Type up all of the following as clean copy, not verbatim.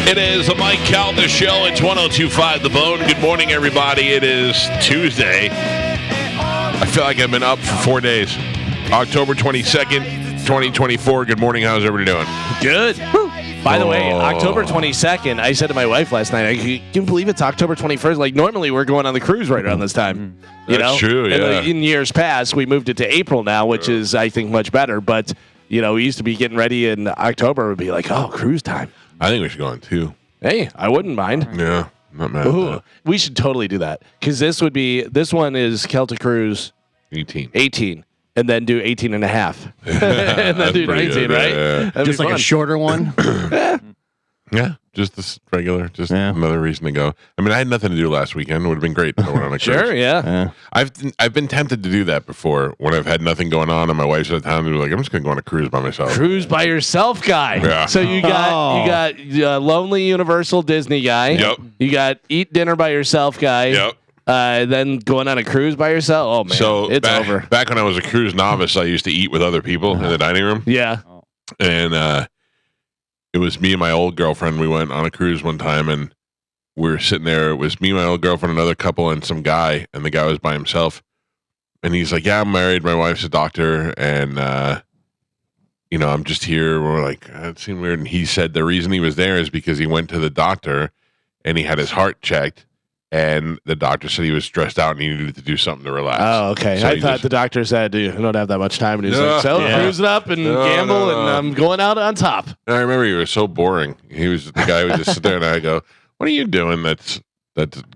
It is the Mike Calta Show. It's 102.5 The Bone. Good morning, everybody. It is Tuesday. I feel like I've been up for 4 days. October 22nd, 2024. Good morning. How's everybody doing? Good. By the way, October 22nd, I said to my wife last night, can you believe it's October 21st? Like, normally we're going on the cruise right around this time. That's true, yeah. In years past, we moved it to April now, which is, I think, much better. But, we used to be getting ready in October. It would be like, oh, cruise time. I think we should go on too. Hey, I wouldn't mind. Yeah, not mad at that. We should totally do that. Because this one is Celtic Cruise 18. And then do 18 and a half. And then do 19, good, right? Yeah. Just like a shorter one? Yeah, just this regular, another reason to go. I mean, I had nothing to do last weekend. It would have been great to go on a cruise. Sure, yeah. I've been tempted to do that before when I've had nothing going on and my wife's out of town. And be like, I'm just going to go on a cruise by myself. Cruise by yourself guy. Yeah. So you got lonely Universal Disney guy. Yep. You got eat dinner by yourself guy. Yep. Then going on a cruise by yourself. Oh man, so it's over. Back when I was a cruise novice, I used to eat with other people in the dining room. Yeah. And it was me and my old girlfriend. We went on a cruise one time, and we were sitting there. It was me, my old girlfriend, another couple, and some guy. And the guy was by himself. And he's like, "Yeah, I'm married. My wife's a doctor, and I'm just here." We're like, "It seemed weird." And he said the reason he was there is because he went to the doctor, and he had his heart checked. And the doctor said he was stressed out and he needed to do something to relax. Oh, okay. So I thought the doctor said, "You don't have that much time." And he's like, cruise it up and gamble, and I'm going out on top. And I remember he was so boring. The guy would just sit there, and I go, "What are you doing that's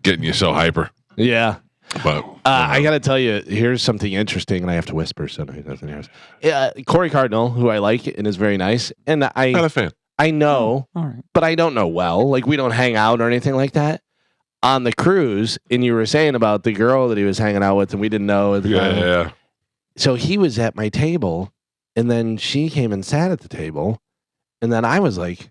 getting you so hyper?" Yeah. But I got to tell you, here's something interesting, and I have to whisper so he doesn't hear us. Corey Cardinal, who I like and is very nice, and not a fan. I know, all right, but I don't know well. Like, we don't hang out or anything like that. On the cruise, and you were saying about the girl that he was hanging out with, and we didn't know. Yeah. So he was at my table, and then she came and sat at the table, and then I was like,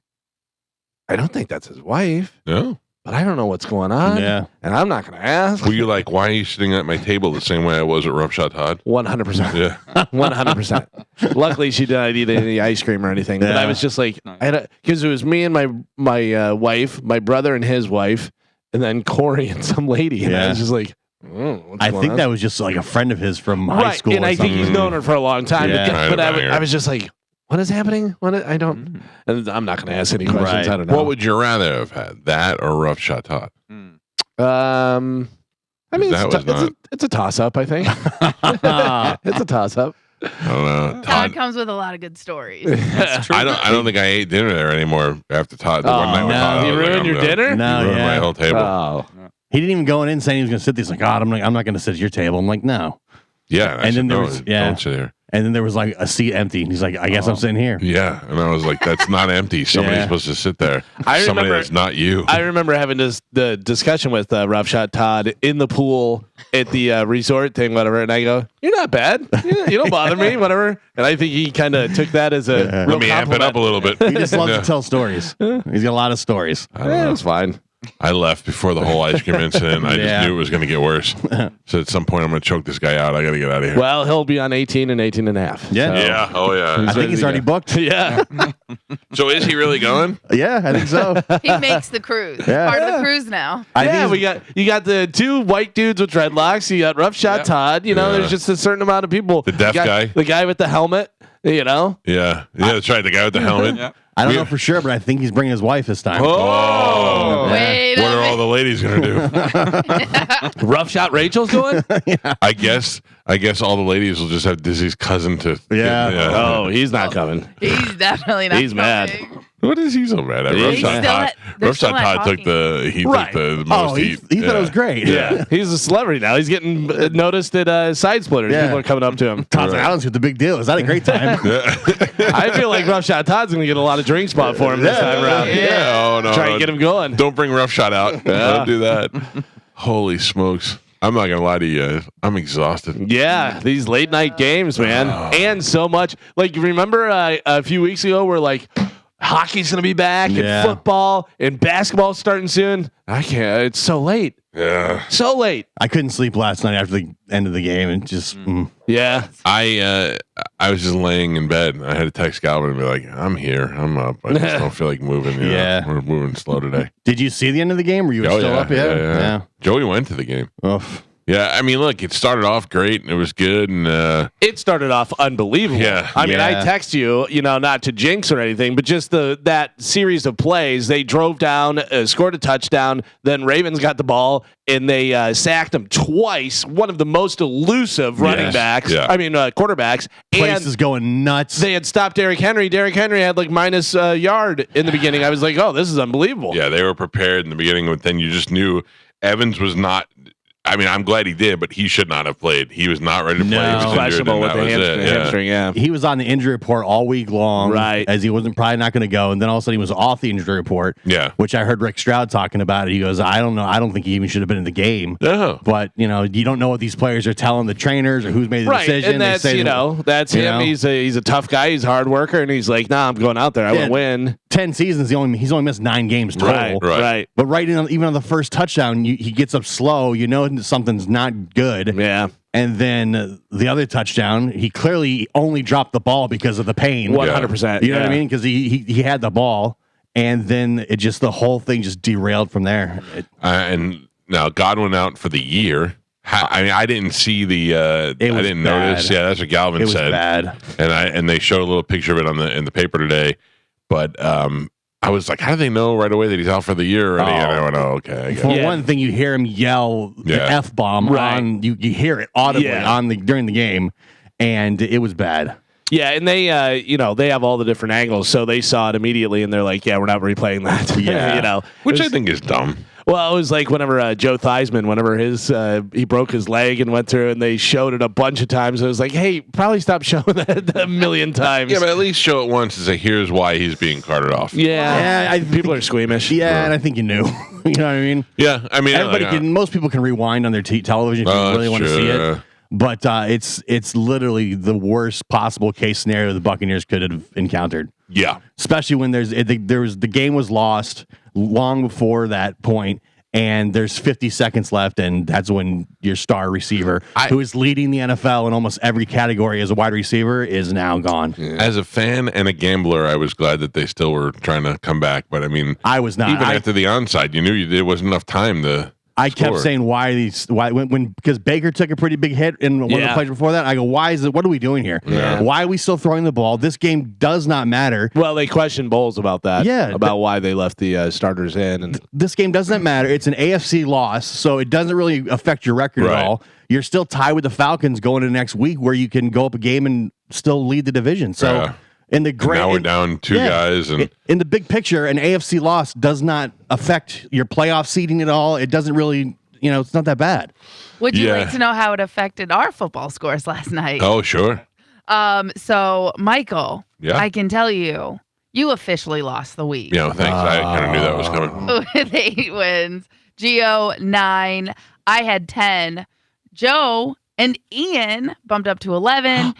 I don't think that's his wife. No. But I don't know what's going on. Yeah. And I'm not going to ask. Were you like, why are you sitting at my table the same way I was at Rough Shot Todd? 100%. Yeah. 100%. Luckily, she didn't eat any ice cream or anything. But I was just like, because it was me and my wife, my brother and his wife, and then Corey and some lady. And I was just like, I think that was just like a friend of his from high school. And I think he's known her for a long time. Yeah. But I was just like, what is happening? I don't. And I'm not going to ask any questions. Right. I don't know. What would you rather have had, that or Rough Shot Todd? I mean, it's a toss up, I think. It's a toss up. I don't know. Todd comes with a lot of good stories. That's true. I don't think I ate dinner there anymore after Todd. The one night with Todd, you ruined your dinner? No, you ruined my whole table. Oh. He didn't even go in saying he was going to sit there. He's like, God, I'm not going to sit at your table. I'm like, no. Yeah. And then there was don't sit here. And then there was like a seat empty. And he's like, I guess I'm sitting here. Yeah. And I was like, that's not empty. Somebody's supposed to sit there. Somebody that's not you. I remember having the discussion with Rough Shot Todd in the pool at the resort thing, whatever. And I go, "You're not bad. You don't bother me, whatever." And I think he kind of took that as a real Let me amp it up a little bit. He just loves to tell stories. He's got a lot of stories. It was fine. I left before the whole ice cream incident. I just knew it was going to get worse. So at some point, I'm going to choke this guy out. I got to get out of here. Well, he'll be on 18 and 18 and a half. Yeah. So. Yeah. Oh, yeah. I think he's already booked. Yeah. So is he really going? Yeah, I think so. He makes the cruise. Yeah. Part of the cruise now. You got the two white dudes with dreadlocks. You got Rough Shot Todd. There's just a certain amount of people. The deaf guy. The guy with the helmet. Yeah. Yeah, that's right. The guy with the helmet. Yeah. I don't know for sure, but I think he's bringing his wife this time. Oh. Wait What are all the ladies going to do? Rough Shot Rachel's going? I guess all the ladies will just have Dizzy's cousin to. Yeah. Oh, he's not coming. He's definitely not. He's mad. coming. What is he so mad at? Rough Shot Todd. Rough Shot Todd took the most he heat. thought it was great. Yeah. He's a celebrity now. He's getting noticed at Side Splitters. Yeah. People are coming up to him. Todd's like, I don't see what the big deal is. That a great time? I feel like Rough Shot Todd's going to get a lot of drink spot for him this time around. Oh no! Try and get him going. Don't bring Rough Shot out. Don't do that. Holy smokes! I'm not gonna lie to you. I'm exhausted. Yeah, these late night games, man, and so much. Like, remember a few weeks ago, we're like, hockey's going to be back, and football, and basketball starting soon. I can't. It's so late. Yeah. So late. I couldn't sleep last night after the end of the game, and just Yeah. I was just laying in bed. I had to text Galvin and be like, I'm here. I'm up. I just don't feel like moving. You know? We're moving slow today. Did you see the end of the game? Were you still up yet? Yeah. Joey went to the game. Oof. Yeah, I mean, look, it started off great and it was good, and it started off unbelievable. Yeah, I mean, I text you, not to jinx or anything, but just that series of plays. They drove down, scored a touchdown, then Ravens got the ball and they sacked him twice. One of the most elusive running backs. Yeah. I mean, quarterbacks. Place is going nuts. They had stopped Derrick Henry. Derrick Henry had like minus yard in the beginning. I was like, oh, this is unbelievable. Yeah, they were prepared in the beginning, but then you just knew Evans was not. I mean, I'm glad he did, but he should not have played. He was not ready to play. He was questionable with the hamstring. Yeah, he was on the injury report all week long, right? As he wasn't probably not going to go, and then all of a sudden he was off the injury report. Yeah, which I heard Rick Stroud talking about it. He goes, I don't know. I don't think he even should have been in the game. No, but you don't know what these players are telling the trainers or who's made the decision. And that's that's him. He's a tough guy. He's a hard worker, and he's like, nah, I'm going out there. I want to win. 10 seasons. He's only missed 9 games total. Right. But even on the first touchdown, he gets up slow. Something's not good. Yeah. And then the other touchdown, he clearly only dropped the ball because of the pain. 100%. You know what I mean? Because he had the ball, and then the whole thing just derailed from there. And now Godwin out for the year. I mean, I didn't see the. I didn't notice. Yeah, that's what Galvin said. It was bad. And they showed a little picture of it in the paper today. But I was like, how do they know right away that he's out for the year already? And I went, oh, okay. For one thing, you hear him yell the F-bomb on. You hear it audibly during the game, and it was bad. Yeah, and they they have all the different angles, so they saw it immediately, and they're like, yeah, we're not replaying that. Yeah, which I think is dumb. Well, it was like whenever Joe Theismann, whenever he broke his leg and went through, and they showed it a bunch of times. It was like, hey, probably stop showing that a million times. Yeah, but at least show it once and say, here's why he's being carted off. Yeah, people are squeamish. Yeah, and I think you knew. You know what I mean? Yeah, I mean, most people can rewind on their television if you really want to see it. But it's literally the worst possible case scenario the Buccaneers could have encountered. Yeah, especially when the game was lost long before that point, and there's 50 seconds left, and that's when your star receiver, who is leading the NFL in almost every category as a wide receiver, is now gone. Yeah. As a fan and a gambler, I was glad that they still were trying to come back. But I mean, I was not. Even after the onside, you knew there wasn't enough time to. I kept saying because Baker took a pretty big hit in one of the plays before that. I go, what are we doing here? Yeah. Why are we still throwing the ball? This game does not matter. Well, they questioned Bowles about that. Yeah, about why they left the starters in. And this game doesn't matter. It's an AFC loss, so it doesn't really affect your record at all. You're still tied with the Falcons going into next week, where you can go up a game and still lead the division. So. Now we're down 2 guys, and in the big picture, an AFC loss does not affect your playoff seeding at all. It doesn't really, it's not that bad. Would you like to know how it affected our football scores last night? Oh, sure. So Michael, yeah, I can tell you officially lost the week. Yeah, thanks. I kind of knew that was coming. With 8 wins, Gio 9, I had 10, Joe and Ian bumped up to 11,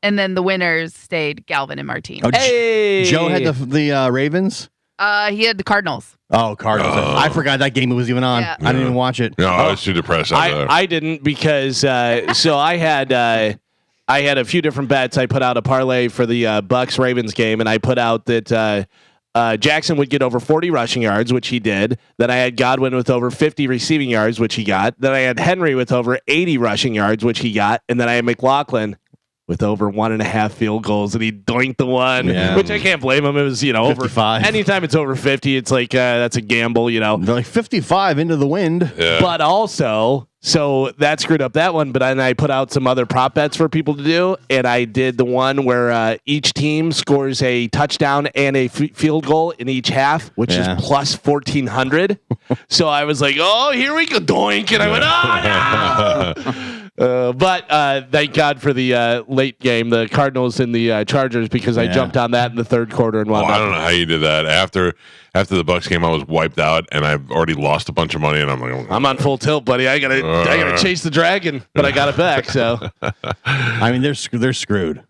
and then the winners stayed Galvin and Martine. Oh, hey! Joe had the Ravens? He had the Cardinals. Oh, Cardinals. I forgot that game was even on. Yeah. I didn't even watch it. No, I was too depressed. I didn't because so I had a few different bets. I put out a parlay for the Bucks-Ravens game, and I put out that Jackson would get over 40 rushing yards, which he did. Then I had Godwin with over 50 receiving yards, which he got. Then I had Henry with over 80 rushing yards, which he got. And then I had McLaughlin with over 1.5 field goals, and he doinked the one, which I can't blame him. It was, over 55. Anytime it's over 50, it's like that's a gamble, They're like 55 into the wind. Yeah. But also, so that screwed up that one. But then I put out some other prop bets for people to do, and I did the one where each team scores a touchdown and a field goal in each half, which is plus 1,400. So I was like, oh, here we go, doink, and I went, oh no. But thank God for the late game, the Cardinals and the Chargers, because I jumped on that in the third quarter and wound up. I don't know how you did that. After the Bucks game, I was wiped out, and I've already lost a bunch of money, and I'm like, I'm on full tilt, buddy. I gotta chase the dragon, but I got it back. So, I mean, they're screwed.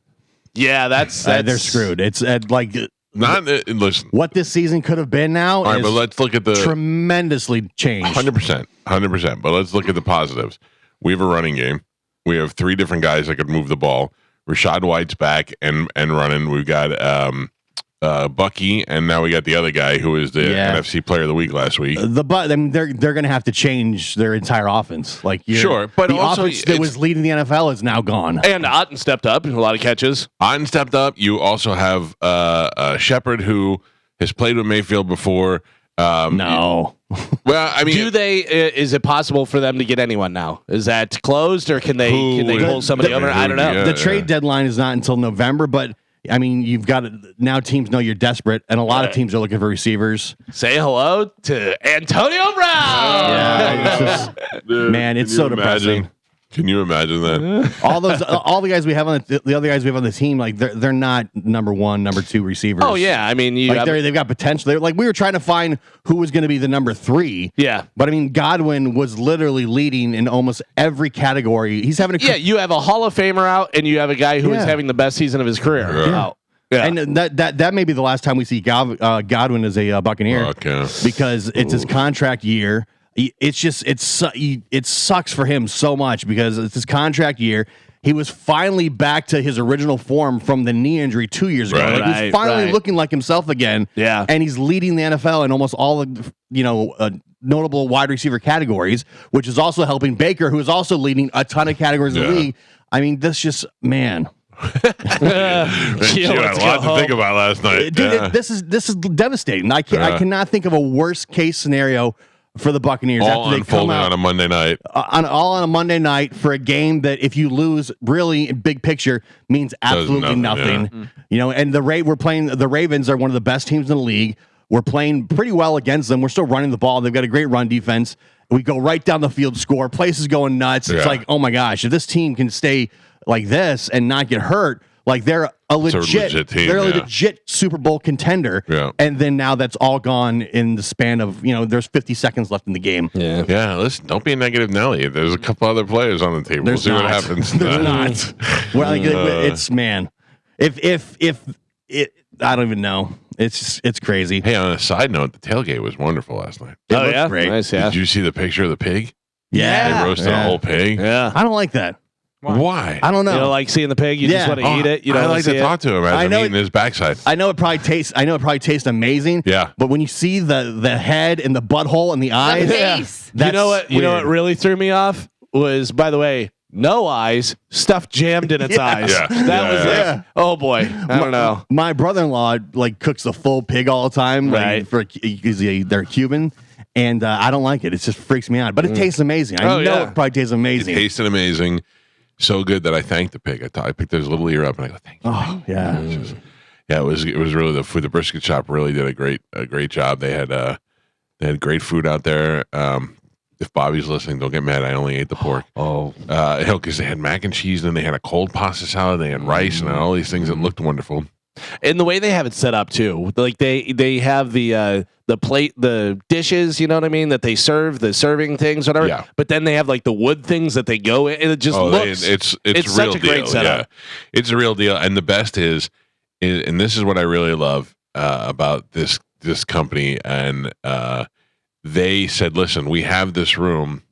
Yeah, that's they're screwed. It's like Listen. What this season could have been now. All right, is but let's look at the tremendously changed. 100%. But let's look at the positives. We have a running game. We have 3 different guys that could move the ball. Rashad White's back and running. We've got Bucky, and now we got the other guy who was the NFC Player of the Week last week. They're going to have to change their entire offense. Like sure, but the also offense that was leading the NFL is now gone. And Otten stepped up in a lot of catches. Otten stepped up. You also have Shepard, who has played with Mayfield before. No. Well, I mean, is it possible for them to get anyone now? Is that closed, or can they pull somebody over? I don't know. The trade deadline is not until November, but I mean, you've got now teams know you're desperate, and a lot of teams are looking for receivers. Say hello to Antonio Brown. Yeah, it's just, man, it's so depressing. Can you imagine that? all the guys we have on the other guys we have on the team, like they're not number 1, number 2 receivers. Oh yeah, I mean, they've got potential. They're like, we were trying to find who was going to be the number 3. Yeah, but I mean, Godwin was literally leading in almost every category. He's having you have a Hall of Famer out, and you have a guy who is having the best season of his career. Yeah. Yeah. And that may be the last time we see Godwin as a Buccaneer, because it's his contract year. It sucks for him so much because it's his contract year. He was finally back to his original form from the knee injury 2 years ago. Like, he's finally looking like himself again. Yeah, and he's leading the NFL in almost all the notable wide receiver categories, which is also helping Baker, who is also leading a ton of categories in the league. I mean, this just man. You had a lot to think about last night, dude. This is devastating. I cannot think of a worst case scenario for the Buccaneers all after they come out on a Monday night. On a Monday night for a game that, if you lose, really in big picture means absolutely nothing. Yeah. And we're playing the Ravens are one of the best teams in the league. We're playing pretty well against them. We're still running the ball. They've got a great run defense. We go right down the field, score. Place is going nuts. It's like, oh my gosh, if this team can stay like this and not get hurt, like they're a legit team, they're a legit Super Bowl contender. Yeah. And then now that's all gone in the span of, there's 50 seconds left in the game. Yeah. Yeah. Listen, don't be a negative Nelly. There's a couple other players on the table. We'll see what happens. There's not. Well, it's man. If it, I don't even know. It's crazy. Hey, on a side note, the tailgate was wonderful last night. Oh yeah, great. Nice, yeah. Did you see the picture of the pig? Yeah. They roasted a whole pig. Yeah. I don't like that. Why? I don't know. You don't like seeing the pig? You just want to eat it? You don't I like to talk to him as I'm eating his backside. I know it probably tastes amazing. Yeah. But when you see the head and the butthole and the eyes, you know what really threw me off was, by the way, no eyes, stuff jammed in its eyes. Yeah. That was oh boy, I don't know. My brother-in-law cooks the full pig all the time, right? Because they're Cuban. And I don't like it. It just freaks me out. But it tastes amazing. I know it probably tastes amazing. It tasted amazing. So good that I thanked the pig. I picked his little ear up and I go, thank you. Oh, yeah. It was really the food. The brisket shop really did a great job. They had great food out there. If Bobby's listening, don't get mad. I only ate the pork. Because they had mac and cheese, and they had a cold pasta salad. They had rice and all these things that looked wonderful. And the way they have it set up too, like they have the plate, the dishes, you know what I mean, that they serve, the serving things, whatever. Yeah. But then they have like the wood things that they go in, and it just looks. It's such a great setup. Yeah. It's a real deal, and the best is, and this is what I really love about this company, and they said, listen, we have this room,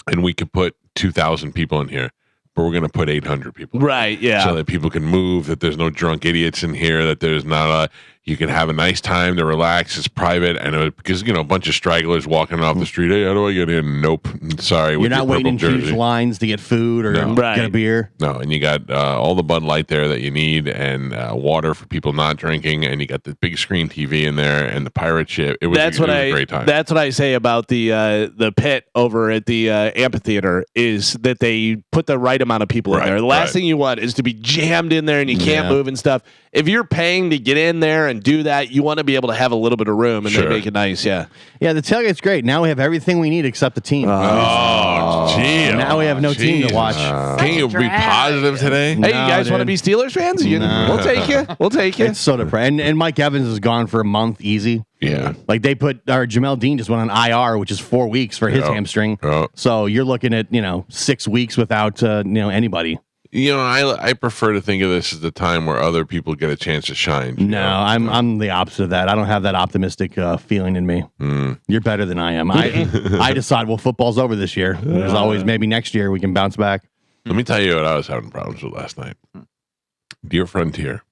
and we could put 2,000 people in here. But we're going to put 800 people. Right, yeah. So that people can move, that there's no drunk idiots in here, that there's not you can have a nice time to relax. It's private. And because, a bunch of stragglers walking off the street. Hey, how do I get in? Nope. Sorry. You're not waiting in huge lines to get food or get a beer. No, and you got all the Bud Light there that you need, and water for people not drinking, and you got the big screen TV in there and the pirate ship. It was a great time. That's what I say about the pit over at the amphitheater, is that they put the right amount of people in there. The last thing you want is to be jammed in there and you can't move and stuff. If you're paying to get in there and do that, you want to be able to have a little bit of room, and they make it nice. Yeah. Yeah, the tailgate's great. Now we have everything we need except the team. Gee. Now we have no team to watch. Can you be positive today? Hey, you guys want to be Steelers fans? We'll take you. We'll take you. It's so depressing. And Mike Evans is gone for a month easy. Yeah. Like they put Jamel Dean just went on IR, which is 4 weeks for his hamstring. So you're looking at, 6 weeks without anybody. You know, I prefer to think of this as the time where other people get a chance to shine. No, I'm the opposite of that. I don't have that optimistic feeling in me. You're better than I am. I decide, well, football's over this year. There's always maybe next year we can bounce back. Let me tell you what I was having problems with last night. Dear Frontier,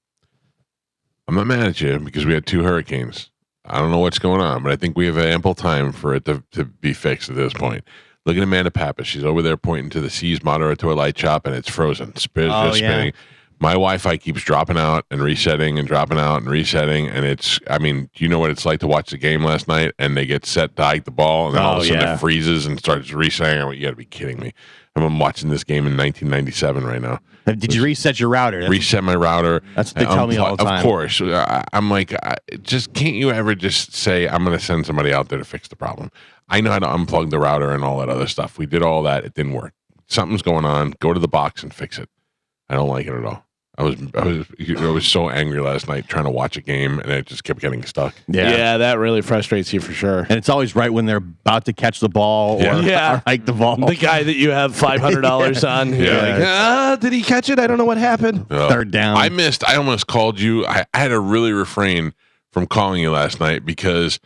I'm not mad at you because we had 2 hurricanes. I don't know what's going on, but I think we have ample time for it to be fixed at this point. Look at Amanda Pappas. She's over there pointing to the Seas Moderator light shop, and it's frozen. Spinning. My Wi-Fi keeps dropping out and resetting and dropping out and resetting, and it's. I mean, do you know what it's like to watch the game last night and they get set to hike the ball, and then all of a sudden it freezes and starts resetting? You got to be kidding me! I'm watching this game in 1997 right now. Did you reset your router? Reset my router. That's what they tell me all the time. Of course. I'm like, just can't you ever just say, I'm going to send somebody out there to fix the problem? I know how to unplug the router and all that other stuff. We did all that. It didn't work. Something's going on. Go to the box and fix it. I don't like it at all. I was so angry last night trying to watch a game, and it just kept getting stuck. Yeah, that really frustrates you for sure. And it's always right when they're about to catch the ball or hike the ball. The guy that you have $500 on. Like, did he catch it? I don't know what happened. Third down. I almost called you. I had to really refrain from calling you last night because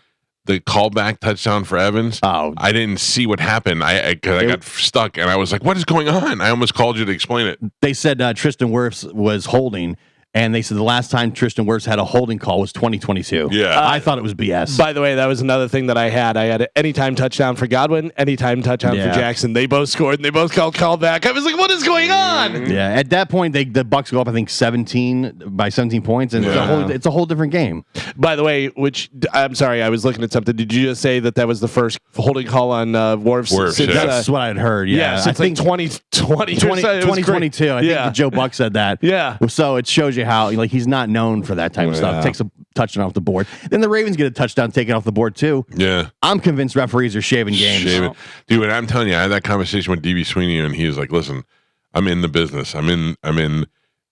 the callback touchdown for Evans. I didn't see what happened. I got stuck, and I was like, "What is going on?" I almost called you to explain it. They said Tristan Wirfs was holding, and they said the last time Tristan Wirfs had a holding call was 2022. Yeah, I thought it was BS. By the way, that was another thing that I had. I had an anytime touchdown for Godwin, anytime touchdown for Jackson. They both scored, and they both called back. I was like, "What is going on?" Yeah, at that point, the Bucks go up, I think 17 points, and it's a whole different game. By the way, which I'm sorry, I was looking at something. Did you just say that was the first holding call on Wirfs? That's what I had heard. Yeah, since I think 2020, 2022. I think Joe Buck said that. Yeah. So it shows you how he's not known for that type of stuff. Takes a touchdown off the board. Then the Ravens get a touchdown taken off the board too. Yeah. I'm convinced referees are shaving games. Dude, and I'm telling you, I had that conversation with DB Sweeney, and he was like, "Listen, I'm in the business. I'm in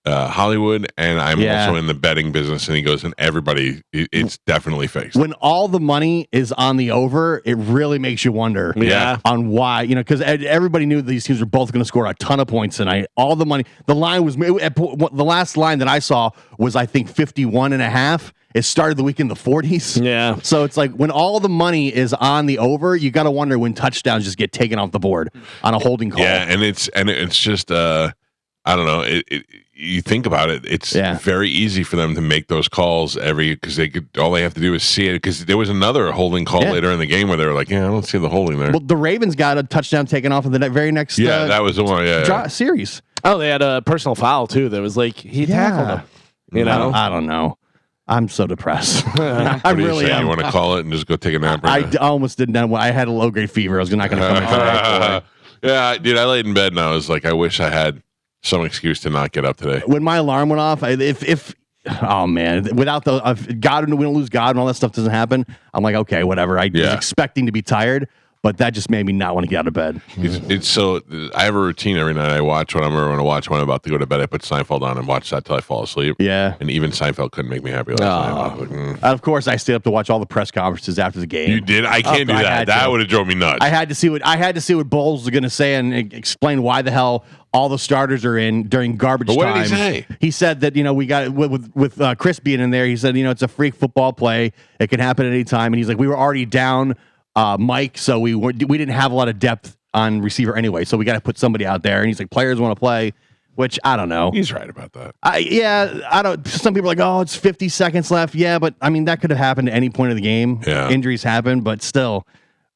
Hollywood, and I'm also in the betting business." And he goes, "And everybody, it's definitely fixed." When all the money is on the over, it really makes you wonder on why, because everybody knew these teams were both going to score a ton of points tonight. All the money, the line was, the last line that I saw was, I think, 51.5. It started the week in the 40s. Yeah. So it's like when all the money is on the over, you got to wonder when touchdowns just get taken off the board on a holding call. Yeah, and it's just I don't know. You think about it, it's very easy for them to make those calls because all they have to do is see it. Because there was another holding call later in the game where they were like, "Yeah, I don't see the holding there." Well, the Ravens got a touchdown taken off of the very next. That was the one. Series. Oh, they had a personal foul too. That was like he tackled him. I don't know. I'm so depressed. I really am. You want to call it and just go take a nap? I almost didn't. I had a low grade fever. I was not going to come in today. Yeah, dude, I laid in bed and I was like, I wish I had some excuse to not get up today. When my alarm went off, oh man, without Godwin, we don't lose God and all that stuff doesn't happen. I'm like, okay, whatever. I was expecting to be tired, but that just made me not want to get out of bed. It's so I have a routine every night. I watch when I'm going to watch when I'm about to go to bed. I put Seinfeld on and watch that till I fall asleep. Yeah, and even Seinfeld couldn't make me happy last night. Like, And of course, I stayed up to watch all the press conferences after the game. You did? I can't do that. That would have drove me nuts. I had to see what Bowles was going to say and explain why the hell all the starters are in during garbage time. What did he say? He said that we got with Chris being in there. He said it's a freak football play. It can happen at any time. And he's like, we were already down Mike, so we didn't have a lot of depth on receiver anyway. So we got to put somebody out there. And he's like, players want to play, which I don't know. He's right about that. I don't. Some people are like, oh, it's 50 seconds left. Yeah, but I mean that could have happened at any point of the game. Yeah. Injuries happen, but still,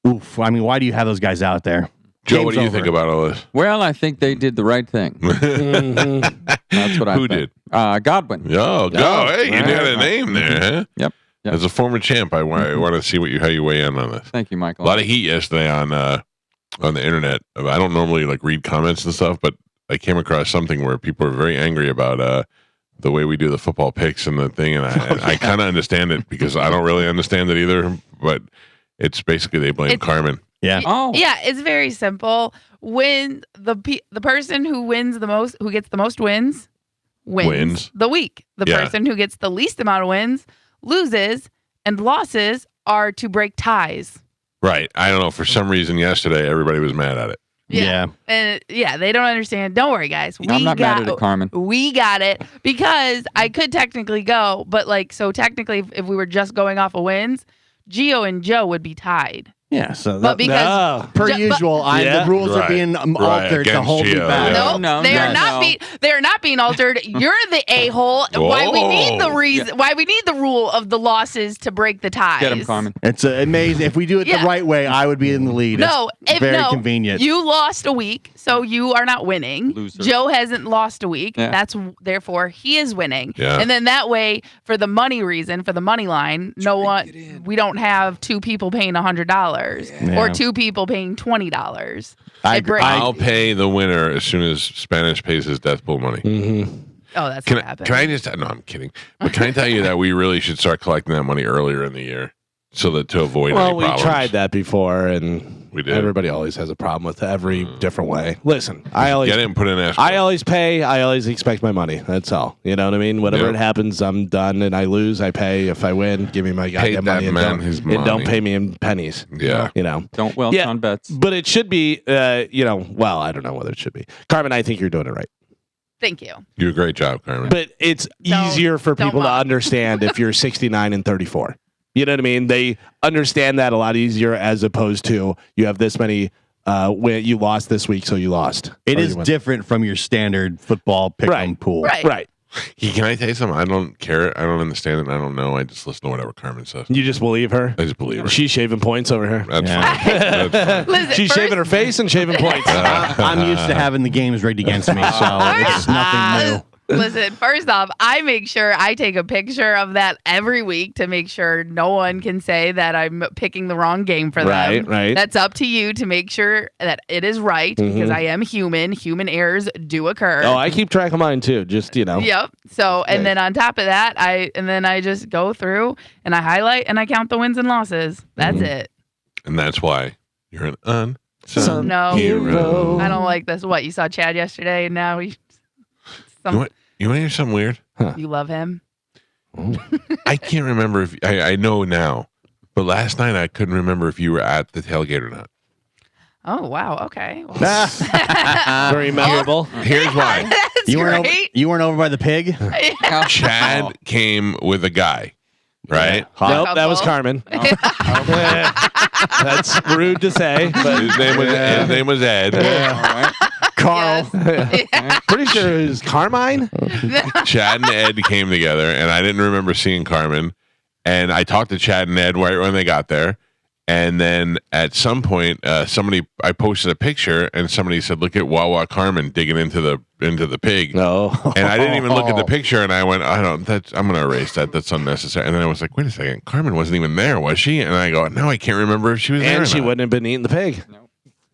oof. I mean, why do you have those guys out there? Joe, Game's what do you over. think about all this? Well, I think they did the right thing. That's what I Who think. did? Godwin. Go. Hey, you got a name there, huh? Yep. As a former champ, I want to see how you weigh in on this. Thank you, Michael. A lot of heat yesterday on the internet. I don't normally read comments and stuff, but I came across something where people are very angry about the way we do the football picks and the thing, and I kind of understand it because I don't really understand it either. But it's basically they blame Carmen. Yeah. Yeah, it's very simple. When the person who wins the most, who gets the most wins the week. The person who gets the least amount of wins loses, and losses are to break ties. Right. I don't know. For some reason yesterday, everybody was mad at it. Yeah. And they don't understand. Don't worry, guys. I'm not mad at it, Carmen. We got it because I could technically go, but technically, if we were just going off of wins, Gio and Joe would be tied. Yeah, so But because per usual, the rules are Right. being altered to against hold me Gio, back. yeah. No, they are not. They are not being altered. You're the a-hole. Why we need the reason? Why we need the rule of the losses to break the ties? Get him, Carmen. It's amazing. If we do it the right way, I would be in the lead. No, it's very convenient. You lost a week, so you are not winning. Loser. Joe hasn't lost a week. Yeah. Therefore he is winning. Yeah. And then that way, for the money reason, for the money line, we don't have two people paying $100 or two people paying $20. I'll pay the winner as soon as Spanish pays his death pool money. Mm-hmm. Oh, that's Can what I, happened. can I just? No, I'm kidding. But can I tell you that we really should start collecting that money earlier in the year, so that to avoid any we problems. tried that before, and We did. everybody always has a problem with every different way. Listen, I always Get it and put in escrow. I always pay. I always expect my money. That's all. You know what I mean? Whatever Yep. it happens, I'm done, and I lose. I pay. If I win, give me my goddamn that money, and man don't, his and don't money. pay me in pennies. Yeah. You know. Don't welch Yeah. on bets. But it should be. Well, I don't know whether it should be. Carmen, I think you're doing it right. Thank you. You do a great job, Carmen. But it's easier for don't people to mock. understand if you're 69 and 34. You know what I mean? They understand that a lot easier as opposed to you have this many. When you lost this week, so you lost. It Or is you won. different from your standard football pick 'em Right. pool. Right. Can I tell you something? I don't care. I don't understand it. I don't know. I just listen to whatever Carmen says. You just believe her. I just believe her. She's shaving points over here. That's Yeah. fine. That's fine. Listen, She's first- shaving her face and shaving points. I'm used to having the games rigged against me, so it's nothing new. Listen, first off, I make sure I take a picture of that every week to make sure no one can say that I'm picking the wrong game for them. Right. That's up to you to make sure that it is right because I am human. Human errors do occur. Oh, I keep track of mine too. Just Yep. So, and then on top of that, I just go through and I highlight and I count the wins and losses. That's it. And that's why you're an unsung No, hero. I don't like this. What, you saw Chad yesterday and now You want to hear something weird? you love him? I can't remember if I know now, but last night I couldn't remember if you were at the tailgate or not. Oh, wow. Okay. Well, very memorable. Here's why. that's You weren't, over, great. you weren't over by the pig? Chad came with a guy, right? Nope, that was Couple. Carmen. That's rude to say, but His name was Ed. All right. Carl. Yes. pretty sure it was Carmine. Chad and Ed came together, and I didn't remember seeing Carmen. And I talked to Chad and Ed right when they got there. And then at some point, I posted a picture, and somebody said, "Look at Wawa Carmen digging into the pig." No. And I didn't even look at the picture, and I went, I'm going to erase that. That's unnecessary. And then I was like, wait a second, Carmen wasn't even there, was she? And I go, no, I can't remember if she was there. And or she not." wouldn't have been eating the pig.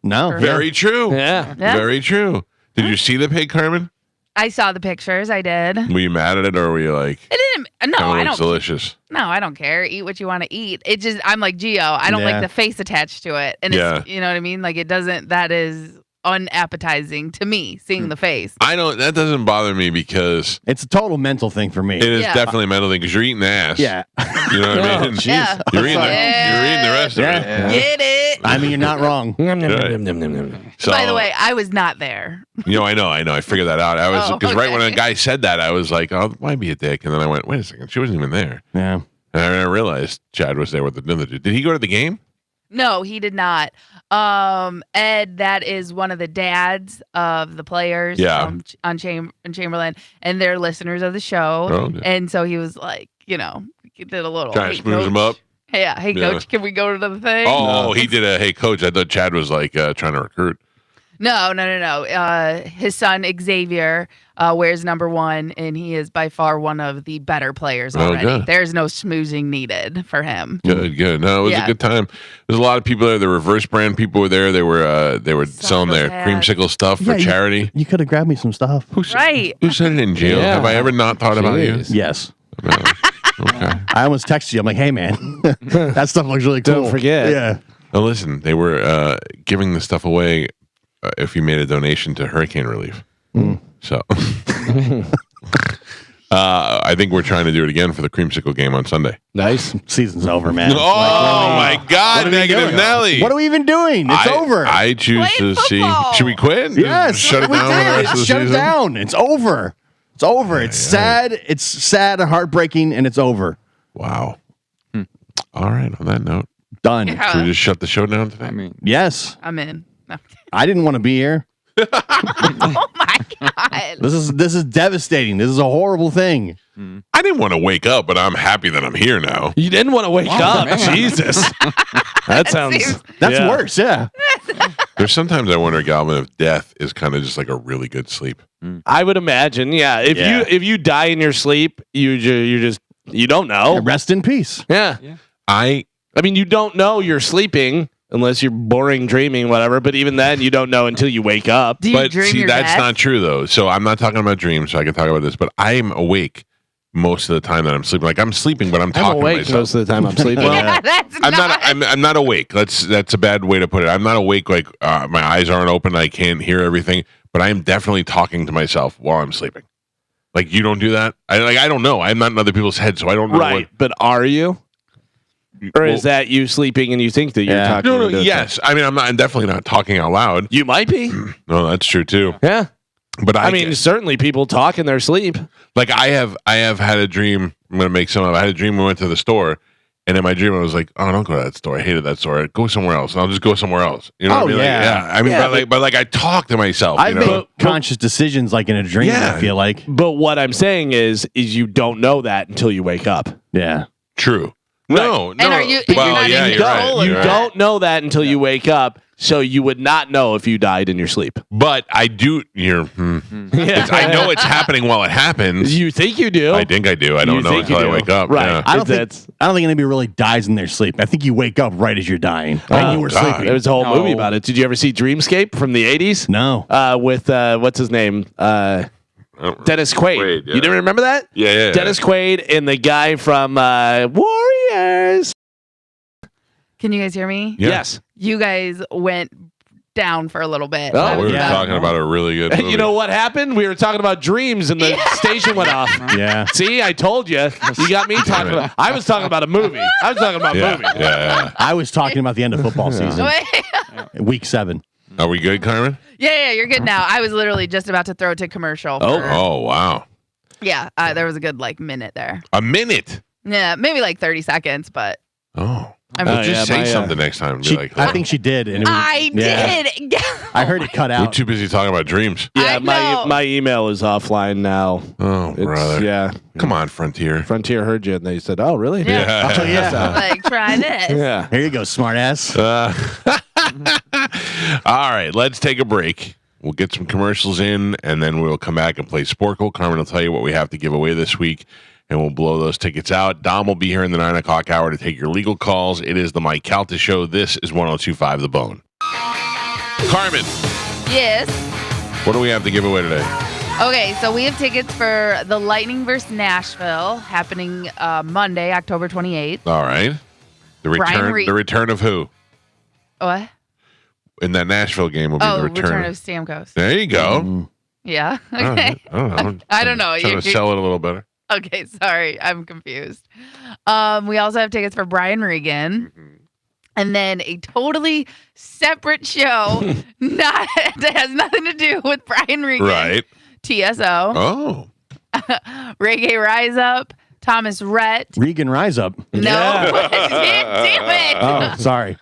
No. Very true. Yeah. Yeah. Very true. Did you see the pig, Carmen? I saw the pictures. I did. Were you mad at it, or were you like, It didn't. No, "Kinda I looks don't. delicious"? No, I don't care. Eat what you want to eat. It just. I'm like Gio. I don't Yeah. like the face attached to it, and Yeah. it's, you know what I mean. Like it doesn't. That is unappetizing to me. Seeing the face. I don't. That doesn't bother me because It's a total mental thing for me. it is Yeah. definitely a mental thing. Because you're eating ass. Yeah. You know what I Oh, mean? jeez. Yeah. You're eating. Yeah. You're eating the rest of it. Yeah. Get it. I mean, you're not wrong. So, By the way, I was not there. I know. I figured that out. I was Oh, because right when a okay. guy said that, I was like, "Oh, why be a dick?" And then I went, "Wait a second, she wasn't even there." Yeah. And I realized Chad was there with the other dude. Did he go to the game? No, he did not. Ed, that is one of the dads of the players. Yeah. On Chamberlain, and they're listeners of the show. Oh, okay. And so he was like, he did a little. Trying to "Hey, smooth him coach." up. Hey, hey, Yeah. coach, can we go to the thing? Oh, he did a hey coach. I thought Chad was like trying to recruit. No. His son Xavier wears number 1, and he is by far one of the better players Oh, already. good. There's no smoozing needed for him. Good. No, it was Yeah. a good time. There's a lot of people there. The reverse brand people were there. They were selling their Psychopaths. creamsicle stuff for Yeah, you- charity. You could have grabbed me some stuff. Right. Who said it in jail? Yeah. Have I ever not thought about you? Jeez. Yes. No. Okay. I almost texted you. I'm like, hey, man, that stuff looks really cool. Don't forget. Yeah. Now listen, they were giving the stuff away if you made a donation to hurricane relief. So I think we're trying to do it again for the creamsicle game on Sunday. Nice. Season's over, man. Oh my God, Negative Nelly! What are we even doing? It's over. I choose Play to see. football. Should we quit? Yes, Shut it we down for the did. rest of the Shut it season? down. It's over. It's over. It's sad. It's sad and heartbreaking, and it's over. Wow. All right. On that note, Done. Yeah. should we just shut the show down today? I mean, Yes, I'm in. No. I didn't want to be here. Oh my God. This is devastating. This is a horrible thing. I didn't want to wake up, but I'm happy that I'm here now. You didn't want to wake up. man. Jesus. That sounds. seems- That's yeah. worse. Yeah. There's sometimes I wonder, Galvin, if death is kind of just like a really good sleep. I would imagine. Yeah. If you die in your sleep, you don't know. Rest in peace. Yeah. I I mean, you don't know you're sleeping unless you're boring dreaming, whatever. But even then, you don't know until you wake up. Do you but dream see, your that's death? not true though. So I'm not talking about dreams, so I can talk about this. But I'm awake most of the time that I'm sleeping. Like I'm sleeping, but I'm I'm talking awake to most myself. of the time I'm sleeping. Yeah, that's I'm not. I'm not awake. That's a bad way to put it. I'm not awake. Like my eyes aren't open. I can't hear everything. But I am definitely talking to myself while I'm sleeping. Like you don't do that. I don't know. I'm not in other people's heads, so I don't know. Right. But are you? Or is Well, that you sleeping and you think that you're Yeah. talking? No. to Yes. I mean, I'm definitely not talking out loud. You might be. No, that's true too. Yeah. But I mean, certainly people talk in their sleep. like I have had a dream. I'm gonna make some of. I had a dream. We went to the store, and in my dream, I was like, "Oh, don't go to that store. I hated that store. Go somewhere else." And I'll just go somewhere else. You know what I mean? yeah. Like, yeah. I mean, Yeah, but I talk to myself. I've you know? made conscious decisions like in a dream. Yeah. I feel like. But what I'm saying is you don't know that until you wake up. Yeah. True. No. And are you- you're Well, not yeah, in you're control right. of You You're that. right. don't know that until you wake up. So you would not know if you died in your sleep. But I do. I know it's happening while it happens. You think you do? I think I do. I don't You know think until you I do. wake up. Right. Yeah. I don't think That's- anybody really dies in their sleep. I think you wake up right as you're dying. and you were God. sleeping. There was a whole No. movie about it. Did you ever see Dreamscape from the 80s? No. With what's his name? Dennis Quaid. Quaid, yeah. You didn't remember that? Yeah. Dennis Quaid and the guy from Warriors. Can you guys hear me? Yeah. Yes. You guys went down for a little bit. Oh, I We was were about- talking about a really good movie. You know what happened? We were talking about dreams and the station went off. Yeah. See, I told you. You got me talking about. I was talking about a movie. I was talking about Yeah. movie. Yeah. I was talking about the end of football season, Wait. week 7. Are we good, Carmen? Yeah, you're good now. I was literally just about to throw it to commercial. Oh. for- Oh, wow. Yeah, there was a good minute there. A minute. Yeah, maybe 30 seconds, but Oh. I'm Well, Oh, just yeah, say my, something next time. Be She, like, I think she did. And it was, I yeah. did. I heard it cut we're out. too busy talking about dreams. Yeah, I know. my email is offline now. Oh, It's, brother. yeah. Come on, Frontier. Frontier heard you and they said, "Oh, really?" Yeah. Oh, yeah. Like, try this. Yeah. Here you go, smart ass. All right, let's take a break. We'll get some commercials in, and then we'll come back and play Sporkle. Carmen will tell you what we have to give away this week, and we'll blow those tickets out. Dom will be here in the 9 o'clock hour to take your legal calls. It is the Mike Calta Show. This is 102.5 The Bone. Carmen, Yes. what do we have to give away today? Okay, so we have tickets for the Lightning versus Nashville happening Monday, October 28th. All right. Brian Reed. The return of who? What? In that Nashville game will be Oh, the return of Stamkos. There you go. Mm. Yeah. All right. Okay. I don't know. I don't know. Trying to sell it a little better. Okay, sorry. I'm confused. We also have tickets for Brian Regan. And then a totally separate show that has nothing to do with Brian Regan. Right. TSO. Oh. Reggae Rise Up. Thomas Rhett. Regan, rise up. No. Yeah. Damn it. Oh, sorry.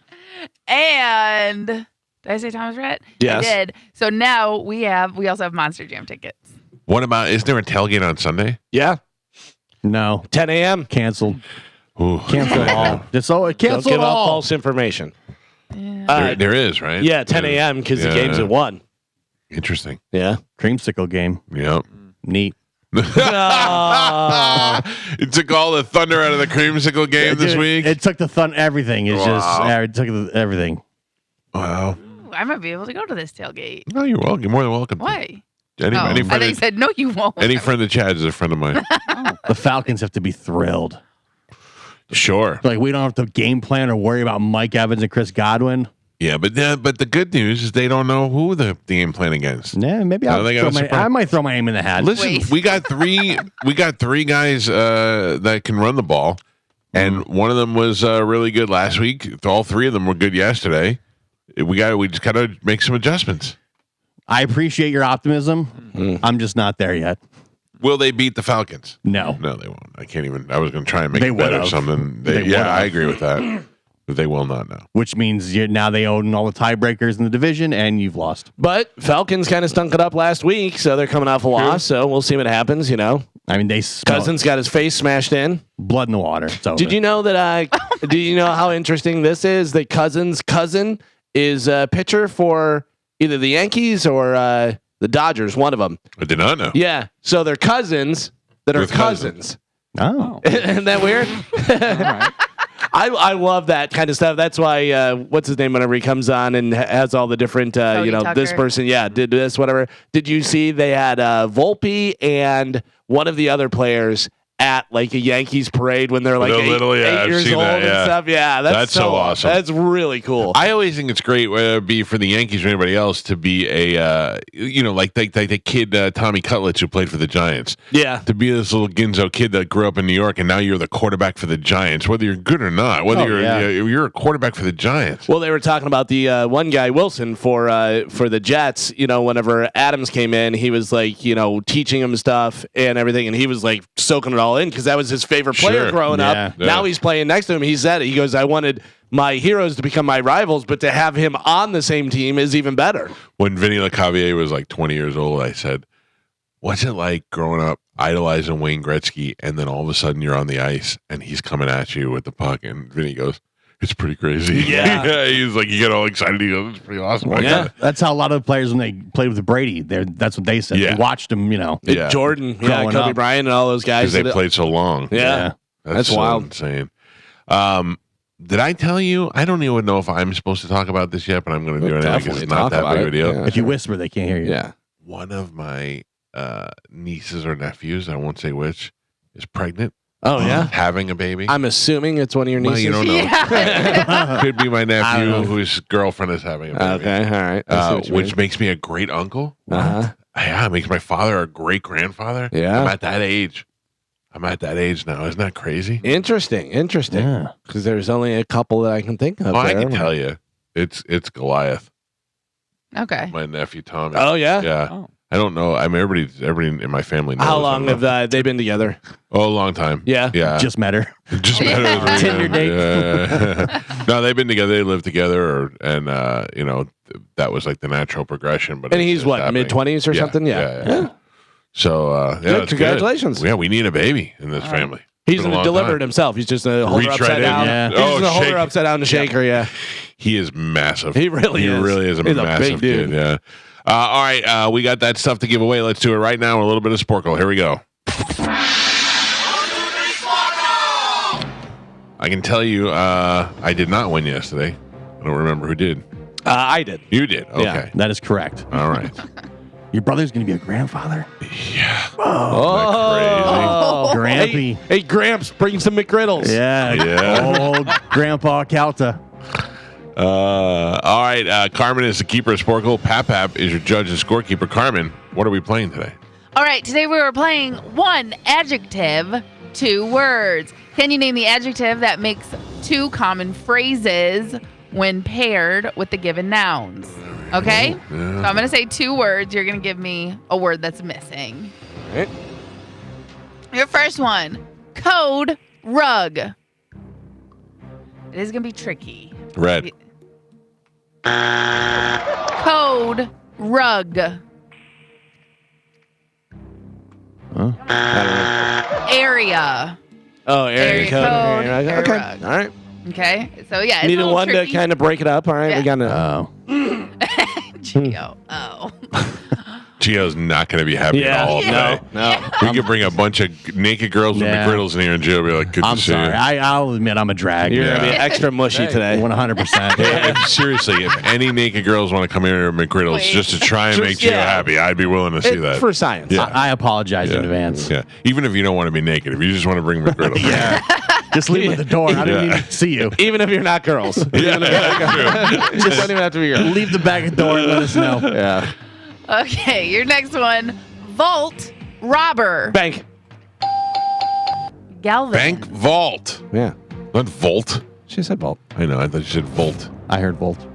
And did I say Thomas Rhett? Yes. I did. So now we also have Monster Jam tickets. What about, isn't there a tailgate on Sunday? Yeah. No. 10 a.m. Canceled. Ooh. Cancel it all. Just Don't cancel give it out all. false information. Yeah. There is, right? Yeah, 10 a.m. because the game's at 1. Interesting. Yeah. Creamsicle game. Yep. Neat. It took all the thunder out of the creamsicle game this Dude, week. It took the fun. Everything. It's Wow. it took everything. Wow. Ooh, I might be able to go to this tailgate. No, you're welcome. You're more than welcome. Why? Any I friend, think you said no, you won't. any friend of Chad's is a friend of mine. The Falcons have to be thrilled. Sure. Like we don't have to game plan or worry about Mike Evans and Chris Godwin. Yeah, but the good news is they don't know who the game plan against. Yeah, maybe I might throw my name in the hat. Listen, we got three guys that can run the ball, and one of them was really good last week. All three of them were good yesterday. We just gotta make some adjustments. I appreciate your optimism. I'm just not there yet. Will they beat the Falcons? No, they won't. I can't even. I was going to try and make it better or something. I agree with that. But they will not know. Which means now they own all the tiebreakers in the division, and you've lost. But Falcons kind of stunk it up last week, so they're coming off a loss. So we'll see what happens. I mean, Cousins got his face smashed in. Blood in the water. It's over. Did you know that? Do you know how interesting this is? That Cousins' cousin is a pitcher for either the Yankees or the Dodgers. One of them. I did not know. Yeah. So they're cousins that are cousins. Oh, isn't that weird? All right. I love that kind of stuff. That's why what's his name whenever he comes on and has all the different Tucker. this person did this whatever. Did you see they had Volpe and one of the other players at like a Yankees parade when they're like eight years old and stuff? Yeah, that's so awesome. That's really cool. I always think it's great whether it be for the Yankees or anybody else to be a like the kid Tommy Cutlitz who played for the Giants. Yeah, to be this little Ginzo kid that grew up in New York and now you're the quarterback for the Giants, whether you're good or not. Whether you're a quarterback for the Giants. Well, they were talking about the one guy Wilson for the Jets. Whenever Adams came in, he was like teaching him stuff and everything, and he was like soaking it all in because that was his favorite player growing up. Yeah. Now he's playing next to him. He said it. He goes, I wanted my heroes to become my rivals, but to have him on the same team is even better. When Vinny LeCavier was like 20 years old, I said, what's it like growing up idolizing Wayne Gretzky and then all of a sudden you're on the ice and he's coming at you with the puck? And Vinny goes, it's pretty crazy. Yeah. He's like, you get all excited. He goes, it's pretty awesome. Well, that's how a lot of the players when they played with Brady, that's what they said. Yeah. They watched him, Jordan, growing Kobe up. Bryant, and all those guys. Because they played so long. Yeah. That's so wild. Insane. Did I tell you? I don't even know if I'm supposed to talk about this yet, but I'm going to do it anyway because it's not that big of a deal. Yeah. If you whisper, they can't hear you. Yeah. One of my nieces or nephews, I won't say which, is pregnant. Oh, yeah? Having a baby. I'm assuming it's one of your nieces. Well, you don't know. Yeah. Could be my don't know. nephew whose girlfriend is having a baby. Okay, all right. I see what you Which mean. makes me a great uncle. Uh-huh. Yeah, it makes my father a great grandfather. Yeah. I'm at that age. now. Isn't that crazy? Interesting. Yeah. Because there's only a couple that I can think of. I can tell you. It's Goliath. Okay. My nephew Tommy. Oh, yeah? Yeah. Oh. I don't know. I mean, everybody in my family knows. How long have they been together? Oh, a long time. Yeah. Yeah. Just met her. Just met her. Tinder date. Yeah. No, they've been together. They live together, and that was like the natural progression. But And he's what, mid-20s or something? Yeah. So Good, it's congratulations. Good. Yeah, we need a baby in this family. He's Been a going to long deliver time. it himself. He's just going to hold her Reach upside right in. down. Yeah. He's just going to hold shake. her upside down to shake her, yeah. He is massive. He really is. He really is a He's a massive big dude. kid. Yeah. All right, we got that stuff to give away. Let's do it right now. A little bit of Sporkle. Here we go. I can tell you, I did not win yesterday. I don't remember who did. I did. You did. Okay. Yeah. That is correct. All right. Your brother's going to be a grandfather? Yeah. Oh, Grampy. Hey, Gramps, bring some McGriddles. Yeah. Yeah. Old Grandpa Calta. All right. Carmen is the keeper of Sporkle. Pap is your judge and scorekeeper. Carmen, what are we playing today? All right, today we were playing one adjective, 2 words. Can you name the adjective that makes 2 common phrases when paired with the given nouns? Okay? So I'm going to say 2 words. You're going to give me a word that's missing. All right. Your first one, code rug. It is going to be tricky. Red. Code rug. Area. Oh, area code. Area Okay. rug. All right. Okay. So, yeah. It's Needed a little one tricky. to kind of break it up. All right. Yeah. We got to. Oh. Geo. Oh. Gio's not going to be happy at all. No. today. No. We could bring a bunch of naked girls with Yeah. McGriddles in here, and Gio will be like, good I'm to see sorry. you. I'll admit I'm a drag. You're going to be Yeah. extra mushy today. 100%. Seriously, if any naked girls want to come here to McGriddles Wait. just to try and make Gio yeah. happy, I'd be willing to see that. For science. Yeah. I apologize in advance. Yeah. Even if you don't want to be naked, if you just want to bring McGriddles. Yeah. Just leave at the door. I don't need to see you. Even if you're not girls. True. Just don't even have to be girls. Leave the bag at the door and let us know. Yeah. Okay, your next one. Vault robber. Bank. Galvin. Bank vault. Yeah. Not vault. She said vault. I know. I thought you said volt. I heard Volt.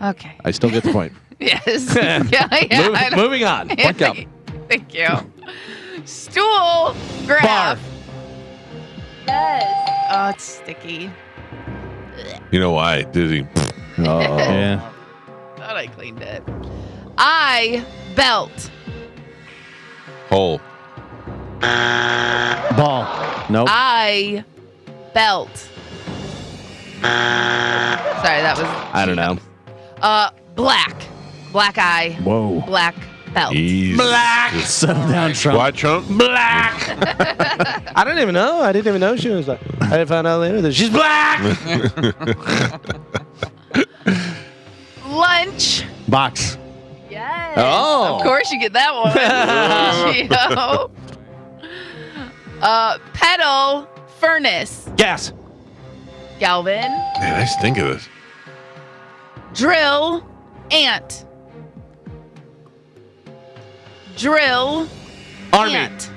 Okay. I still get the point. Yes. yeah. Moving on. Point up. Thank you. Stool graph. Bar. Yes. Oh, it's sticky. You know why? Dizzy. Oh. Yeah. Thought I cleaned it. I belt. Hole. Ball. Nope. I belt. Sorry, that was. I don't know. Black. Black eye. Whoa. Black belt. Easy. Black. Settle down, Trump. What, Trump? Black. I don't even know. I didn't even know she was black. I didn't find out later that she's black. Lunch. Box. Yes. Oh. Of course you get that one. Pedal furnace. Gas. Galvin. Man, I stink of this. Drill ant. Drill Army. ant.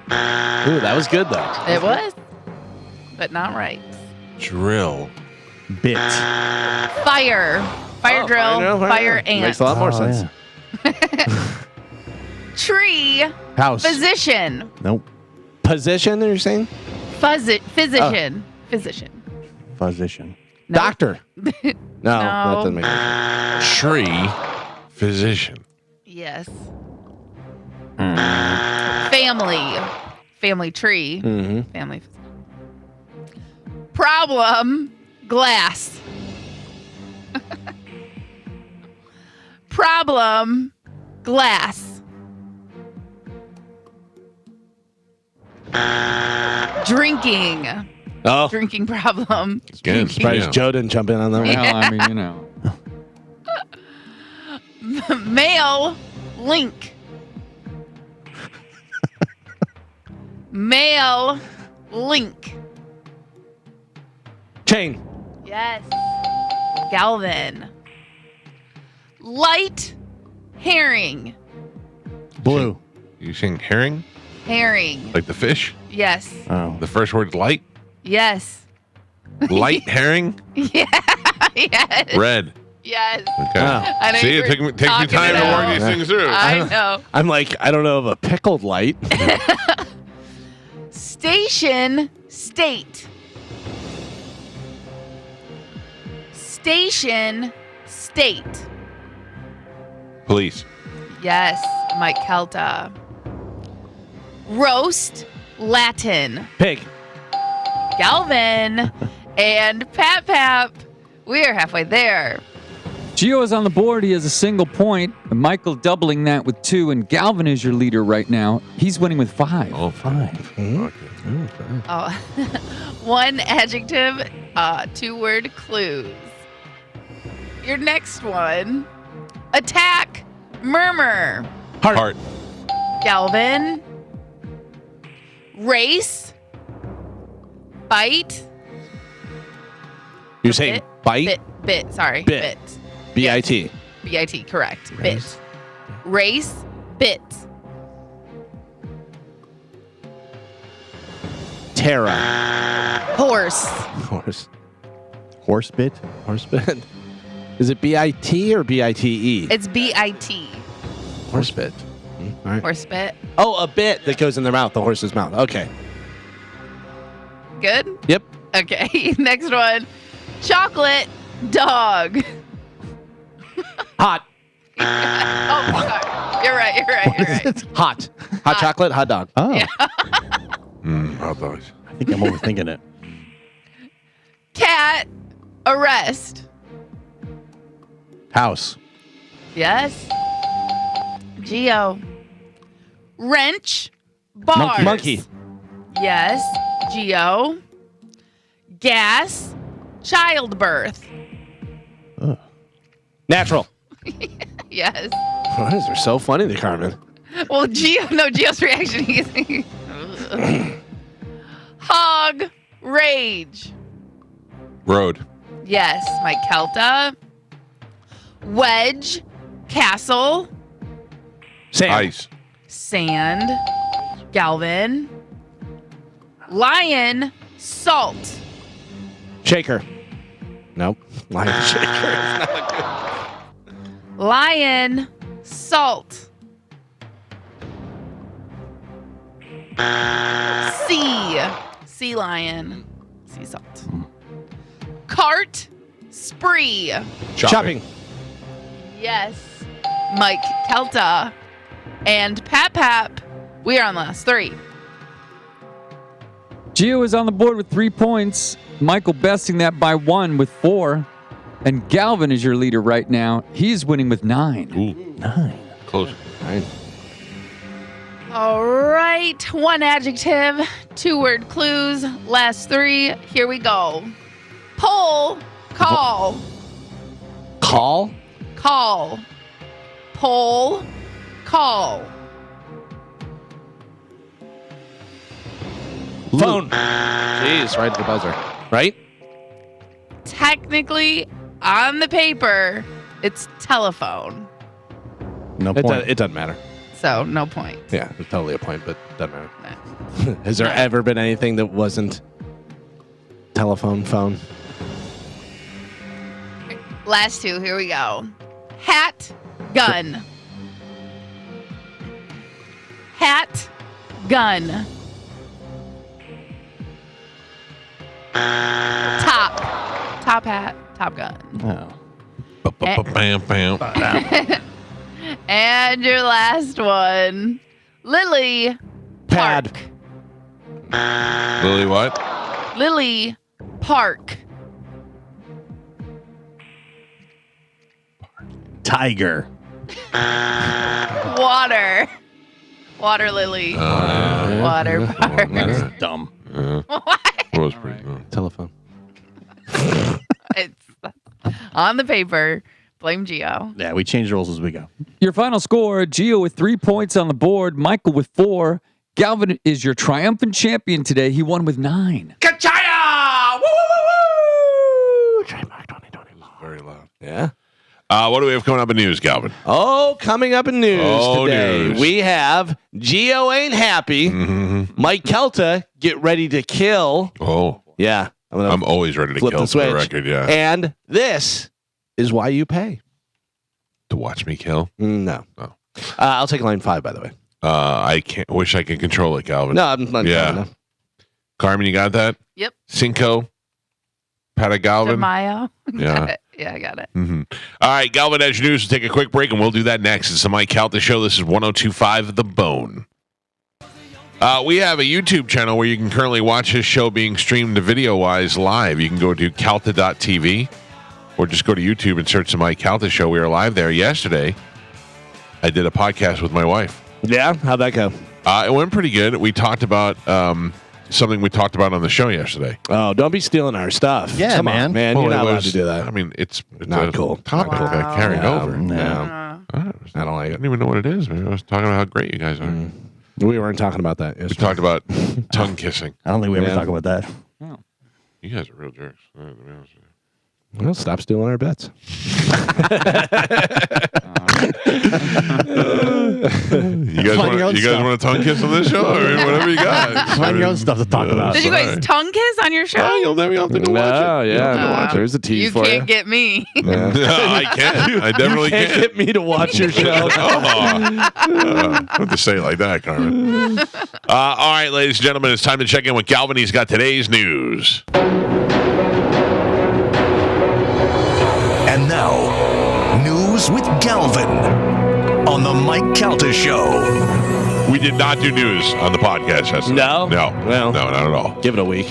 Ooh, that was good though. It was, but not right. Drill. Bit. Fire. Fire drill. Fire ant. Makes a lot more sense. Yeah. Tree. House. Physician. Nope. Position, you're saying? Physician. Physician. Physician. No. Doctor. No, that doesn't make sense. Tree. Physician. Yes. Family. Family tree. Mm-hmm. Family. Problem. Glass. Problem. Glass. Drinking. Oh, Drinking problem. Again, surprised yeah. Joe didn't jump in on that one. Well, I mean, you know. Male link. Male link. Chain. Yes. Galvin. Light herring. Blue. You saying herring? Herring. Like the fish? Yes. Oh. The first word's light? Yes. Light herring? Yeah. Yes. Red. Yes. Okay. Oh. I know See, you it were takes me talking time it to out. work these things through. I know. I'm like, I don't know of a pickled light. Station state. Station state. Police. Yes, Mike Calta. Roast Latin. Pig. Galvin and Pap. We are halfway there. Gio is on the board. He has a single point. And Michael doubling that with 2. And Galvin is your leader right now. He's winning with 5. Oh, 5. Okay. Oh, one adjective, 2-word clues. Your next one. Attack, murmur. Heart. Galvin. Race. Bite. You're saying bite? Bit. Sorry. Bit. B-I-T. B-I-T, correct. Race. Bit. Race, bit. Terra. Horse. Horse. Horse bit. Horse bit. Is it B-I-T or B-I-T-E? It's B-I-T. Horse bit. All right. Horse bit. Oh, a bit that goes in their mouth, the horse's mouth. Okay. Good? Yep. Okay, next one. Chocolate dog. Hot. Oh, sorry. You're right. Hot. Hot chocolate, hot dog. Oh. Yeah. Hot dogs. I think I'm overthinking it. Cat arrest. House. Yes. Geo. Wrench bars. Monkey. Yes. Geo. Gas. Childbirth. Natural. Yes. Why is there so funny to Carmen? Well, Geo's reaction. Hog Dog Rage. Road. Yes, Mike Calta. Wedge Castle. Sam. Ice. Sand. Galvin. Lion Salt. Shaker. Nope. Lion shaker. Lion Salt. Sea lion. Sea salt. Cart spree. Shopping. Yes. Mike Calta. And Pap. We are on the last 3. Gio is on the board with 3 points. Michael besting that by 1 with 4. And Galvin is your leader right now. He's winning with 9. Ooh. 9. Close. 9. All right. 1 adjective, 2-word clues. Last 3. Here we go. Pull. Call. Call. Call. Pull. Call. Phone. Jeez, right at the buzzer. Right? Technically, on the paper, it's telephone. No point. It doesn't matter. So, no point. Yeah, it's totally a point, but doesn't matter. Has there ever been anything that wasn't telephone, phone? Last 2. Here we go. Hat. Gun. Hat. Gun. Top hat. Top gun. Oh. Bam, bam. And your last one. Lily Pad. Park. Lily what? Lily Park. Tiger. Water. Water lily. Water park. That's dumb. That was pretty good. Telephone. It's on the paper. Blame Gio. Yeah, we change rules as we go. Your final score, Gio with 3 points on the board, Michael with 4. Galvin is your triumphant champion today. He won with 9. Kachaya! Woo, woo, woo, woo! Trademark 2020. Very loud. Yeah. What do we have coming up in news, Galvin? Oh, coming up in news today, news. we have Gio ain't happy. Mm-hmm. Mike Calta, get ready to kill. Oh, Yeah. I'm always ready to flip kill the for the switch. record. Yeah. And this is why you pay. To watch me kill? No. Oh. I'll take line 5, by the way. I can't. Wish I could control it, Galvin. No, I'm not. Yeah. No. Carmen, you got that? Yep. Cinco. Pata Galvin. DeMaio. Yeah. Got it. Yeah, I got it. Mm-hmm. All right, Galvin Edge News. We'll take a quick break, and we'll do that next. It's the Mike Calta Show. This is 102.5 The Bone. We have a YouTube channel where you can currently watch this show being streamed video-wise live. You can go to calta.tv or just go to YouTube and search the Mike Calta Show. We were live there yesterday. I did a podcast with my wife. Yeah? How'd that go? It went pretty good. We talked about something we talked about on the show yesterday. Oh, don't be stealing our stuff. Yeah, Come man. on, man. Well, You're it not allowed was- to do that. I mean, it's Not a cool. topic Wow. that carried over. No. I I don't like it. don't even know what it is. Maybe I was talking about how great you guys are. We weren't talking about that. We talked about tongue kissing. I don't think we ever Yeah. talk about that. You guys are real jerks. To be honest with you. Well, stop stealing our bets. You guys Find your own want stuff. a tongue kiss on this show or whatever you got? Find your own stuff to talk about. Did you guys tongue kiss on your show? Oh, you'll never have to go watch No, it. yeah. There's a tease You for can't you. get me. I can. I definitely Can't can. get me to watch your show. Don't have to say it like that, Carmen. All right, ladies and gentlemen, it's time to check in with Galvin. He's got today's news. And now, news with Galvin on the Mike Calta Show. We did not do news on the podcast yesterday. No? No. Well. No, not at all. Give it a week.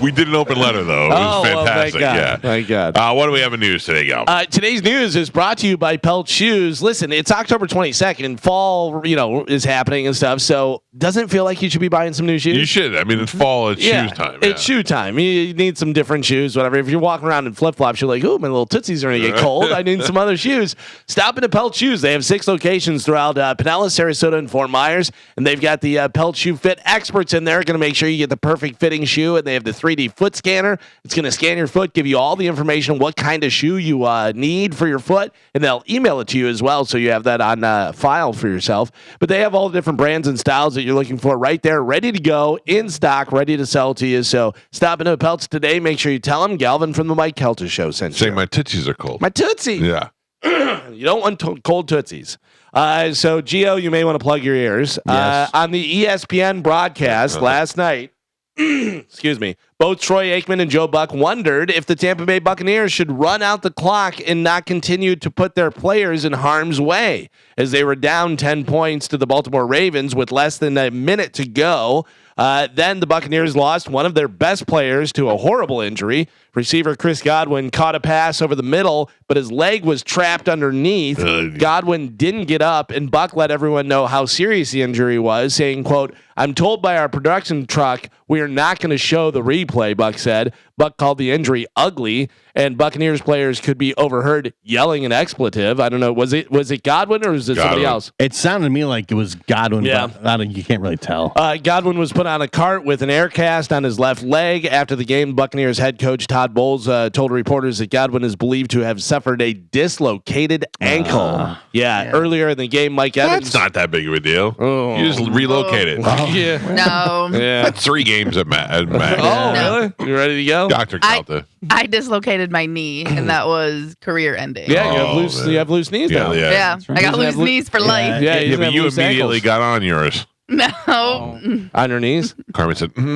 We did an open letter, though. It was fantastic. Well, thank God. What do we have in news today, Gal? Today's news is brought to you by Pelt Shoes. Listen, it's October 22nd. Fall, is happening and stuff. So doesn't feel like you should be buying some new shoes? You should. I mean, it's fall. It's shoes time. It's shoe time. You need some different shoes, whatever. If you're walking around in flip-flops, you're like, ooh, my little tootsies are going to get cold. I need some other shoes. Stop into Pelt Shoes. They have 6 locations throughout Pinellas, Sarasota, and Fort Myers. And they've got the Pelt Shoe Fit experts in there. Going to make sure you get the perfect fitting shoe. And they have the 3D foot scanner. It's going to scan your foot, give you all the information, what kind of shoe you need for your foot. And they'll email it to you as well, so you have that on file for yourself. But they have all the different brands and styles that you're looking for right there, ready to go, in stock, ready to sell to you. So stop into Pelts today. Make sure you tell them Galvin from the Mike Calta Show sent you. Say my tootsies are cold. My tootsie. Yeah. You don't want cold tootsies. So, Gio, you may want to plug your ears. Yes. On the ESPN broadcast last night, excuse me, both Troy Aikman and Joe Buck wondered if the Tampa Bay Buccaneers should run out the clock and not continue to put their players in harm's way, as they were down 10 points to the Baltimore Ravens with less than a minute to go. Then the Buccaneers lost one of their best players to a horrible injury. Receiver Chris Godwin caught a pass over the middle, but his leg was trapped underneath. Godwin didn't get up, and Buck let everyone know how serious the injury was, saying, quote, "I'm told by our production truck we are not going to show the replay," Buck said. Buck called the injury ugly, and Buccaneers players could be overheard yelling an expletive. I don't know. Was it Godwin or was it somebody else? It sounded to me like it was Godwin, but you can't really tell. Godwin was put on a cart with an air cast on his left leg. After the game, Buccaneers head coach Todd Bowles told reporters that Godwin is believed to have suffered a dislocated ankle. Earlier in the game, Mike Evans. That's not that big of a deal. Oh. You just relocate it. No. That's 3 games at max. Oh, really? You ready to go? Dr. Calta. I dislocated my knee, and that was career ending. Yeah, you have loose knees now. Yeah. I got loose knees for life. Yeah, but you immediately got on yours. No. On your knees? Carmen said, No.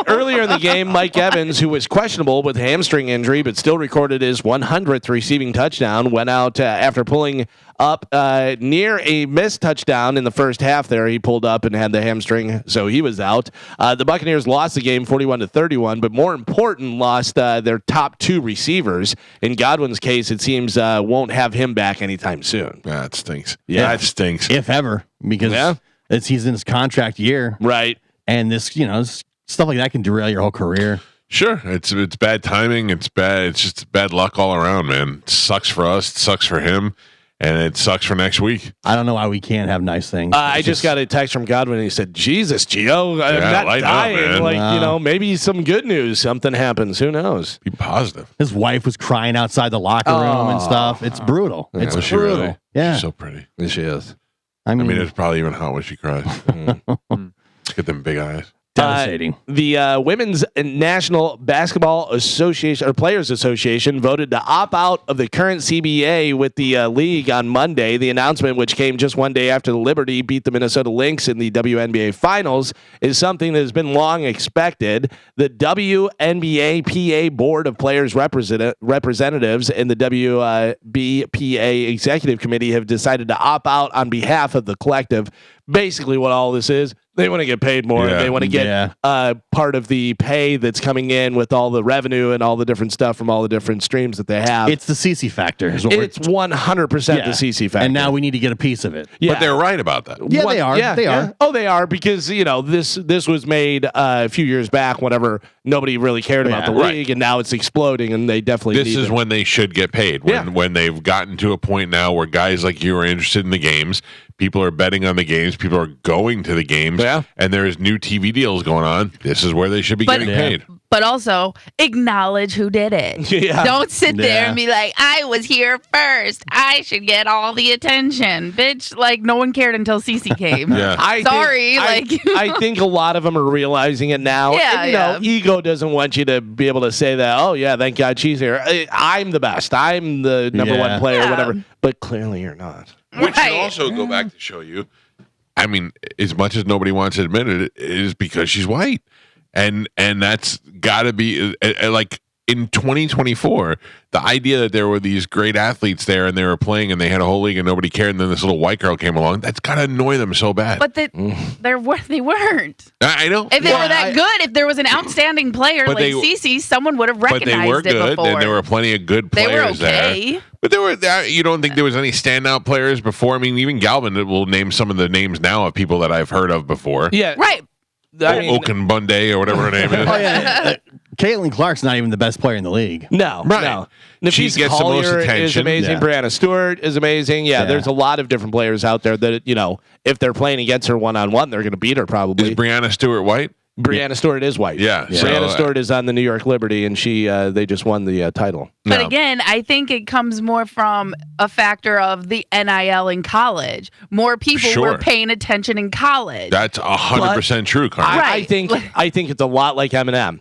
Earlier in the game, Mike Evans, who was questionable with hamstring injury but still recorded his 100th receiving touchdown, went out after pulling up near a missed touchdown in the first half there. He pulled up and had the hamstring, so he was out. The Buccaneers lost the game 41-31, but more important, lost their top 2 receivers. In Godwin's case, it seems won't have him back anytime soon. that stinks. Yeah. That stinks. If ever, because he's in his contract year. Right. And this, stuff like that can derail your whole career. Sure. It's bad timing. It's bad. It's just bad luck all around, man. It sucks for us. It sucks for him. And it sucks for next week. I don't know why we can't have nice things. I just got a text from Godwin, and he said, "Jesus, Gio, I'm not dying. Up, maybe some good news. Something happens. Who knows?" Be positive. His wife was crying outside the locker room and stuff. It's brutal. Yeah. It's Was she brutal. really? Yeah. She's so pretty. Yes, she is. I mean, it's probably even hot when she cries. Get them big eyes. devastating. The Women's National Basketball Association or Players Association voted to opt out of the current CBA with the league on Monday. The announcement, which came just one day after the Liberty beat the Minnesota Lynx in the WNBA Finals, is something that has been long expected. The WNBA PA Board of Players Representatives and the WBPA Executive Committee have decided to opt out on behalf of the collective. Basically, what all this is, they want to get paid more. Yeah. They want to get part of the pay that's coming in with all the revenue and all the different stuff from all the different streams that they have. It's the CC factor. It's 100% the CC factor. And now we need to get a piece of it. Yeah. But they're right about that. Yeah, they are. They are. Oh, they are, because this was made a few years back whenever nobody really cared about the league, and now it's exploding, and they definitely This is when they should get paid. When they've gotten to a point now where guys like you are interested in the games, people are betting on the games, people are going to the games, and there's new TV deals going on. This is where they should be getting paid. But also acknowledge who did it. Yeah. Don't sit there and be like, I was here first. I should get all the attention. Bitch, like no one cared until Cece came. I think a lot of them are realizing it now. Yeah, and, ego doesn't want you to be able to say that, oh yeah, thank God she's here. I'm the best. I'm the number one player, whatever. But clearly you're not. Which should also go back to show you, I mean, as much as nobody wants to admit it, it is because she's white. And that's got to be like in 2024, the idea that there were these great athletes there and they were playing and they had a whole league and nobody cared, and then this little white girl came along, that's gotta annoy them so bad. But they weren't. I know. If they were that good, if there was an outstanding player like Cece, someone would have recognized but they were it good, before. and there were plenty of good players they were okay. there. But there were. You don't think there was any standout players before? I mean, even Galvin will name some of the names now of people that I've heard of before. Yeah, right. Okunbunde or whatever her name is. Oh yeah, Caitlin Clark's not even the best player in the league. No, Right. no. She Nafisa gets the most Collier is attention. amazing. Yeah. Brianna Stewart is amazing. Yeah, there's a lot of different players out there that if they're playing against her one-on-one, they're going to beat her probably. Is Brianna Stewart white? Brianna Stewart is white. Yeah. Brianna Stewart is on the New York Liberty, and they just won the title. But again, I think it comes more from a factor of the NIL in college. More people were paying attention in college. That's 100% true, Carmen. I think it's a lot like Eminem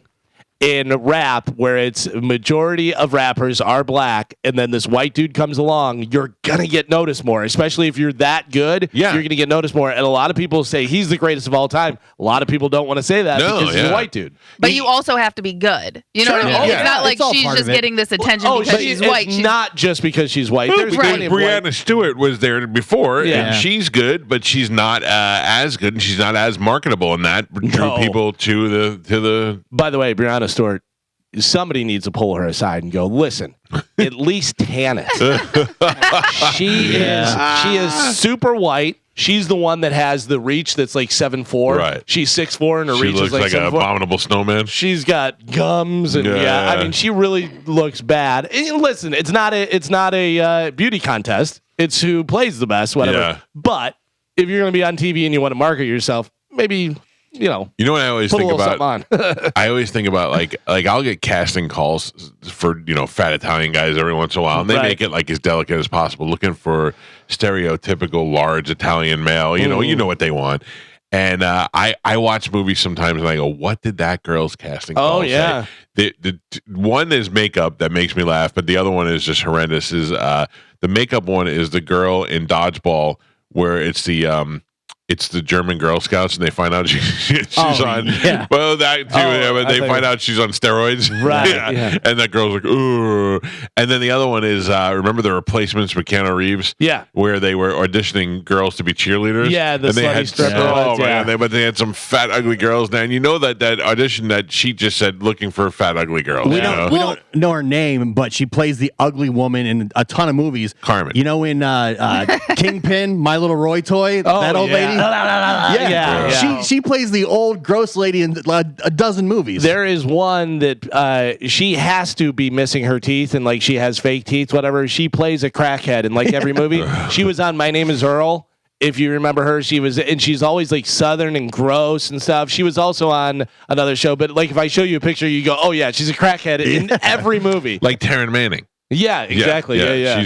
in rap, where it's majority of rappers are black, and then this white dude comes along, you're gonna get noticed more, especially if you're that good. Yeah. You're gonna get noticed more. And a lot of people say he's the greatest of all time. A lot of people don't want to say that because he's a white dude. But you also have to be good. You know what I mean? Yeah. It's not like It's all she's part just of it. getting this attention because she's white. It's not just because she's white. Well, There's because plenty of white. Brianna Stewart was there before, Yeah. and she's good, but she's not as good, and she's not as marketable, and that drew people to the. By the way, Brianna Stewart, somebody needs to pull her aside and go, listen, at least tan it. She is super white. She's the one that has the reach that's like 7'4". Right. She's 6'4", and her She reach looks is like like an 7'4". abominable snowman. She's got gums and I mean, she really looks bad. And listen, it's not a beauty contest. It's who plays the best, whatever. Yeah. But if you're going to be on TV and you want to market yourself, maybe You know what I always put a think little about? something on. I always think about like I'll get casting calls for fat Italian guys every once in a while, and they Right. make it like as delicate as possible, looking for stereotypical large Italian male. You know what they want. And I watch movies sometimes and I go, what did that girl's casting call yeah. say? The one is makeup that makes me laugh, but the other one is just horrendous. Is the makeup one is the girl in Dodgeball where it's the German Girl Scouts, and they find out she's on. Yeah. Well, that too. But they find out she's on steroids. Right, Yeah. yeah. And that girl's like, ooh. And then the other one is remember the Replacements with Keanu Reeves? Yeah. Where they were auditioning girls to be cheerleaders. Yeah, the and they slutty had stripper Oh ones, yeah. man, but they had some fat ugly girls now. And you know that audition that she just said looking for fat ugly girls. We you don't, know? we don't know her name, but she plays the ugly woman in a ton of movies. Carmen. You know, in Kingpin, My Little Roy Toy, that old lady. Yeah. She plays the old gross lady in a dozen movies. There is one that she has to be missing her teeth and like she has fake teeth, whatever. She plays a crackhead in like every movie. She was on My Name is Earl. If you remember her, she's always like Southern and gross and stuff. She was also on another show, but like if I show you a picture, you go, oh yeah, she's a crackhead in every movie. Like Taryn Manning. Yeah, exactly. Yeah.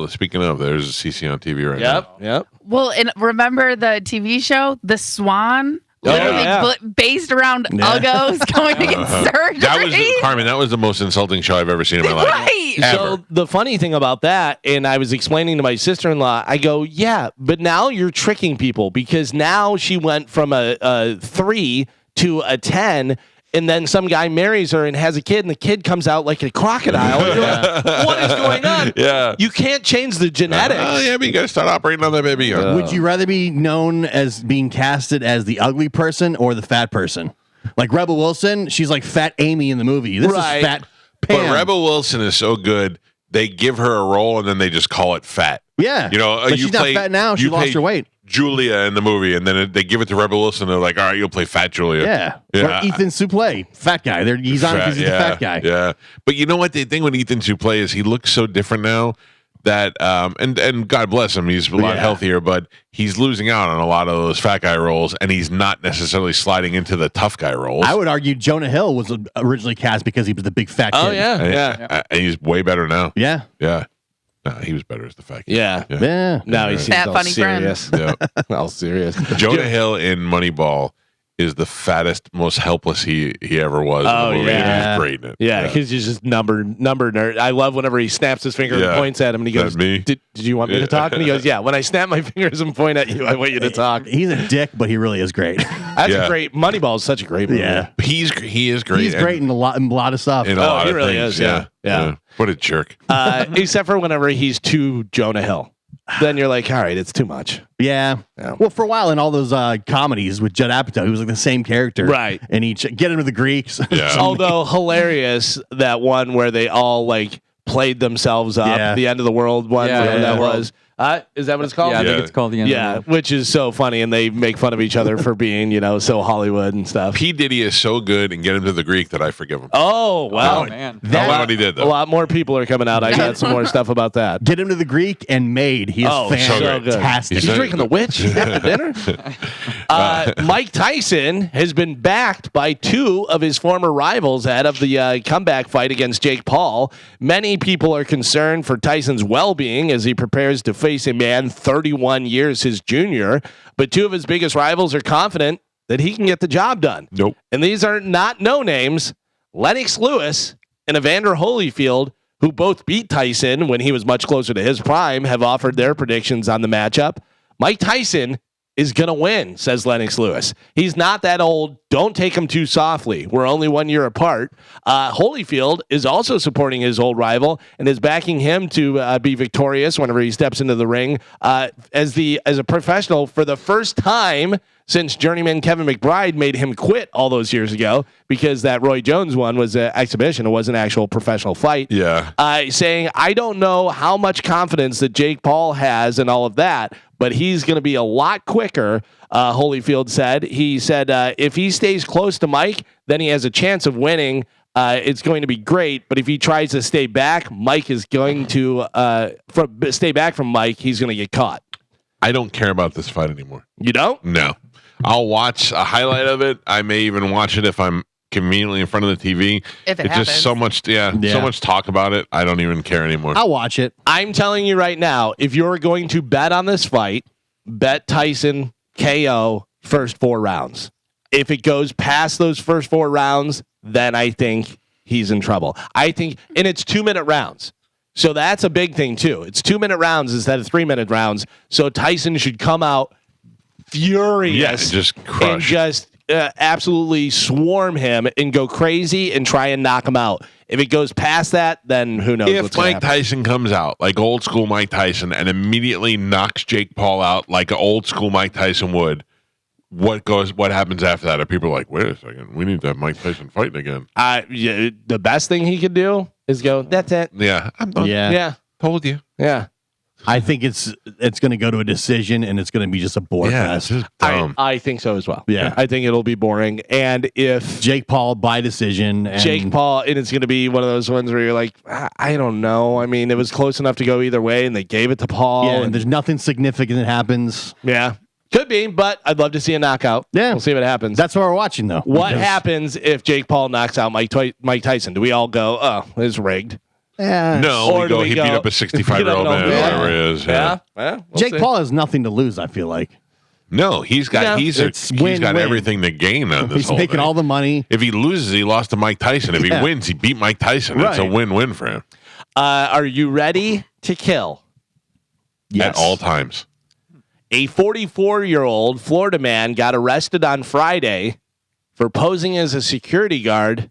Speaking of, there's a CC on TV right now. Yep. Well, and remember the TV show, The Swan? Literally based around uggos going to get surgery. That was the most insulting show I've ever seen in my life. Right. Ever. So the funny thing about that, and I was explaining to my sister-in-law, I go, yeah, but now you're tricking people because now she went from a 3 to a 10, and then some guy marries her and has a kid, and the kid comes out like a crocodile. And you're like, what is going on? Yeah. You can't change the genetics. Yeah, but you got to start operating on that baby. Would you rather be known as being casted as the ugly person or the fat person? Like Rebel Wilson, she's like Fat Amy in the movie. This Right. is Fat Pam. But Rebel Wilson is so good. They give her a role and then they just call it fat. Yeah. But she's not fat now. She lost her weight. Julia in the movie, and then they give it to Rebel Wilson. They're like, all right, you'll play Fat Julia. Yeah. Or Ethan Suplee, fat guy. He's on because he's the fat guy. Yeah. But you know what? The thing with Ethan Suplee is he looks so different now that, and God bless him, he's a lot healthier, but he's losing out on a lot of those fat guy roles, and he's not necessarily sliding into the tough guy roles. I would argue Jonah Hill was originally cast because he was the big fat kid. Oh, yeah. And he's way better now. Yeah. Yeah. No, he was better as the fat kid. Yeah. Yeah. Now he seems Fat all funny friend. serious. Yeah. All serious. Jonah Hill in Moneyball is the fattest, most helpless he ever was. Oh, in the movie. yeah. He's great in it. Yeah, he's just number nerd. I love whenever he snaps his finger and points at him, and he goes, me? Did you want me to talk? And he goes, yeah. When I snap my fingers and point at you, I want you to talk. He's a dick, but he really is great. That's a great. Moneyball is such a great movie. Yeah. He is great. He's great in a lot of stuff. In a lot he of really things, is. Yeah. What a jerk. Except for whenever he's too Jonah Hill. Then you're like, all right, it's too much. Yeah. Well, for a while in all those comedies with Judd Apatow, he was like the same character. Right. And he get into the Greeks. Yeah. Although hilarious, that one where they all like played themselves up, the end of the world one. Yeah, that was. Is that what it's called? Yeah, I think it's called the end. Yeah, Of the which is so funny, and they make fun of each other for being, so Hollywood and stuff. P. Diddy is so good and get him to the Greek that I forgive him. Oh wow, Oh, man. I love what he did a though. lot more people are coming out. I got some more stuff about that. Get him to the Greek and Made. He is So good. fantastic. He's You drinking the witch after dinner? Mike Tyson has been backed by two of his former rivals ahead of the comeback fight against Jake Paul. Many people are concerned for Tyson's well-being as he prepares to face a man 31 years his junior. But two of his biggest rivals are confident that he can get the job done. Nope. And these are not no names. Lennox Lewis and Evander Holyfield, who both beat Tyson when he was much closer to his prime, have offered their predictions on the matchup. Mike Tyson is going to win, says Lennox Lewis. He's not that old. Don't take him too softly. We're only 1 year apart. Holyfield is also supporting his old rival and is backing him to be victorious whenever he steps into the ring as a professional for the first time since journeyman Kevin McBride made him quit all those years ago, because that Roy Jones one was an exhibition. It was an actual professional fight. Yeah. Saying, I don't know how much confidence that Jake Paul has and all of that, but he's going to be a lot quicker, Holyfield said. He said if he stays close to Mike, then he has a chance of winning. It's going to be great, but if he tries to stay back, Mike is going to stay back from Mike. He's going to get caught. I don't care about this fight anymore. You don't? No. I'll watch a highlight of it. I may even watch it if I'm conveniently in front of the TV. If it it's happens. just so much talk about it. I don't even care anymore. I'll watch it. I'm telling you right now, if you're going to bet on this fight, bet Tyson KO first 4 rounds. If it goes past those first 4 rounds, then I think he's in trouble. I think, and it's 2-minute rounds. So that's a big thing too. It's 2-minute rounds instead of 3-minute rounds. So Tyson should come out furious. Yeah, just crush. And just absolutely swarm him and go crazy and try and knock him out. If it goes past that, then who knows If what's gonna Mike happen. Tyson comes out like old school Mike Tyson and immediately knocks Jake Paul out like an old school Mike Tyson would, what happens after that? Are people like, wait a second, we need to have Mike Tyson fighting again? Yeah, the best thing he could do is go, that's it. Yeah, I'm done. Yeah. Told you. Yeah. I think it's going to go to a decision, and it's going to be just a bore Yeah, fest. it's just dumb. I think so as well. Yeah. I think it'll be boring. And if Jake Paul by decision. And Jake Paul, and it's going to be one of those ones where you're like, I don't know. I mean, it was close enough to go either way, and they gave it to Paul. Yeah, and there's nothing significant that happens. Yeah. Could be, but I'd love to see a knockout. Yeah. We'll see what happens. That's what we're watching, though. what because- happens if Jake Paul knocks out Mike Tyson? Do we all go, oh, it's rigged? Yeah. No, Or we do go. we He go- beat up a 65-year-old man, Yeah. whatever it is. Yeah. Well, we'll Jake see. Paul has nothing to lose, I feel like. No, he's got. Yeah. He's got win-win. everything to gain on this. He's whole making thing. all the money. If he loses, he lost to Mike Tyson. If Yeah. he wins, he beat Mike Tyson. It's a Right. win-win for him Are you ready to kill? at all times. A 44-year-old Florida man got arrested on Friday for posing as a security guard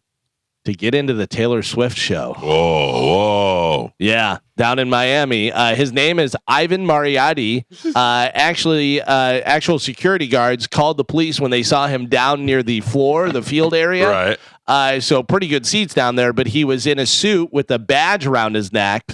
to get into the Taylor Swift show. Whoa. Yeah, down in Miami. His name is Ivan Mariotti. Actual security guards called the police when they saw him down near the field area. Right. So pretty good seats down there, but he was in a suit with a badge around his neck.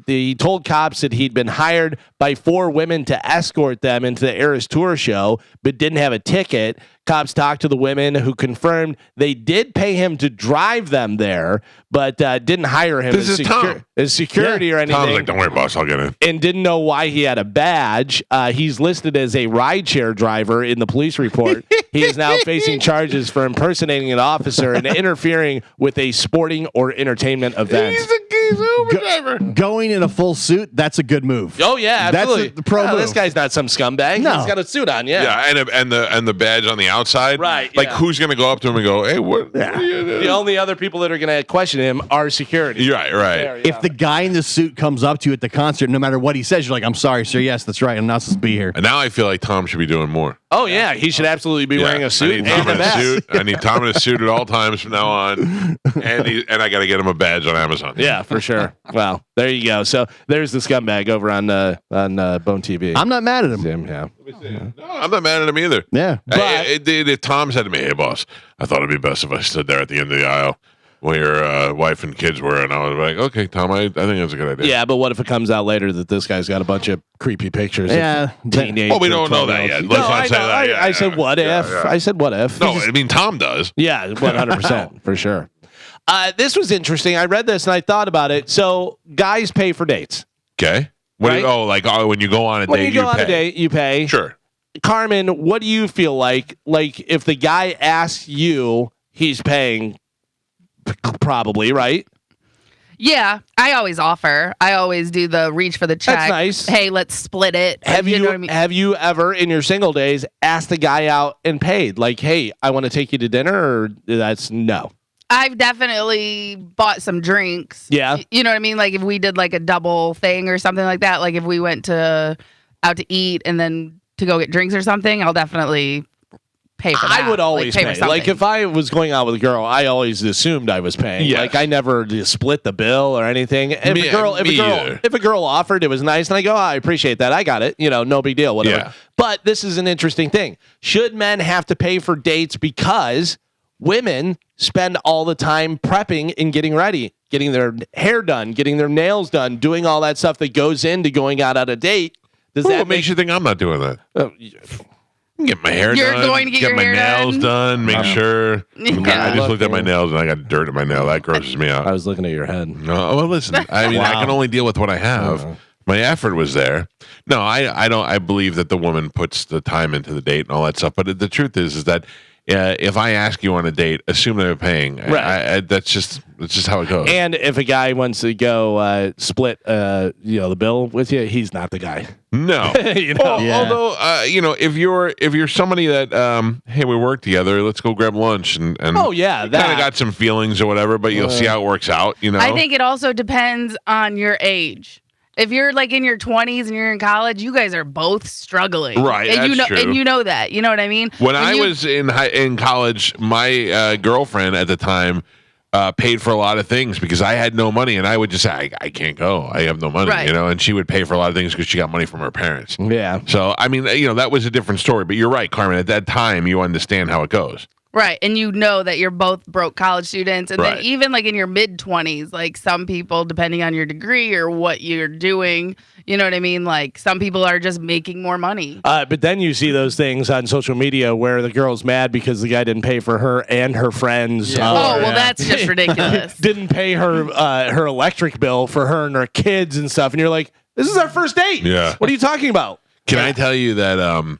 He told cops that he'd been hired by 4 women to escort them into the Eras Tour show, but didn't have a ticket. Cops talked to the women who confirmed they did pay him to drive them there, but didn't hire him This is Tom. as security or anything. Tom's like, don't worry, boss. I'll get in. And didn't know why he had a badge. He's listed as a rideshare driver in the police report. He is now facing charges for impersonating an officer and interfering with a sporting or entertainment event. he's an Uber driver. Going in a full suit, that's a good move. Oh yeah, absolutely. That's the pro move. This guy's not some scumbag. No. He's got a suit on. Yeah. Yeah, and the badge on the outside. Right, Like yeah. who's gonna go up to him and go, hey, what are you doing? The only other people that are going to question him are security. You're right. There, yeah. If the guy in the suit comes up to you at the concert, no matter what he says, you're like, I'm sorry, sir. Yes, that's right. I'm not supposed to be here. And now I feel like Tom should be doing more. Oh yeah, he should absolutely be wearing a suit I need Tom and a in a vest. suit. I need Tom in a suit at all times from now on, and I got to get him a badge on Amazon. Yeah, for sure. Well, there you go. So there's the scumbag over on Bone TV. I'm not mad at him. Him, yeah. No, I'm not mad at him either. Yeah. If Tom said to me, "Hey, boss, I thought it'd be best if I stood there at the end of the aisle where your wife and kids were," and I was like, "Okay, Tom, I think that's a good idea." Yeah, but what if it comes out later that this guy's got a bunch of creepy pictures? Yeah. Of teenage. Well, we don't know that yet. Let's not say that. Yeah, I said what if. yeah. I said what if. No, I mean Tom does. Yeah, 100% for sure. This was interesting. I read this and I thought about it. So guys pay for dates. Okay. What do Right? when you go on a When date, you go on pay. a date, you pay. Sure. Carmen, what do you feel like? Like if the guy asks you, he's paying, probably, right? Yeah, I always offer. I always do the reach for the check. That's nice. Hey, let's split it. Have you know what I mean? have you ever in your single days asked the guy out and paid? Like, hey, I want to take you to dinner, or that's no. I've definitely bought some drinks. Yeah. You know what I mean? Like if we did like a double thing or something like that. Like if we went out to eat and then to go get drinks or something, I'll definitely pay for that. I would always pay. pay. For Like if I was going out with a girl, I always assumed I was paying. Yes. Like I never split the bill or anything. If Me either. a girl offered, it was nice, and I go, oh, I appreciate that. I got it. You know, no big deal. Whatever. Yeah. But this is an interesting thing. Should men have to pay for dates because women spend all the time prepping and getting ready, getting their hair done, getting their nails done, doing all that stuff that goes into going out on a date? Does What that makes you think I'm not doing that? Get my hair You're done. going to get your my hair nails done. Make sure. Yeah. I just looked at my nails and I got dirt in my nail. That grosses me out. I was looking at your head. No, well, listen. I mean, I can only deal with what I have. My effort was there. No, I don't. I believe that the woman puts the time into the date and all that stuff. But the truth is that if I ask you on a date, assume they're paying. Right. That's just how it goes. And if a guy wants to go split, the bill with you, he's not the guy. No. You know? Yeah. Although, if you're somebody that, hey, we work together, let's go grab lunch and Oh yeah, kind of that. got some feelings or whatever, but you'll see how it works out. You know. I think it also depends on your age. If you're like in your 20s and you're in college, you guys are both struggling, Right, And that's true. and you know that. You know what I mean? When I was in college, my girlfriend at the time paid for a lot of things because I had no money, and I would just say, I can't go. I have no money, Right. and she would pay for a lot of things because she got money from her parents. Yeah. So, I mean, that was a different story. But you're right, Carmen. At that time, you understand how it goes. Right. And you know that you're both broke college students. And Right. then even like in your mid 20s, like some people, depending on your degree or what you're doing, you know what I mean? Like some people are just making more money. But then you see those things on social media where the girl's mad because the guy didn't pay for her and her friends. Oh, well, that's just ridiculous. Didn't pay her her electric bill for her and her kids and stuff. And you're like, this is our first date. Yeah. What are you talking about? Can I tell you that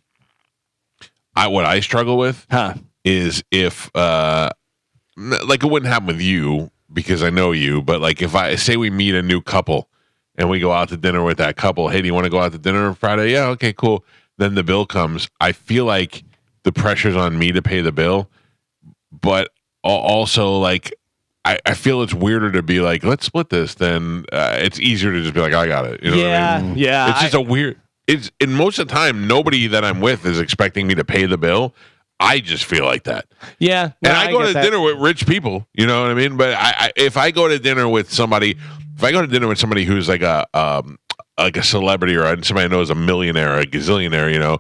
what I struggle with is if like it wouldn't happen with you because I know you, but like if I say we meet a new couple and we go out to dinner with that couple, hey, do you want to go out to dinner on Friday? Yeah, okay, cool. Then the bill comes. I feel like the pressure's on me to pay the bill, but also like I feel it's weirder to be like, let's split this than it's easier to just be like, I got it. You know what I mean? Yeah. It's just a weird. And most of the time, nobody that I'm with is expecting me to pay the bill. I just feel like that. Yeah. And I go to dinner with rich people, you know what I mean? But if I go to dinner with somebody, who's like a celebrity or somebody I know is a millionaire or a gazillionaire,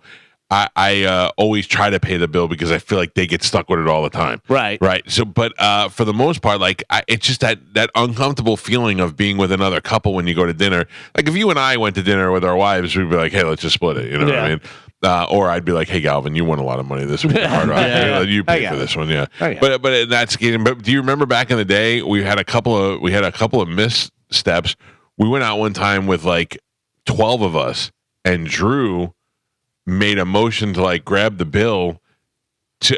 I always try to pay the bill because I feel like they get stuck with it all the time. Right. Right. So, but for the most part, like it's just that uncomfortable feeling of being with another couple when you go to dinner. Like if you and I went to dinner with our wives, we'd be like, hey, let's just split it. You know what I mean? Or I'd be like, hey, Galvin, you won a lot of money this week. You pay for this one. Yeah. But in that scheme, but do you remember back in the day, we had a couple of missteps. We went out one time with like 12 of us, and Drew made a motion to like grab the bill,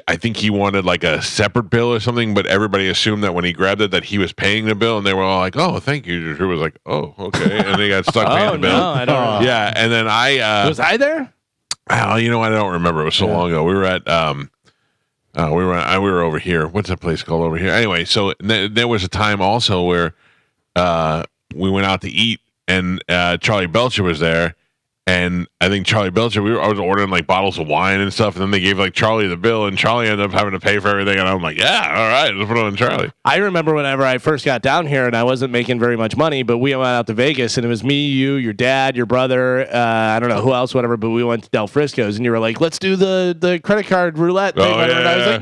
I think he wanted like a separate bill or something, but everybody assumed that when he grabbed it that he was paying the bill, and they were all like, "Oh, thank you." Drew was like, "Oh, okay," and they got stuck paying the bill. No, I don't. Yeah, and then Was I there? you know, I don't remember. It was so long ago. We were at we were over here. What's that place called over here? Anyway, so there was a time also where we went out to eat, and Charlie Belcher was there. And I think Charlie Belcher, I was ordering like bottles of wine and stuff, and then they gave like Charlie the bill, and Charlie ended up having to pay for everything. And I'm like, yeah, all right, let's put it on Charlie. I remember whenever I first got down here, and I wasn't making very much money, but we went out to Vegas, and it was me, you, your dad, your brother, I don't know who else, whatever. But we went to Del Frisco's, and you were like, let's do the credit card roulette thing. Oh, yeah. And I was like,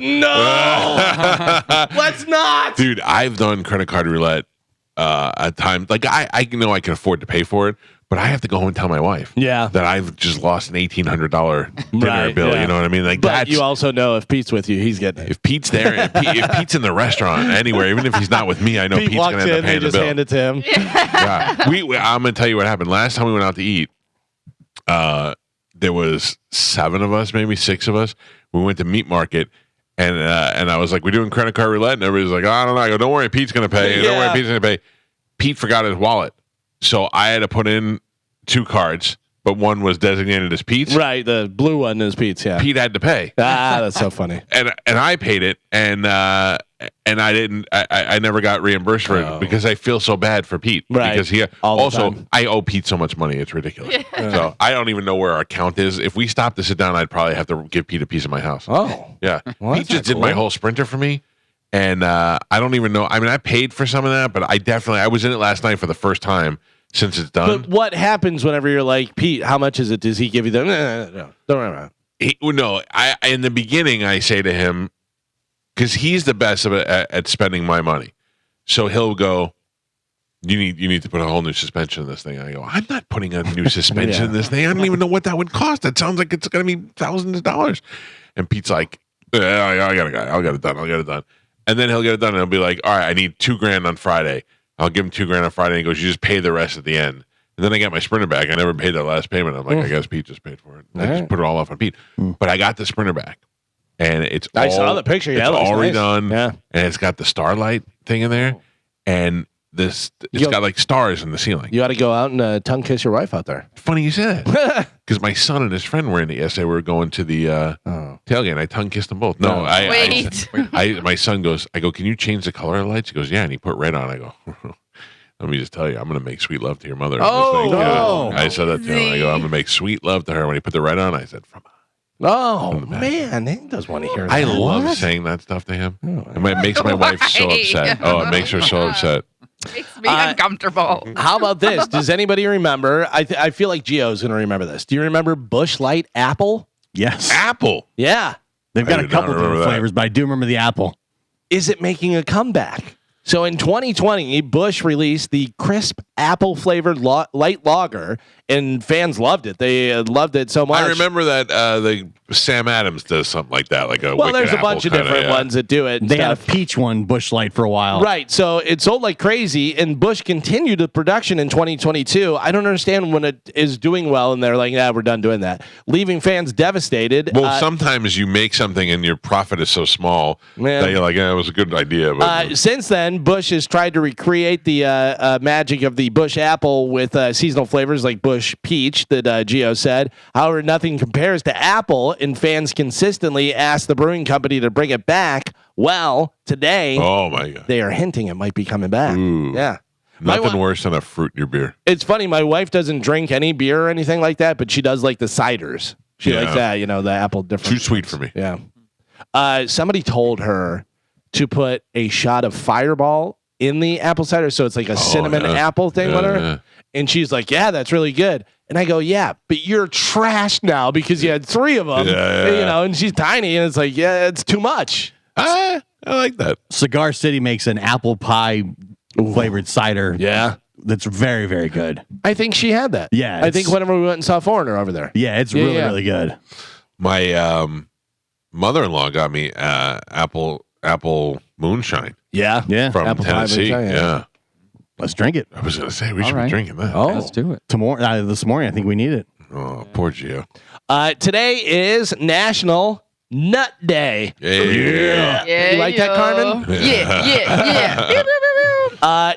no, let's not. Dude, I've done credit card roulette at times. Like I know I can afford to pay for it, but I have to go home and tell my wife that I've just lost an $1,800 dinner bill. Yeah. You know what I mean? Like, But you also know if Pete's with you, he's getting it. if Pete's there, if Pete's in the restaurant anywhere, even if he's not with me, I know Pete Pete's walks going to end in, up paying they the just bill. hand it to him. Yeah. I'm going to tell you what happened. Last time we went out to eat, there was 7 of us, maybe 6 of us. We went to Meat Market, and I was like, we're doing credit card roulette, and everybody's like, I don't know. I go, don't worry, Pete's going to pay. Don't worry, Pete's going to pay. Pete forgot his wallet, so I had to put in 2 cards, but one was designated as Pete's. Right, the blue one is Pete's. Yeah, Pete had to pay. that's so funny. And I paid it, and I didn't. I never got reimbursed for it because I feel so bad for Pete. Right. Because he All the also time. I owe Pete so much money. It's ridiculous. So I don't even know where our account is. If we stopped to sit down, I'd probably have to give Pete a piece of my house. Oh, Yeah. Well, Pete that's just not did my cool. whole Sprinter for me. And I don't even know. I mean, I paid for some of that, but I was in it last night for the first time since it's done. but what happens whenever you're like, Pete, how much is it? Does he give you the? No, don't worry about it. No, I in the beginning I say to him, because he's the best at spending my money, so he'll go, you need to put a whole new suspension in this thing. I go, I'm not putting a new suspension in this thing. I don't even know what that would cost. That sounds like it's going to be thousands of dollars. And Pete's like, yeah, I got it done. And then he'll get it done, and he'll be like, all right, I need $2,000 on Friday. I'll give him $2,000 on Friday. And he goes, you just pay the rest at the end. And then I got my Sprinter back. I never paid that last payment. I'm like, I guess Pete just paid for it. I just put it all off on Pete. But I got the Sprinter back, and it's I saw the picture. Yeah, it's it looks all nice. redone. Yeah. And it's got the starlight thing in there, and it's got like stars in the ceiling. You ought to go out and tongue kiss your wife out there. Funny you said that, because my son and his friend were in it yesterday. We were going to the tailgate, and I tongue kissed them both. No, Wait. my son goes, I go, can you change the color of the lights? He goes, yeah, and he put red on. I go, let me just tell you, I'm going to make sweet love to your mother. Oh, no. I said that to him. I go, I'm going to make sweet love to her. When he put the red on, I said, Oh man, he does want to hear that. I love saying that stuff to him. It makes my wife so Why? upset. Oh, it makes her so upset. Makes me uncomfortable. How about this? Does anybody remember? I feel like Gio's going to remember this. Do you remember Busch Light Apple? Yes. Apple. Yeah. They've got I a do not couple remember different that. flavors, but I do remember the apple. Is it making a comeback? So in 2020, Busch released the crisp apple flavored light lager, and fans loved it. They loved it so much. I remember that the Sam Adams does something like that, like a Well, Wicked there's a Apple bunch of kinda, different ones that do it. and They had a stuff. peach one, Busch Light, for a while. Right. So it sold like crazy, and Busch continued the production in 2022. I don't understand when it is doing well, and they're like, yeah, we're done doing that, leaving fans devastated. Well, sometimes you make something and your profit is so small that you're like, yeah, it was a good idea. But Since then, Busch has tried to recreate the magic of the Busch apple with seasonal flavors like Busch Peach that Gio said. However, nothing compares to apple, and fans consistently ask the brewing company to bring it back. Well, today, oh my God, they are hinting it might be coming back. Ooh. Yeah. My nothing wi- worse than a fruit in your beer. It's funny. My wife doesn't drink any beer or anything like that, but she does like the ciders. She Yeah. likes that, the apple different. Too sweet for me. Yeah. Somebody told her to put a shot of Fireball in the apple cider, so it's like a cinnamon yeah. apple thing with her. Yeah. And she's like, "Yeah, that's really good." And I go, "Yeah, but you're trashed now because you had 3 of them, Yeah. And she's tiny, and it's like, yeah, it's too much." I like that. Cigar City makes an apple pie flavored cider. Yeah. That's very, very good. I think she had that. Yeah, I think whenever we went and saw Foreigner over there. Yeah, it's Yeah, really, yeah. really good. My mother-in-law got me apple moonshine Yeah. Yeah. from Apple pie Tennessee. moonshine, yeah. Yeah. Let's drink it. I was gonna say we All should right. be drinking that. Oh. Let's do it. Tomorrow, this morning, I think we need it. Oh, poor Gio. Today is National Nut Day. Yeah. You like that, Carmen? Yeah.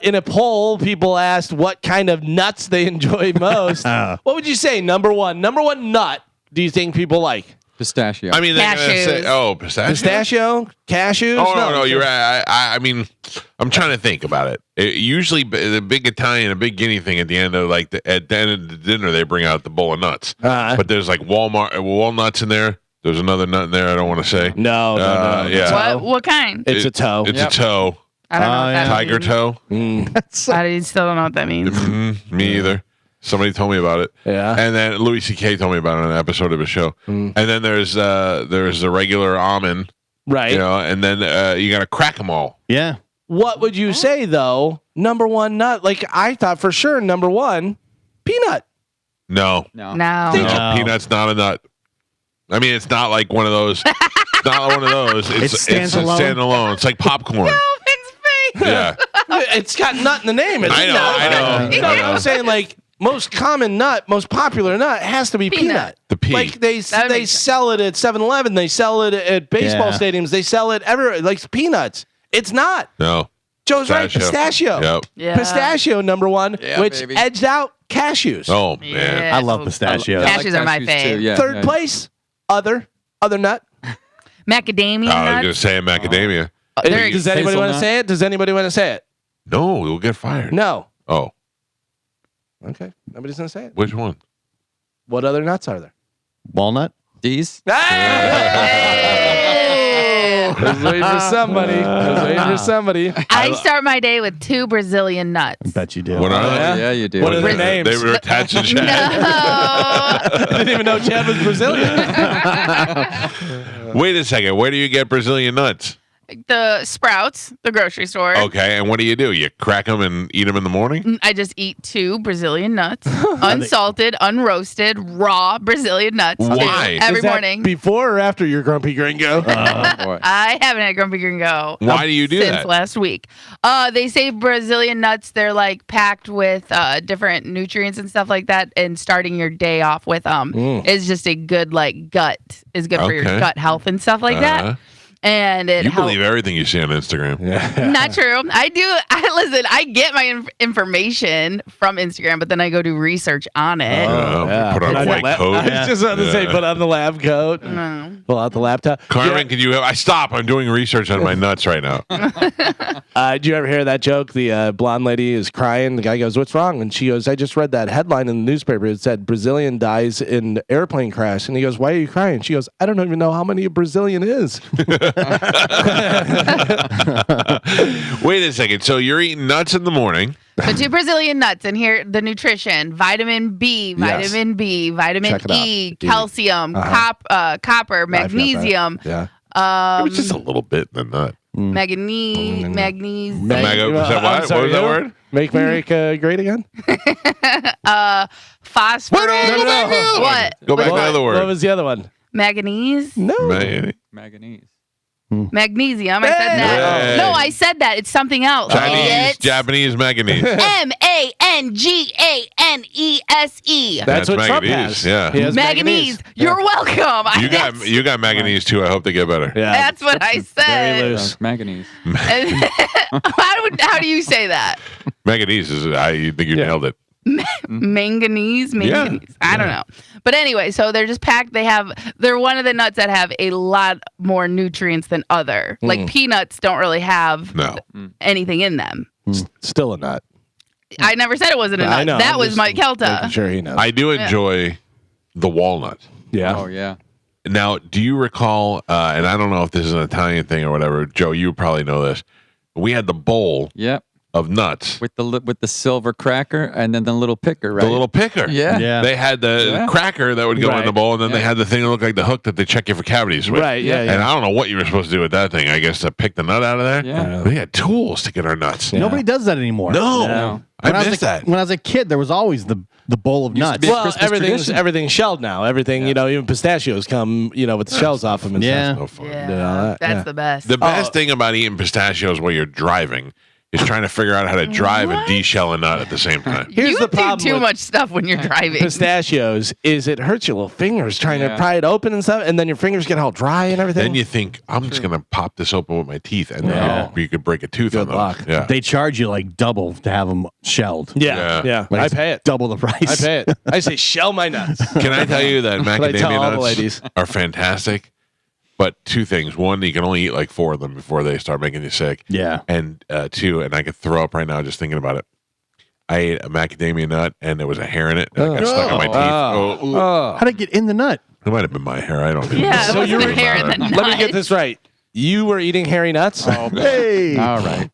In a poll, people asked what kind of nuts they enjoy most. What would you say? Number one nut do you think people like? Pistachio. I mean, they're gonna say, Cashews. pistachio. Pistachio? Cashews? Oh no, you're right. I mean, I'm trying to think about it. Usually, the big Italian, a big guinea thing at the end of at the end of the dinner, they bring out the bowl of nuts. But there's like walnuts in there. There's another nut in there. I don't want to say. No. Yeah. What kind? It's a toe. It's a toe. I don't know what that Tiger means. toe. I still don't know what that means. Me either. Somebody told me about it. Yeah. And then Louis C.K. told me about it on an episode of his show. And then there's the regular almond, Right. and then you got to crack them all. Yeah. What would you say though? Number one nut. Like I thought for sure. Number one, peanut. No. No. No, peanut's not a nut. I mean, it's not like one of those. It's not one of those. It stands a alone. standalone. It's like popcorn. Yeah. It's got nut in the name. It's I know. No, I'm saying like most common nut, most popular nut has to be peanut. The pea. Like they sell it at 7-Eleven, they sell it at baseball stadiums, they sell it everywhere. Like peanuts. It's not. No. Joe's right. Pistachio. Yep. Yeah. Pistachio number one, which baby. edged out cashews. Oh man. Yeah. I love pistachios. Cashews are my fave. Too. Yeah, Third place, other nut. Macadamia I was nuts. gonna say macadamia. Does anybody want to Hazelnut. say it? Does anybody want to say it? No, we'll get fired. No. Oh, Okay. Nobody's gonna say it. which one? What other nuts are there? Walnut. These. I was waiting for somebody. I start my day with 2 Brazilian nuts. Bet you do. What are they? Yeah, you do. What are their names? They were attached to Chad. No. I didn't even know Chad was Brazilian. Wait a second. Where do you get Brazilian nuts? The Sprouts, the grocery store. Okay, and what do? You crack them and eat them in the morning? I just eat 2 Brazilian nuts, unsalted, unroasted, raw Brazilian nuts. Why? Every Is that morning. before or after your grumpy gringo? Boy. I haven't had Grumpy Gringo. Why do you do since that? last week. They say Brazilian nuts, they're like packed with different nutrients and stuff like that. And starting your day off with is just a good gut, is good for your Okay. gut health and stuff like that. And it You helps. believe everything you see on Instagram. Not true. I do. Listen, I get my information from Instagram, but then I go do research on it. Put on a white coat. I was just about to say, put on the lab coat. No. Pull out the laptop. Carmen, can you? I stop. I'm doing research on my nuts right now. Did you ever hear that joke? The blonde lady is crying. The guy goes, "What's wrong?" And she goes, "I just read that headline in the newspaper. It said Brazilian dies in airplane crash." And he goes, "Why are you crying?" She goes, "I don't even know how many a Brazilian is." Wait a second. So you're eating nuts in the morning. So 2 Brazilian nuts, and here the nutrition: vitamin B, vitamin B, vitamin Check it out. E, calcium, copper, magnesium, Yeah. It was just a little bit in the nut. magnesium. Was that what? What was that word? Make America great again? Phosphorus. No. What? Go back to the other What word. was the other one? Manganese. No. Manganese. Magnesium. I said that. Hey. No, I said that. It's something else. Japanese manganese. MANGANESE. That's what Trump manganese. has. Yeah. He has Manganese. You're welcome. You got manganese too. I hope they get better. Yeah. That's what I Very said. loose. Manganese. How do you say that? Manganese is. I think you nailed it. Manganese. I don't know. But anyway, so they're just packed. They're one of the nuts that have a lot more nutrients than other. Like peanuts don't really have anything in them. Still a nut. I never said it wasn't a nut. I know. That I'm was just Mike Calta. making sure he knows. I do enjoy the walnut. Yeah. Oh yeah. Now, do you recall? And I don't know if this is an Italian thing or whatever. Joe, you probably know this. We had the bowl Yep. of nuts. With the silver cracker and then the little picker, right? The little picker. Yeah. Yeah. They had the cracker that would go in the bowl, and then they had the thing that looked like the hook that they check you for cavities with. Right, yeah, And I don't know what you were supposed to do with that thing. I guess to pick the nut out of there. Yeah. We had tools to get our nuts. Nobody does that anymore. No. No. I When missed that. When I was a kid, there was always the bowl of Used to nuts. be a Well, Christmas everything's shelled now. Everything, even pistachios come, with the shells off them and Yeah. stuff. So fun. Yeah, that's the best. The best thing about eating pistachios while you're driving is trying to figure out how to drive and de-shell a nut at the same time. Here's you the problem do too with much stuff when you're driving. pistachios is it hurts your little fingers trying to pry it open and stuff, and then your fingers get all dry and everything. Then you think, I'm just going to pop this open with my teeth, and then you could break a tooth on luck. those. Yeah. They charge you like double to have them shelled. yeah. Like, I pay it. double the price. I pay it. I say shell my nuts. Can I tell you that I tell all the macadamia ladies. nuts are fantastic? But two things. One, you can only eat like 4 of them before they start making you sick. Yeah. And 2, and I could throw up right now just thinking about it. I ate a macadamia nut and there was a hair in it. And it got stuck on my teeth. How'd it get in the nut? It might have been my hair. I don't know. Yeah, So it you wasn't were- the hair in the nut. Let me get this right. You were eating hairy nuts? Hey. All right.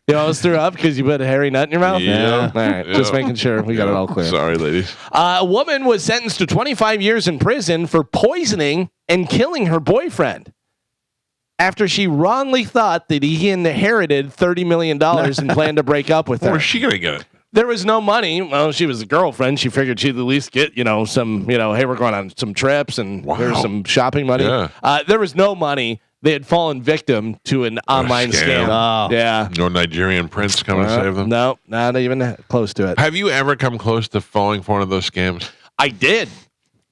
You almost threw up because you put a hairy nut in your mouth? Yeah. All right. Just making sure we got it all clear. Sorry, ladies. A woman was sentenced to 25 years in prison for poisoning and killing her boyfriend after she wrongly thought that he inherited $30 million and planned to break up with her. Where's she going to get it? There was no money. Well, she was a girlfriend. She figured she'd at least get, some, hey, we're going on some trips and there's some shopping money. Yeah. There was no money. They had fallen victim to an online scam. Oh. Yeah. No Nigerian prince coming to save them? No, not even close to it. Have you ever come close to falling for one of those scams? I did.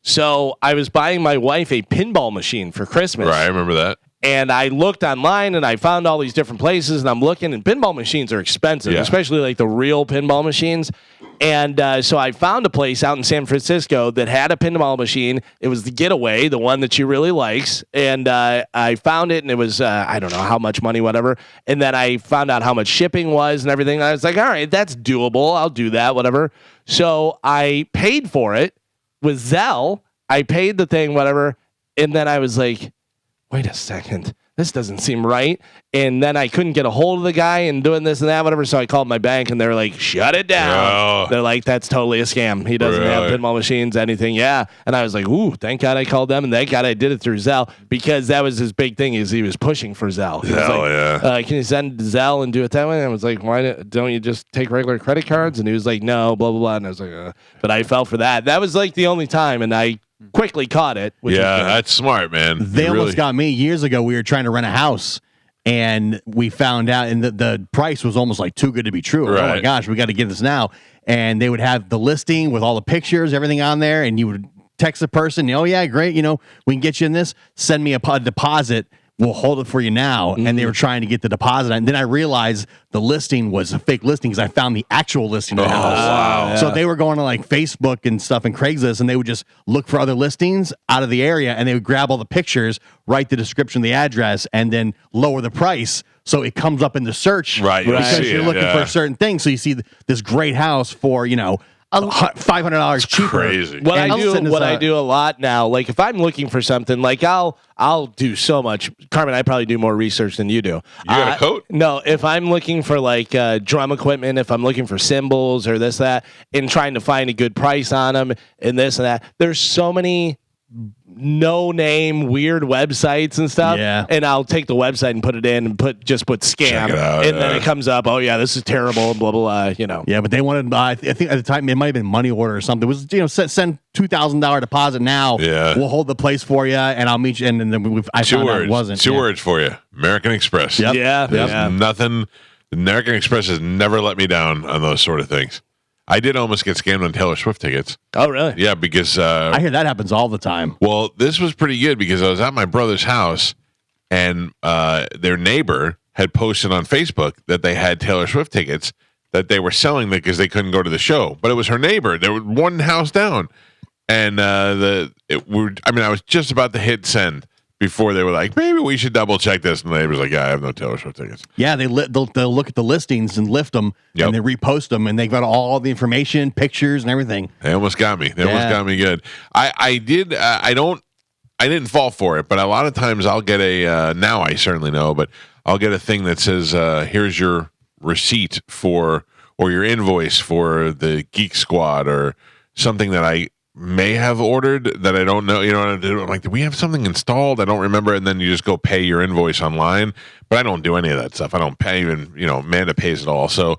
So I was buying my wife a pinball machine for Christmas. Right, I remember that. And I looked online and I found all these different places and I'm looking, and pinball machines are expensive, especially like the real pinball machines. And so I found a place out in San Francisco that had a pinball machine. It was the Getaway, the one that she really likes. And I found it and it was, I don't know how much money, whatever. And then I found out how much shipping was and everything. I was like, all right, that's doable. I'll do that, whatever. So I paid for it with Zelle. I paid the thing, whatever. And then I was like, wait a second, this doesn't seem right. And then I couldn't get a hold of the guy and doing this and that, whatever. So I called my bank and they were like, shut it down. Oh. They're like, that's totally a scam. He doesn't have Really? pinball machines, anything. Yeah. And I was like, ooh, thank God I called them. And thank God I did it through Zelle, because that was his big thing, is he was pushing for Zelle. He was Zelle, like, can you send Zelle and do it that way? And I was like, why don't you just take regular credit cards? And he was like, no, blah, blah, blah. And I was like, but I fell for that. That was like the only time. And I quickly caught it. Which was good. That's smart, man. They almost got me years ago. We were trying to rent a house and we found out, and the price was almost like too good to be true. Right. Oh my gosh, we got to get this now. And they would have the listing with all the pictures, everything on there. And you would text the person, oh yeah, great. We can get you in this. Send me a deposit. We'll hold it for you now. And they were trying to get the deposit. And then I realized the listing was a fake listing because I found the actual listing of the house. Wow. So they were going to like Facebook and stuff and Craigslist, and they would just look for other listings out of the area, and they would grab all the pictures, write the description, the address, and then lower the price. So it comes up in the search, Right, you Because see you're it, looking yeah. for a certain thing. So you see this great house for $500 cheaper. crazy. What And I send us I do a lot now, like if I'm looking for something, like I'll do so much. Carmen, I probably do more research than you do. You got a coat? No, if I'm looking for like drum equipment, if I'm looking for cymbals or this, that, and trying to find a good price on them and this and that, there's so many no name weird websites and stuff. Yeah. And I'll take the website and put it in and put scam. Check it out, and then it comes up, oh yeah, this is terrible and blah blah blah, Yeah, but they wanted, I think at the time, it might have been money order or something. It was, send $2,000 deposit now. Yeah. We'll hold the place for you, and I'll meet you. And then I Two found out words. it wasn't. Two Yeah. words for you. American Express. Yep. Yeah. There's Yeah. nothing. American Express has never let me down on those sort of things. I did almost get scammed on Taylor Swift tickets. Oh really? Yeah, because I hear that happens all the time. well, this was pretty good because I was at my brother's house and their neighbor had posted on Facebook that they had Taylor Swift tickets that they were selling because they couldn't go to the show. But it was her neighbor. They were one house down. And I was just about to hit send before they were like, maybe we should double check this. And the neighbor's like, yeah, I have no Taylor Swift tickets. Yeah, they'll look at the listings and lift them, Yep. and they repost them, and they've got all the information, pictures, and everything. They almost got me. They almost got me good. I didn't fall for it, but a lot of times I'll get now I certainly know, but I'll get a thing that says, here's your receipt or your invoice for the Geek Squad or something that I may have ordered that I don't know. I'm like, do we have something installed? I don't remember. And then you just go pay your invoice online. But I don't do any of that stuff. I don't pay even, Amanda pays it all. So,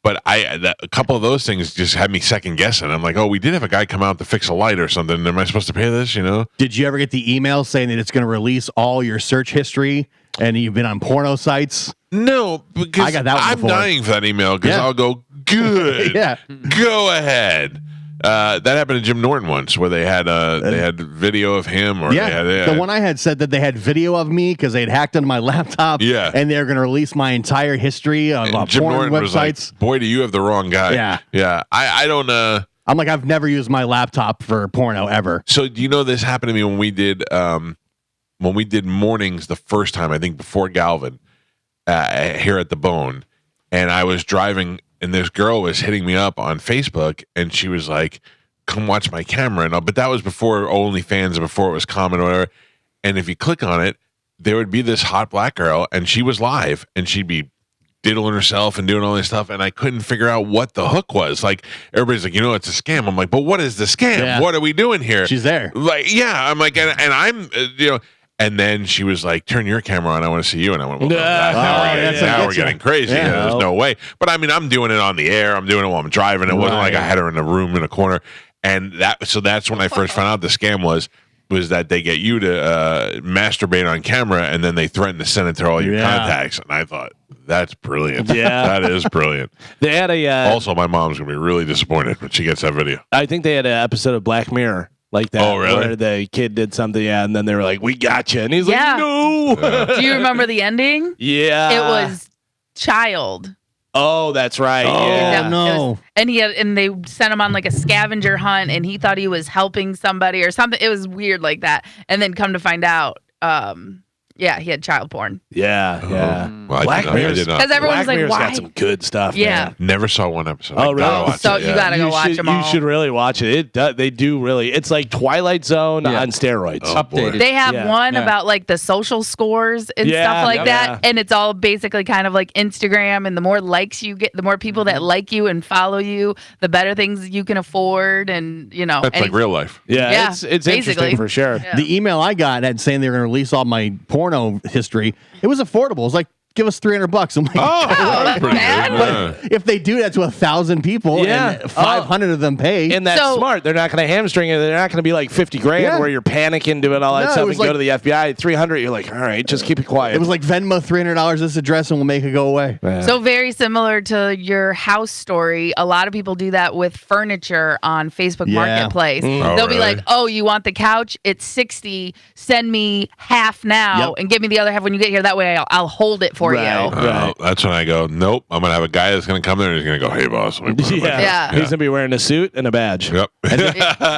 but a couple of those things just had me second guessing. I'm like, oh, we did have a guy come out to fix a light or something. Am I supposed to pay this? Did you ever get the email saying that it's going to release all your search history and you've been on porno sites? No, because I got that one I'm before. dying for that email because Yeah. I'll go, good. Yeah. Go ahead. That happened to Jim Norton once where they had video of him or they had, the one I had said that they had video of me because they had hacked into my laptop. Yeah. And they're going to release my entire history of Jim porn Norton websites. was like, boy, do you have the wrong guy. Yeah. Yeah. I don't I'm like, I've never used my laptop for porno ever. So do you know this happened to me when we did mornings the first time, I think before Galvin, here at the Bone, and I was driving and this girl was hitting me up on Facebook and she was like, come watch my camera. But that was before OnlyFans and before it was common or whatever. And if you click on it, there would be this hot black girl and she was live and she'd be diddling herself and doing all this stuff. And I couldn't figure out what the hook was. Like everybody's like, it's a scam. I'm like, but what is the scam? Yeah. What are we doing here? She's there. Like, yeah, I'm like, and I'm, and then she was like, turn your camera on. I want to see you. And I went, well, now we're getting crazy. Yeah. There's no way. But I mean, I'm doing it on the air. I'm doing it while I'm driving. It wasn't like I had her in a room in a corner. And that's when I first found out the scam was that they get you to masturbate on camera and then they threaten to send it to all your contacts. And I thought, that's brilliant. Yeah. That is brilliant. They had also, my mom's going to be really disappointed when she gets that video. I think they had an episode of Black Mirror like that. Oh, really? Where the kid did something, and then they were like, we got you. And he's Yeah. like, no. Do you remember the ending? Yeah. It was child. Oh, that's right. Oh, Yeah. no. And they sent him on like a scavenger hunt, and he thought he was helping somebody or something. It was weird like that. And then come to find out, he had child porn. Yeah. Yeah. Well, Black I did not. Because everyone's Black like, Mirror's why? got some good stuff. Yeah. Man. Never saw one episode. Oh, I gotta really? watch So it, you yeah. gotta go watch them all. You should really watch it. They do really. It's like Twilight Zone Yeah. on steroids. Oh, boy. Updated. They have Yeah. one Yeah. about like the social scores and Yeah, stuff like yeah. that. And it's all basically kind of like Instagram. And the more likes you get, the more people that like you and follow you, the better things you can afford. And, That's like real life. Yeah, Yeah, it's basically. interesting for sure. Yeah. The email I got had saying they were going to release all my porno history. It was affordable. It was like, give us $300. I'm like, That's pretty bad. good. Yeah. if they do that to 1,000 people, Yeah. and 500 of them pay, And that's So- smart. They're not going to hamstring it. They're not going to be like 50 grand Yeah. where you're panicking doing all that No, it stuff and was go like- to the FBI. 300, you're like, all right, just keep it quiet. it was like Venmo $300 this address and we'll make it go away. So very similar to your house story. A lot of people do that with furniture on Facebook Yeah. Marketplace. Oh, They'll be really? like, "Oh, you want the couch? It's 60. Send me half now Yep. and give me the other half when you get here. That way I'll hold it for Right. you." Right. That's when I go, nope. I'm gonna have a guy that's gonna come there and he's gonna go, hey boss. Let me put it back. Yeah. He's going to be wearing a suit and a badge. Yep.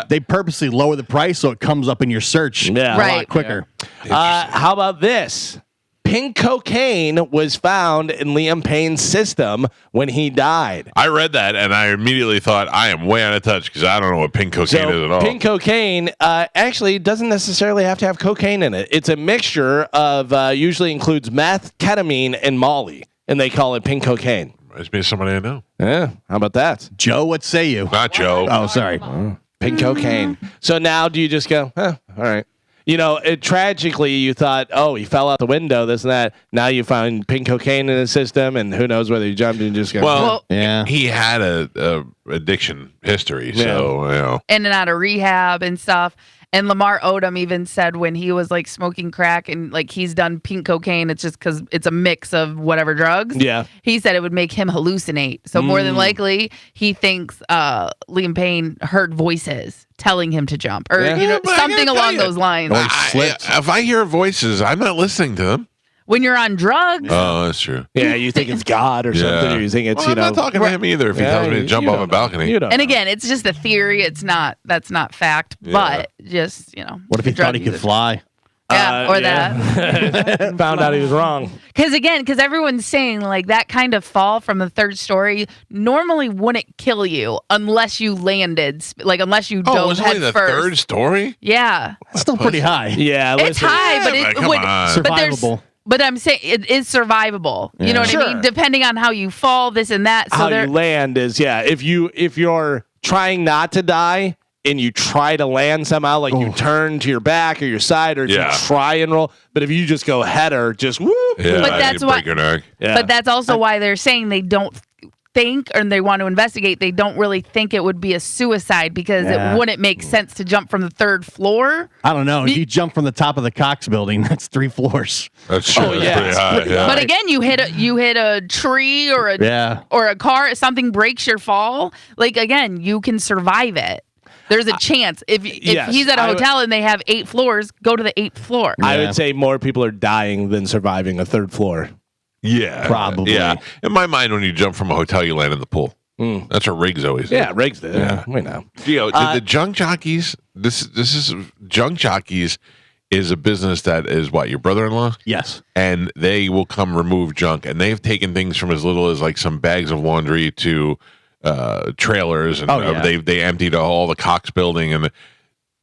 They purposely lower the price so it comes up in your search Yeah. a lot Right. quicker. How about this? Pink cocaine was found in Liam Payne's system when he died. I read that and I immediately thought I am way out of touch because I don't know what pink cocaine is at all. Pink cocaine actually doesn't necessarily have to have cocaine in it. It's a mixture of usually includes meth, ketamine, and Molly, and they call it pink cocaine. Reminds me of somebody I know. Yeah, how about that? Joe, what say you? Not Joe. Oh, sorry. Pink cocaine. So now do you just go, all right. Tragically, you thought, oh, he fell out the window, this and that. Now you find pink cocaine in his system, and who knows whether he jumped and just go, Well, Yeah. he had a addiction history, so In and out of rehab and stuff. And Lamar Odom even said when he was like smoking crack and like he's done pink cocaine, it's just because it's a mix of whatever drugs. Yeah. He said it would make him hallucinate. So more than likely, he thinks Liam Payne heard voices telling him to jump or Yeah. but I something gotta tell along you, those lines. if I hear voices, I'm not listening to them. When you're on drugs, Oh, that's true. yeah, you think it's God or something, or you think it's, Well, I'm not talking to him either. If he tells me to jump off a balcony, You don't and know. again, it's just a theory. That's not fact, but just What if he thought he could fly? Yeah, or that. Found out he was wrong. Because everyone's saying like that kind of fall from the third story normally wouldn't kill you unless you landed, like unless you oh, it dove was head only the first. third story. Yeah, That's still pretty high. Yeah, it's listen. high, but Yeah, it come would. on. But there's. Survivable. But I'm saying it is survivable. You know what I Sure. mean? Depending on how you fall, this and that. So How there. you land is, if you're trying not to die and you try to land somehow, like you turn to your back or your side, or if Yeah. you try and roll, but if you just go header, just whoop. Yeah, But that's you why- break your neck. Yeah. But that's also why they're saying they don't think and they want to investigate, they don't really think it would be a suicide because it wouldn't make sense to jump from the 3rd floor. I don't know. If you jump from the top of the Cox building, that's 3 floors. That's true. Oh, That's pretty high. But again, you hit a tree or a car, something breaks your fall. Like again, you can survive it. There's a chance. If he's at a hotel and they have 8 floors, go to the 8th floor. I would say more people are dying than surviving a 3rd floor. Yeah, probably. Yeah, in my mind, when you jump from a hotel, you land in the pool. That's what Riggs always did. Yeah, Riggs did. Yeah, we know. The junk jockeys. This is junk jockeys is a business that is what, your brother-in-law? Yes, and they will come remove junk, and they've taken things from as little as like some bags of laundry to trailers, and they emptied all the Cox building,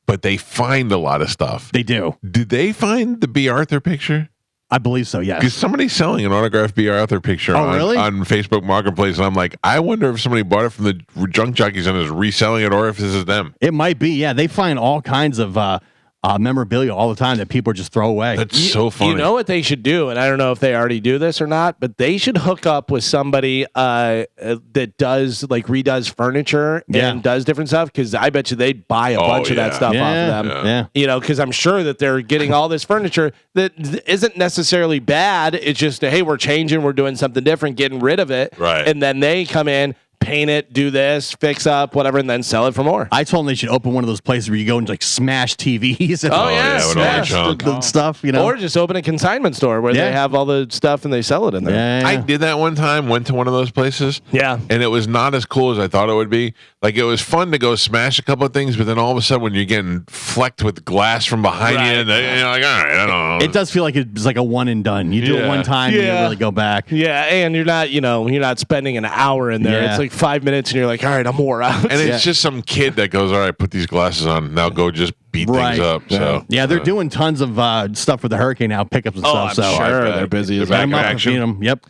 but they find a lot of stuff. They do. Did they find the B. Arthur picture? I believe so, yes. Because somebody's selling an autographed B. Arthur picture on Facebook Marketplace, and I'm like, I wonder if somebody bought it from the junk jockeys and is reselling it, or if this is them. It might be, yeah. They find all kinds of memorabilia all the time that people just throw away. That's so funny. You know what they should do, and I don't know if they already do this or not, but they should hook up with somebody that does redoes furniture and does different stuff, because I bet you they'd buy a bunch of that stuff off of them. Yeah. You know, because I'm sure that they're getting all this furniture that isn't necessarily bad. It's just, hey, we're changing, we're doing something different, getting rid of it. Right. And then they come in, paint it, do this, fix up, whatever, and then sell it for more. I told them they should open one of those places where you go and smash TVs and smash the stuff, or just open a consignment store where they have all the stuff and they sell it in there. I did that one time, went to one of those places. Yeah. And it was not as cool as I thought it would be. Like, it was fun to go smash a couple of things, but then all of a sudden when you're getting flecked with glass from behind you, and you're like, all right, I don't know. It does feel like it's like a one and done. You do it one time and you don't really go back. Yeah, and you're not spending an hour in there. It's like 5 minutes and you're like, all right, I'm wore out. And it's just some kid that goes, all right, put these glasses on. Now go just beat things up. So they're doing tons of stuff with the hurricane now, pickups and stuff. I'm sure they're busy as back in action. Yep.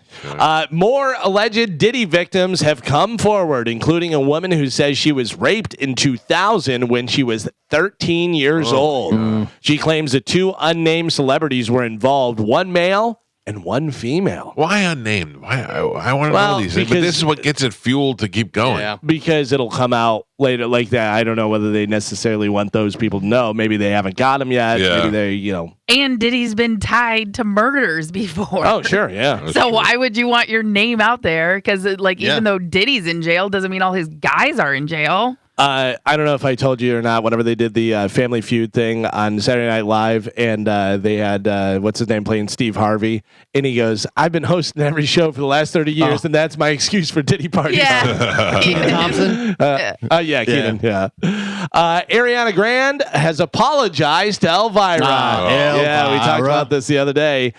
More alleged Diddy victims have come forward, including a woman who says she was raped in 2000 when she was 13 years old. She claims that 2 unnamed celebrities were involved, one male and one female. Why unnamed? Why I want to know these things, but this is what gets it fueled to keep going. Yeah, because it'll come out later like that. I don't know whether they necessarily want those people to know. Maybe they haven't got them yet. Yeah. Maybe they, And Diddy's been tied to murders before. Oh, sure, yeah. So why would you want your name out there? Because even though Diddy's in jail, doesn't mean all his guys are in jail. I don't know if I told you or not. Whenever they did the Family Feud thing on Saturday Night Live, and they had what's his name playing Steve Harvey, and he goes, "I've been hosting every show for the last 30 years, and that's my excuse for Diddy parties." Yeah, Kenan Thompson. Kenan. Yeah. Ariana Grande has apologized to Elvira. We talked about this the other day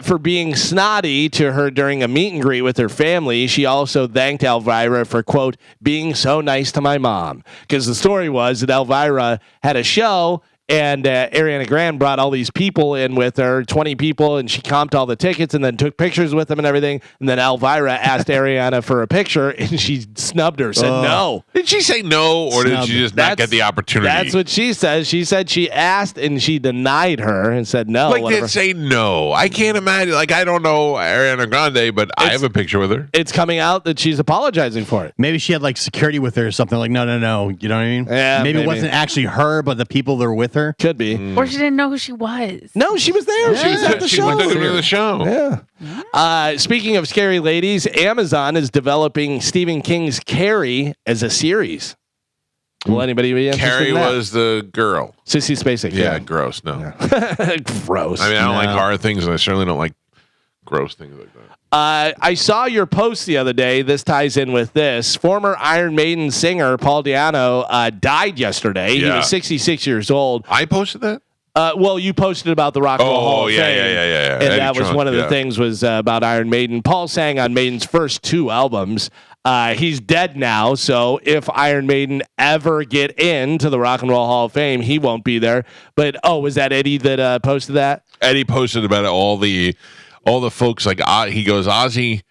for being snotty to her during a meet and greet with her family. She also thanked Elvira for, quote, being so nice to my mom. Because the story was that Elvira had a show and Ariana Grande brought all these people in with her, 20 people, and she comped all the tickets and then took pictures with them and everything. And then Elvira asked Ariana for a picture, and she snubbed her, said no. Did she say no, or did she just not get the opportunity? That's what she says. She said she asked, and she denied her and said no. Did say no? I can't imagine. I don't know Ariana Grande, but I have a picture with her. It's coming out that she's apologizing for it. Maybe she had security with her or something. No. You know what I mean? Yeah, maybe it wasn't actually her, but the people that were with her. Could be. Or she didn't know who she was. No, she was there. She was at the show. She was at the show. Yeah. Speaking of scary ladies, Amazon is developing Stephen King's Carrie as a series. Will anybody be interested Carrie in that? was the girl. Sissy Spacek. Yeah, gross. No. Gross. I mean, I don't like horror things, and I certainly don't like gross things like that. I saw your post the other day. This ties in with this. Former Iron Maiden singer Paul Di'Anno died yesterday. He was 66 years old. I posted that? Well, you posted about the Rock and Roll Hall of Fame. Yeah. And that was one of the things was about Iron Maiden. Paul sang on Maiden's first 2 albums. He's dead now, so if Iron Maiden ever get into the Rock and Roll Hall of Fame, he won't be there. But, was that Eddie that posted that? Eddie posted about it, all the folks, he goes, Ozzy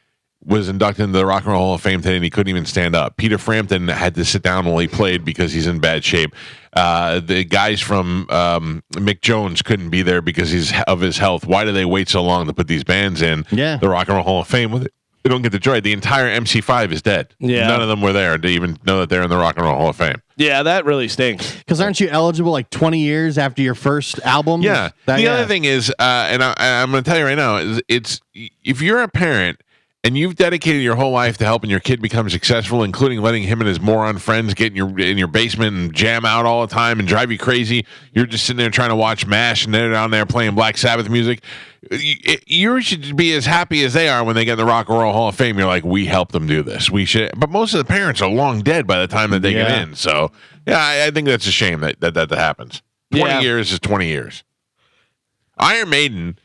was inducted into the Rock and Roll Hall of Fame today, and he couldn't even stand up. Peter Frampton had to sit down while he played because he's in bad shape. The guys from Mick Jones couldn't be there because of his health. Why do they wait so long to put these bands in the Rock and Roll Hall of Fame They don't get destroyed. The entire MC5 is dead. Yeah. None of them were there to even know that they're in the Rock and Roll Hall of Fame. Yeah, that really stinks. Because aren't you eligible like 20 years after your first album? Yeah. The other thing is, and I'm going to tell you right now, is it's if you're a parent and you've dedicated your whole life to helping your kid become successful, including letting him and his moron friends get in your basement and jam out all the time and drive you crazy. You're just sitting there trying to watch MASH and they're down there playing Black Sabbath music. You should be as happy as they are when they get in the Rock and Roll Hall of Fame. You're like, we helped them do this. We should, but most of the parents are long dead by the time that they get in. So yeah, I think that's a shame that happens. 20 years is 20 years. Iron Maiden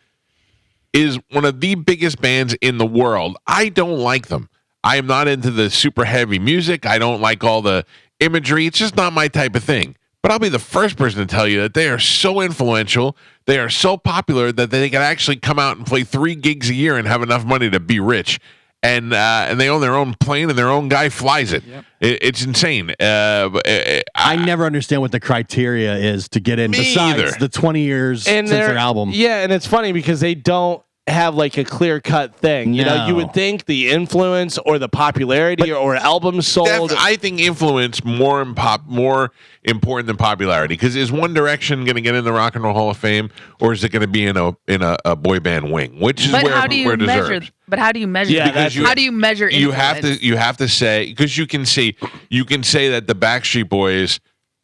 is one of the biggest bands in the world. I don't like them. I am not into the super heavy music. I don't like all the imagery. It's just not my type of thing. But I'll be the first person to tell you that they are so influential, they are so popular that they can actually come out and play 3 gigs a year and have enough money to be rich. And they own their own plane and their own guy flies it. Yep. It's insane. I never understand what the criteria is to get in besides the 20 years since their album. Yeah, and it's funny because they don't have like a clear-cut thing. You know, you would think the influence or the popularity or albums sold. I think influence more important than popularity, because is One Direction going to get in the Rock and Roll Hall of Fame, or is it going to be in a boy band wing, which is where deserved. But how do you measure? Yeah, how do you measure influence? You have to say, because you can say that the Backstreet Boys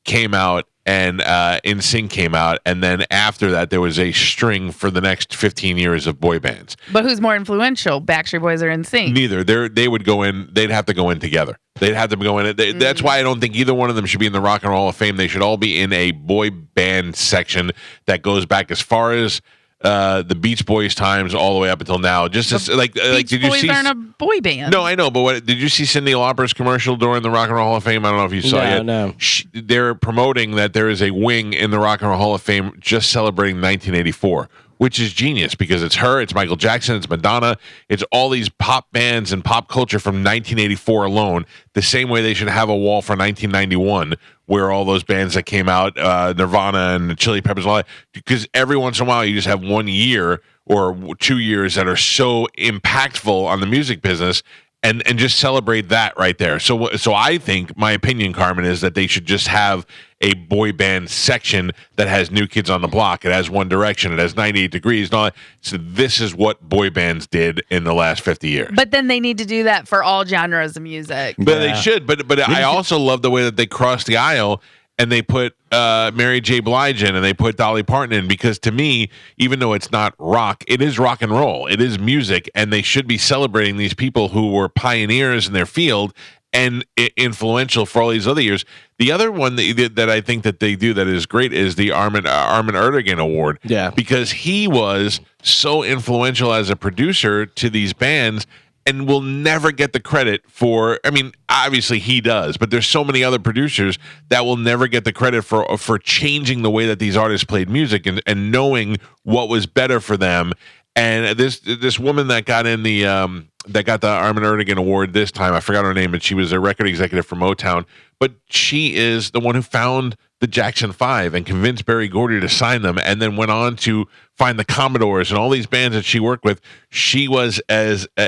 came out and NSYNC came out, and then after that there was a string for the next 15 years of boy bands. But who's more influential, Backstreet Boys or NSYNC? Neither. They would go in. They'd have to go in together. They'd have to go in. That's why I don't think either one of them should be in the Rock and Roll Hall of Fame. They should all be in a boy band section that goes back as far as the Beach Boys times all the way up until now. Just as, Beach Boys aren't a boy band. No, I know, but did you see Cyndi Lauper's commercial during the Rock and Roll Hall of Fame? I don't know if you saw it. No. They're promoting that there is a wing in the Rock and Roll Hall of Fame just celebrating 1984. Which is genius, because it's her, it's Michael Jackson, it's Madonna, it's all these pop bands and pop culture from 1984 alone. The same way they should have a wall for 1991, where all those bands that came out, Nirvana and the Chili Peppers, and all that, because every once in a while you just have 1 year or 2 years that are so impactful on the music business. And just celebrate that right there. So I think, my opinion, Carmen, is that they should just have a boy band section that has New Kids on the Block. It has One Direction. It has 98 Degrees and all that. So this is what boy bands did in the last 50 years. But then they need to do that for all genres of music. But they should. But I also love the way that they crossed the aisle and they put Mary J. Blige in and they put Dolly Parton in, because to me, even though it's not rock, it is rock and roll. It is music, and they should be celebrating these people who were pioneers in their field and influential for all these other years. The other one that I think that they do that is great is the Armin Ertegun Award. Yeah. Because he was so influential as a producer to these bands and will never get the credit for, I mean, obviously he does, but there's so many other producers that will never get the credit for changing the way that these artists played music and knowing what was better for them. And this woman that got in the Armin Ertegun Award this time, I forgot her name, but she was a record executive for Motown, but she is the one who found the Jackson 5 and convinced Berry Gordy to sign them, and then went on to find the Commodores and all these bands that she worked with. She was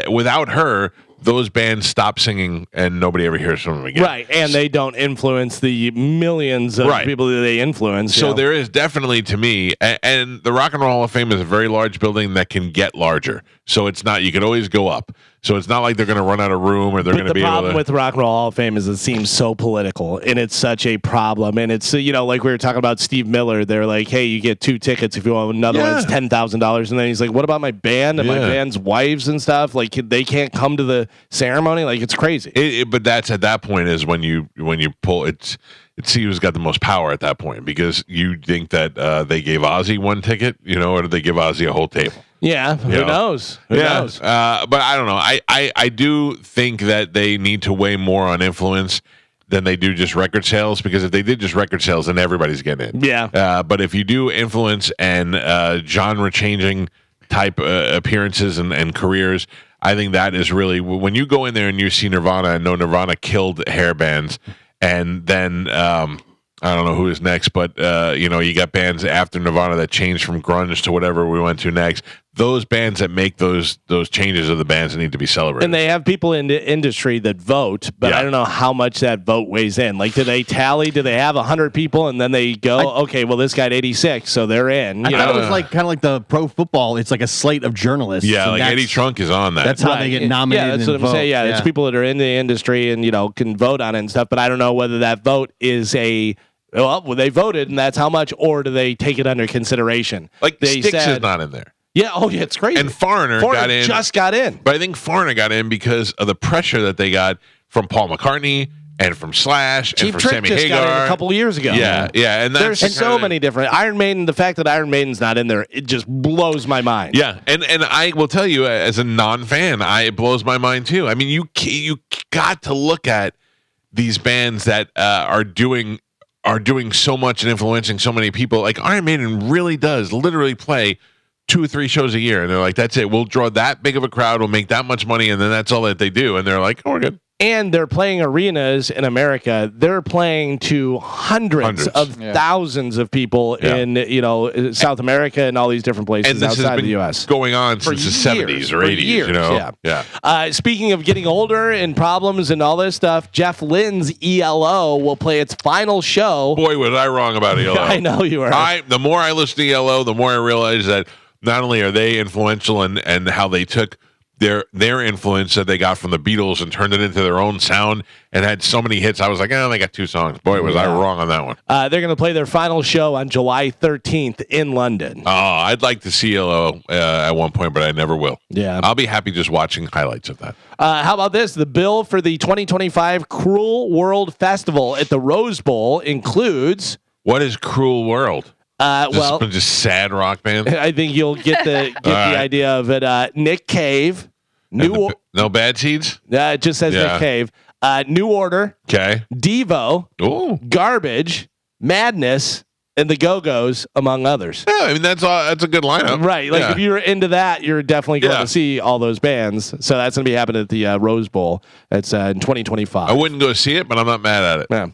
without her, those bands stop singing and nobody ever hears from them again. Right, and they don't influence the millions of people that they influence. So there is definitely, to me, and the Rock and Roll Hall of Fame is a very large building that can get larger. So it's not, you can always go up. So it's not like they're going to run out of room or they're going to be able to. The problem with Rock and Roll Hall of Fame is it seems so political, and it's such a problem. And it's, you know, like we were talking about Steve Miller. They're like, hey, you get 2 tickets if you want another one. It's $10,000. And then he's like, what about my band and my band's wives and stuff? Like, they can't come to the ceremony? Like, it's crazy. But that's at that point is when you pull it's see who's got the most power at that point, because you think that they gave Ozzy 1 ticket, you know, or did they give Ozzy a whole table? Yeah, who knows? Who knows? But I don't know. I do think that they need to weigh more on influence than they do just record sales, because if they did just record sales, then everybody's getting in. Yeah. But if you do influence and genre-changing type appearances and careers, I think that is really, when you go in there and you see Nirvana, and know Nirvana killed hair bands, and then I don't know who is next, but you know, you got bands after Nirvana that changed from grunge to whatever we went to next. those bands that make those changes are the bands that need to be celebrated. And they have people in the industry that vote, but I don't know how much that vote weighs in. Like, do they tally? Do they have 100 people and then they go, okay, well, this got 86, so they're in? I thought it was like kind of like the pro football. It's like a slate of journalists. Yeah, like Eddie Trunk is on that. That's how they get nominated. Yeah, that's what I'm saying. Yeah, it's people that are in the industry and can vote on it and stuff. But I don't know whether that vote is they voted and that's how much, or do they take it under consideration? Like Styx is not in there. Yeah. Oh, yeah. It's crazy. And Foreigner got in. Just got in. But I think Foreigner got in because of the pressure that they got from Paul McCartney and from Slash and from Sammy just Hagar. got in a couple of years ago. Yeah. And there's so many different Iron Maiden. The fact that Iron Maiden's not in there, it just blows my mind. Yeah, and I will tell you, as a non-fan, it blows my mind too. I mean, you got to look at these bands that are doing so much and influencing so many people. Like Iron Maiden really does literally play 2 or 3 shows a year, and they're like, that's it. We'll draw that big of a crowd. We'll make that much money, and then that's all that they do. And they're like, oh, we're good. And they're playing arenas in America. They're playing to hundreds of thousands of people in South America and all these different places and this outside has been the U.S. going on since the 70s or 80s. Yeah. Speaking of getting older and problems and all this stuff, Jeff Lynne's ELO will play its final show. Boy, was I wrong about ELO. I know you were. The more I listen to ELO, the more I realize that not only are they influential and how they took their influence that they got from the Beatles and turned it into their own sound and had so many hits. I was like, they got 2 songs. Boy, was I wrong on that one. They're going to play their final show on July 13th in London. Oh, I'd like to see ELO at one point, but I never will. Yeah. I'll be happy just watching highlights of that. How about this? The bill for the 2025 Cruel World Festival at the Rose Bowl includes... What is Cruel World? Just sad rock band. I think you'll get the idea of it. Nick Cave, no Bad Seeds. It just says Nick Cave. New Order. Okay. Devo. Ooh. Garbage. Madness. And the Go-Go's, among others. Yeah, I mean that's a good lineup, right? Like if you're into that, you're definitely going to see all those bands. So that's going to be happening at the Rose Bowl. That's in 2025. I wouldn't go see it, but I'm not mad at it. Yeah.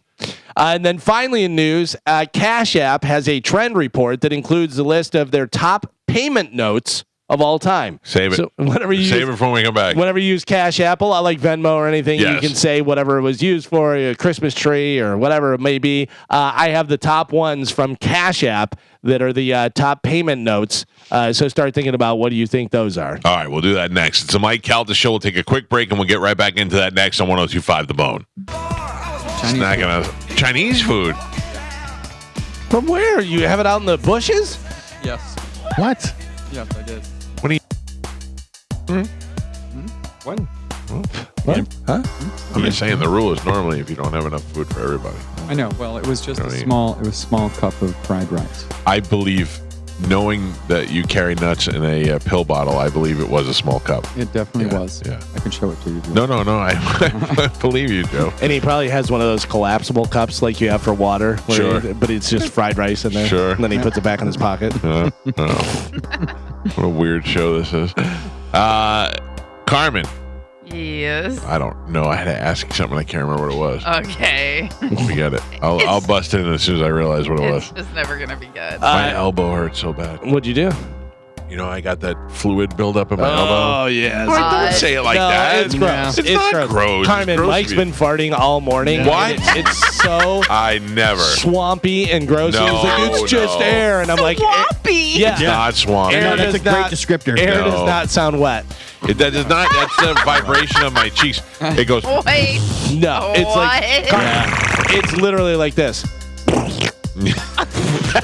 And then finally in news, Cash App has a trend report that includes the list of their top payment notes of all time. Save it. So Save it for when we come back. Whenever you use Cash App, like Venmo or anything, you can say whatever it was used for, a Christmas tree or whatever it may be. I have the top ones from Cash App that are the top payment notes. So start thinking about what do you think those are. All right, we'll do that next. It's the Mike Calta Show. We'll take a quick break and we'll get right back into that next on 102.5 The Bone. Chinese food. From where? You have it out in the bushes? Yes. What? Yes, I did. What are you? What? What? Huh? I'm just saying the rule is normally if you don't have enough food for everybody. I know. Well, it was just Don't eat. a small cup of fried rice. I believe, knowing that you carry nuts in a pill bottle, I believe it was a small cup. It definitely was. Yeah. I can show it to you. No. I believe you, Joe. And he probably has one of those collapsible cups like you have for water. Sure. But it's just fried rice in there. Sure. And then he puts it back in his pocket. What a weird show this is. Carmen. Yes. I don't know. I had to ask you something. I can't remember what it was. Okay. Forget it. I'll bust it in as soon as I realize what it was. It's just never gonna be good. My elbow hurts so bad. What'd you do? You know, I got that fluid buildup in my elbow. Oh, yes. Don't say it like that. It's gross. It's not gross. Carmen, It's gross Mike's to me. been farting all morning. What? It's so I never. swampy and gross. No, He's like, it's just no. air. And I'm like, Swampy. yeah. It's not swampy. Air that's does a great not- descriptor. Air No. does not sound wet. That is not. That's the vibration of my cheeks. It goes. Wait. No, it's like it's literally like this.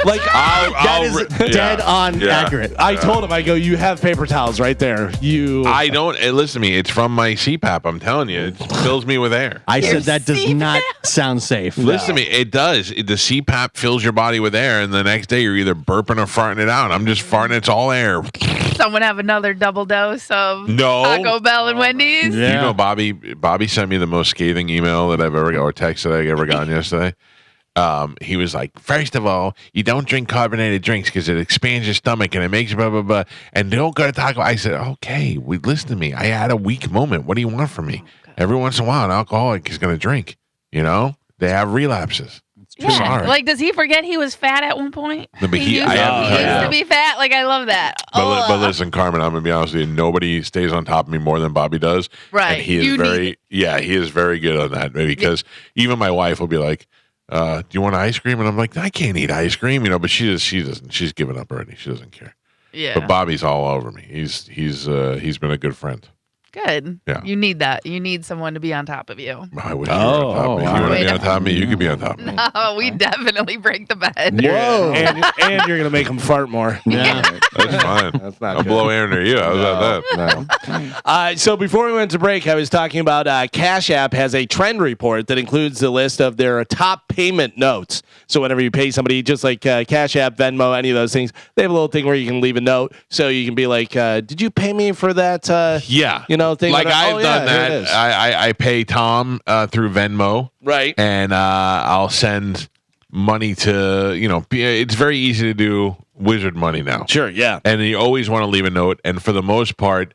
Like That is dead on accurate. I told him, I go, you have paper towels right there. I don't. Listen to me. It's from my CPAP. I'm telling you, it fills me with air. I said that does not sound safe. Listen to me. It does. The CPAP fills your body with air, and the next day you're either burping or farting it out. I'm just farting. It's all air. Someone have another double dose of No. Taco Bell and Wendy's. You know, Bobby sent me the most scathing email that I've ever got, or text that I've ever gotten yesterday. He was like, first of all, you don't drink carbonated drinks because it expands your stomach and it makes you blah, blah, blah. And don't go to Taco. I said, okay, listen to me. I had a weak moment. What do you want from me? Every once in a while, an alcoholic is going to drink. You know, they have relapses. Sorry. Like, does he forget he was fat at one point? No, but he used to be fat. Like, I love that. But listen, Carmen, I'm gonna be honest with you. Nobody stays on top of me more than Bobby does. Right. And he is he is very good on that. Because even my wife will be like, do you want ice cream? And I'm like, I can't eat ice cream, but she doesn't. She's given up already. She doesn't care. Yeah. But Bobby's all over me. He's been a good friend. Good. Yeah. You need that. You need someone to be on top of you. I wish you were on top of me. If you want to be on top of me, you could be on top of me. No, we definitely break the bed. Whoa. And you're going to make them fart more. Yeah. That's fine. That's not I'll good. blow air near you. How's that? No. So before we went to break, I was talking about Cash App has a trend report that includes the list of their top payment notes. So whenever you pay somebody, just like Cash App, Venmo, any of those things, they have a little thing where you can leave a note. So you can be like, did you pay me for that? Thing. Like I've done here it that. is. I pay Tom through Venmo. Right. And I'll send money to, it's very easy to do Wizard money now. Sure, yeah. And you always want to leave a note. And for the most part,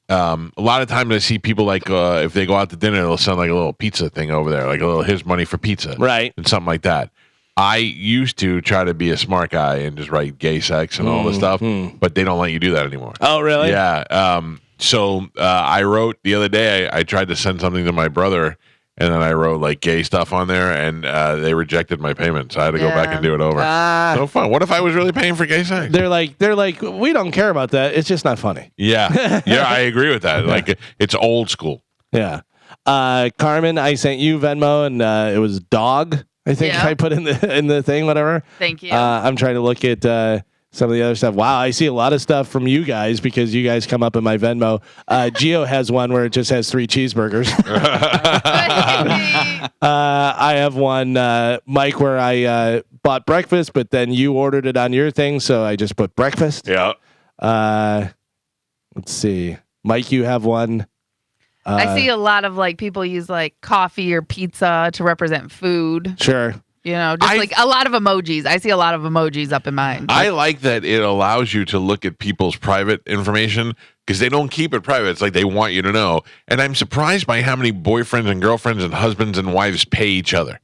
a lot of times I see people like if they go out to dinner, they'll send like a little pizza thing over there, like a little here's money for pizza, right, and something like that. I used to try to be a smart guy and just write gay sex and all this stuff, but they don't let you do that anymore. Oh, really? Yeah. So I wrote the other day. I tried to send something to my brother. And then I wrote like gay stuff on there, and they rejected my payment, so I had to go back and do it over. So fun. What if I was really paying for gay sex? They're like, we don't care about that. It's just not funny. Yeah, I agree with that. Like it's old school. Yeah. Carmen, I sent you Venmo, and it was dog. I think I put in the thing, whatever. Thank you. I'm trying to look at some of the other stuff. Wow, I see a lot of stuff from you guys because you guys come up in my Venmo. Gio has one where it just has 3 cheeseburgers. I have one, Mike, where I bought breakfast, but then you ordered it on your thing, so I just put breakfast. Yeah. Let's see. Mike, you have one. I see a lot of like people use like coffee or pizza to represent food. Sure. Just like a lot of emojis. I see a lot of emojis up in mine. I like that it allows you to look at people's private information because they don't keep it private. It's like they want you to know. And I'm surprised by how many boyfriends and girlfriends and husbands and wives pay each other.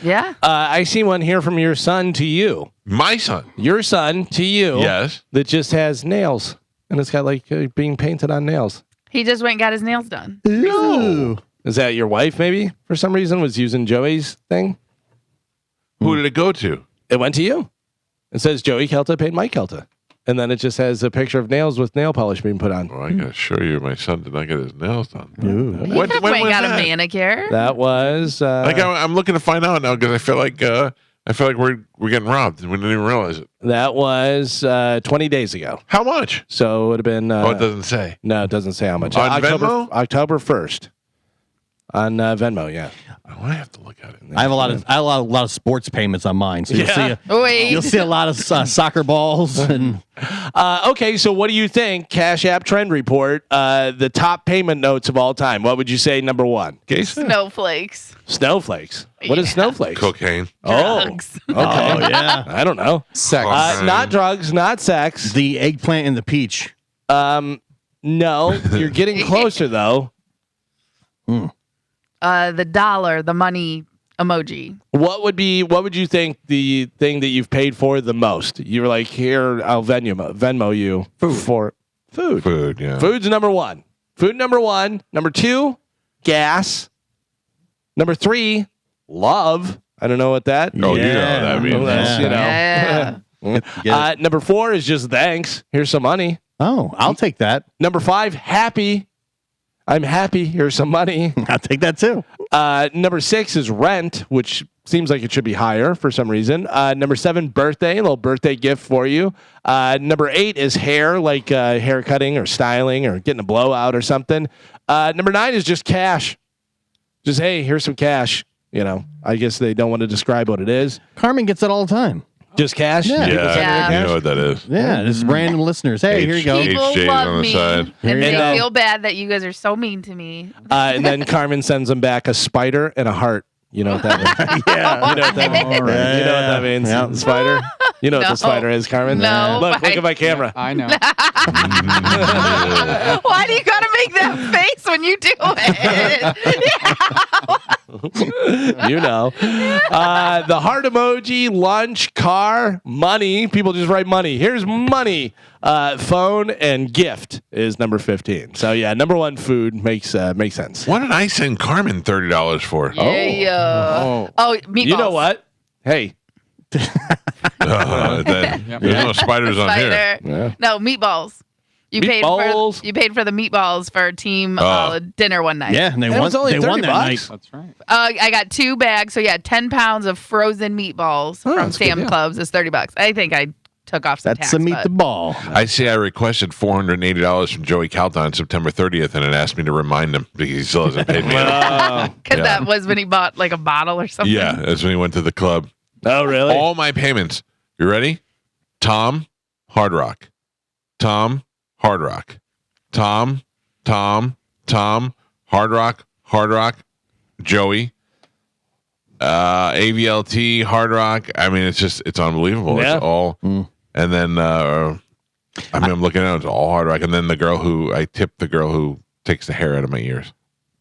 Yeah. I see one here from your son to you. My son. Your son to you. Yes. That just has nails. And it's got like being painted on nails. He just went and got his nails done. Ooh. Is that your wife maybe for some reason was using Joey's thing? Who did it go to? It went to you. It says Joey Calta paid Mike Calta. And then it just has a picture of nails with nail polish being put on. Well, I gotta show you, my son did not get his nails done. He went and got a manicure. That was I'm looking to find out now because I feel like we're getting robbed. We didn't even realize it. That was 20 days ago. How much? So it would have been. It doesn't say. No, it doesn't say how much. On Venmo? October 1st. On Venmo, yeah. I have to look at it. I have a lot of sports payments on mine, so you'll see a lot of soccer balls and. Okay, so what do you think? Cash App trend report. The top payment notes of all time. What would you say? Number 1. Snowflakes. Snowflakes. What is snowflakes? Cocaine. Drugs. Oh, okay. Oh yeah, I don't know. Sex. Not drugs. Not sex. the eggplant and the peach. No, you're getting closer though. The dollar, the money emoji. What would you think the thing that you've paid for the most? You were like, here, I'll Venmo you for food. Food, yeah. Food's number 1. Food number 1. Number 2, gas. Number 3, love. I don't know what that. Oh, you know what that means. Well, that's, Yeah. Number 4 is just thanks. Here's some money. Oh, I'll take that. Number 5, happy. I'm happy. Here's some money. I'll take that too. Number 6 is rent, which seems like it should be higher for some reason. Number 7, birthday, a little birthday gift for you. Number 8 is hair, like hair cutting or styling or getting a blowout or something. Number 9 is just cash. Just, hey, here's some cash. I guess they don't want to describe what it is. Carmen gets it all the time. Just cash? Yeah. Yeah, you know what that is. Yeah, just random listeners. Hey, here you go. People HJ's love on the me, side. and they go. feel bad that you guys are so mean to me. And then Carmen sends them back a spider and a heart. You know what that means? Yeah, You know what that means? All right. You know what that means? Yeah. The spider? You know what No. the spider is, Carmen? No, Look at my camera. I know. Why do you gotta make that face when you do it? You know. The heart emoji, lunch, car, money. People just write money. Here's money. Phone and gift is number 15. So yeah, number 1 food makes sense. What did I send Carmen $30 for? Yeah. Oh, meatballs. You know what? Hey. There's no spiders on here. Yeah. No, meatballs. You Meatballs. paid for the meatballs for team dinner one night. Yeah, and they It won. was only They won $30. that night. That's right. I got 2 bags, so yeah, 10 pounds of frozen meatballs from that's good, Sam's yeah. Clubs is $30. I think I took off some That's tax. a meet but- the ball. I see I requested $480 from Joey Calta on September 30th, and it asked me to remind him because he still hasn't paid me. Because Yeah. that was when he bought like a bottle or something. Yeah, that's when he went to the club. Oh, really? All my payments. You ready? Tom, Hard Rock. Tom, Hard Rock. Tom, Hard Rock, Joey, AVLT, Hard Rock. I mean, it's unbelievable. Yeah. It's all, and then I'm looking at it, it's all Hard Rock, and then I tipped the girl who takes the hair out of my ears,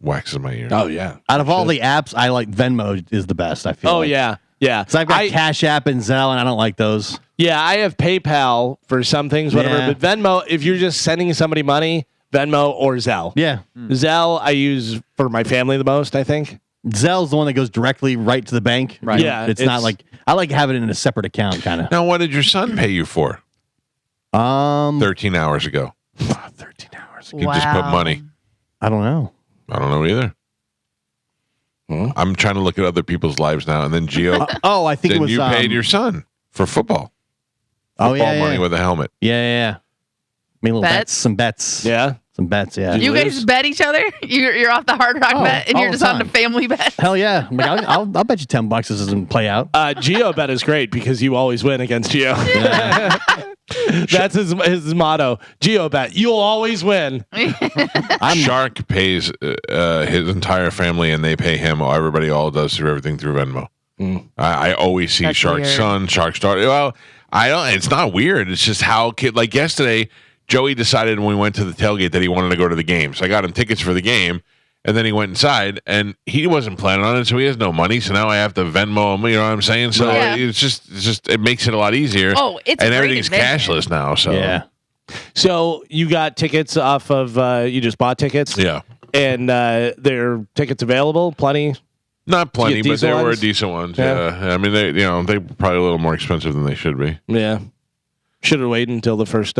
waxes my ears. Oh, yeah. Out of all the apps, I like Venmo is the best. I feel. Oh, like. yeah. Yeah. So I've got Cash App and Zelle, and I don't like those. Yeah, I have PayPal for some things, whatever. Yeah. But Venmo, if you're just sending somebody money, Venmo or Zelle. Yeah, Zelle, I use for my family the most, I think. Zelle's the one that goes directly right to the bank. Right. Yeah, it's not like I like having it in a separate account, kind of. Now, what did your son pay you for 13 hours ago? 13 hours. You just put money. I don't know. I don't know either. I'm trying to look at other people's lives now, and then Gio. Oh, I think it Then was. you paid your son for football. Oh Football yeah, money yeah. with a helmet. Yeah. I mean, little Bets? some bets. Yeah. Some bets. Yeah. You guys bet each other? You're off the Hard Rock bet, and all you're the just on the time. family bet. Hell yeah! I'm like, I'll bet you $10 this doesn't play out. Geo bet is great because you always win against Geo. That's his motto. Geo bet. You'll always win. Shark pays his entire family, and they pay him. Everybody all does through everything through Venmo. I always see That's Shark's weird. son, Shark's daughter. Well, I don't. It's not weird. It's just how like yesterday, Joey decided when we went to the tailgate that he wanted to go to the game. So I got him tickets for the game, and then he went inside, and he wasn't planning on it, so he has no money. So now I have to Venmo him. You know what I'm saying? So Yeah. it's just it makes it a lot easier. Oh, it's a and great everything's invention. cashless now. So Yeah. So you got tickets off of, you just bought tickets? yeah. And there are tickets available? Plenty? Not plenty, but decent there were ones? decent ones. Yeah. Yeah. I mean, they they're probably a little more expensive than they should be. Yeah. Should have waited until the first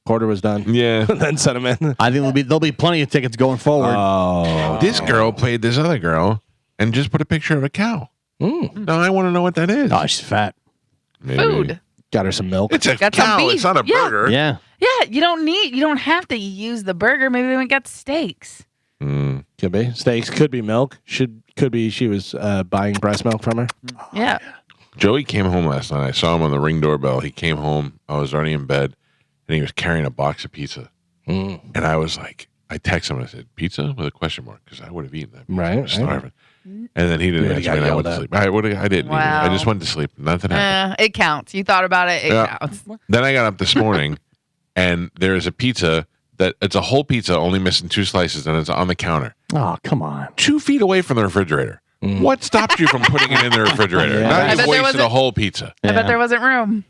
quarter was done. Yeah. Then sent them in. I think there'll be plenty of tickets going forward. Oh. This girl played this other girl and just put a picture of a cow. Now I want to know what that is. Oh, she's fat. Maybe. Food. Got her some milk. It's a Got some cow. beef. It's not a Yeah. burger. Yeah. Yeah, you don't have to use the burger. Maybe they went and got steaks. Could be. Steaks. Could be milk. Could be she was buying breast milk from her. Yeah. Joey came home last night. I saw him on the Ring doorbell. He came home. I was already in bed, and he was carrying a box of pizza. And I was like, I texted him and I said, "Pizza?" with a question mark because I would have eaten that. Right, I was starving. And then he didn't Yeah, answer got me, and I yelled went to at. sleep. I didn't. Wow. Either. I just went to sleep. Nothing happened. It counts. You thought about it. It Yeah. counts. Then I got up this morning, and there's a pizza it's a whole pizza, only missing 2 slices, and it's on the counter, Oh, come on. 2 feet away from the refrigerator. What stopped you from putting it in the refrigerator? Yeah. Now I you bet there wasted wasn't- a whole pizza. I bet there wasn't room.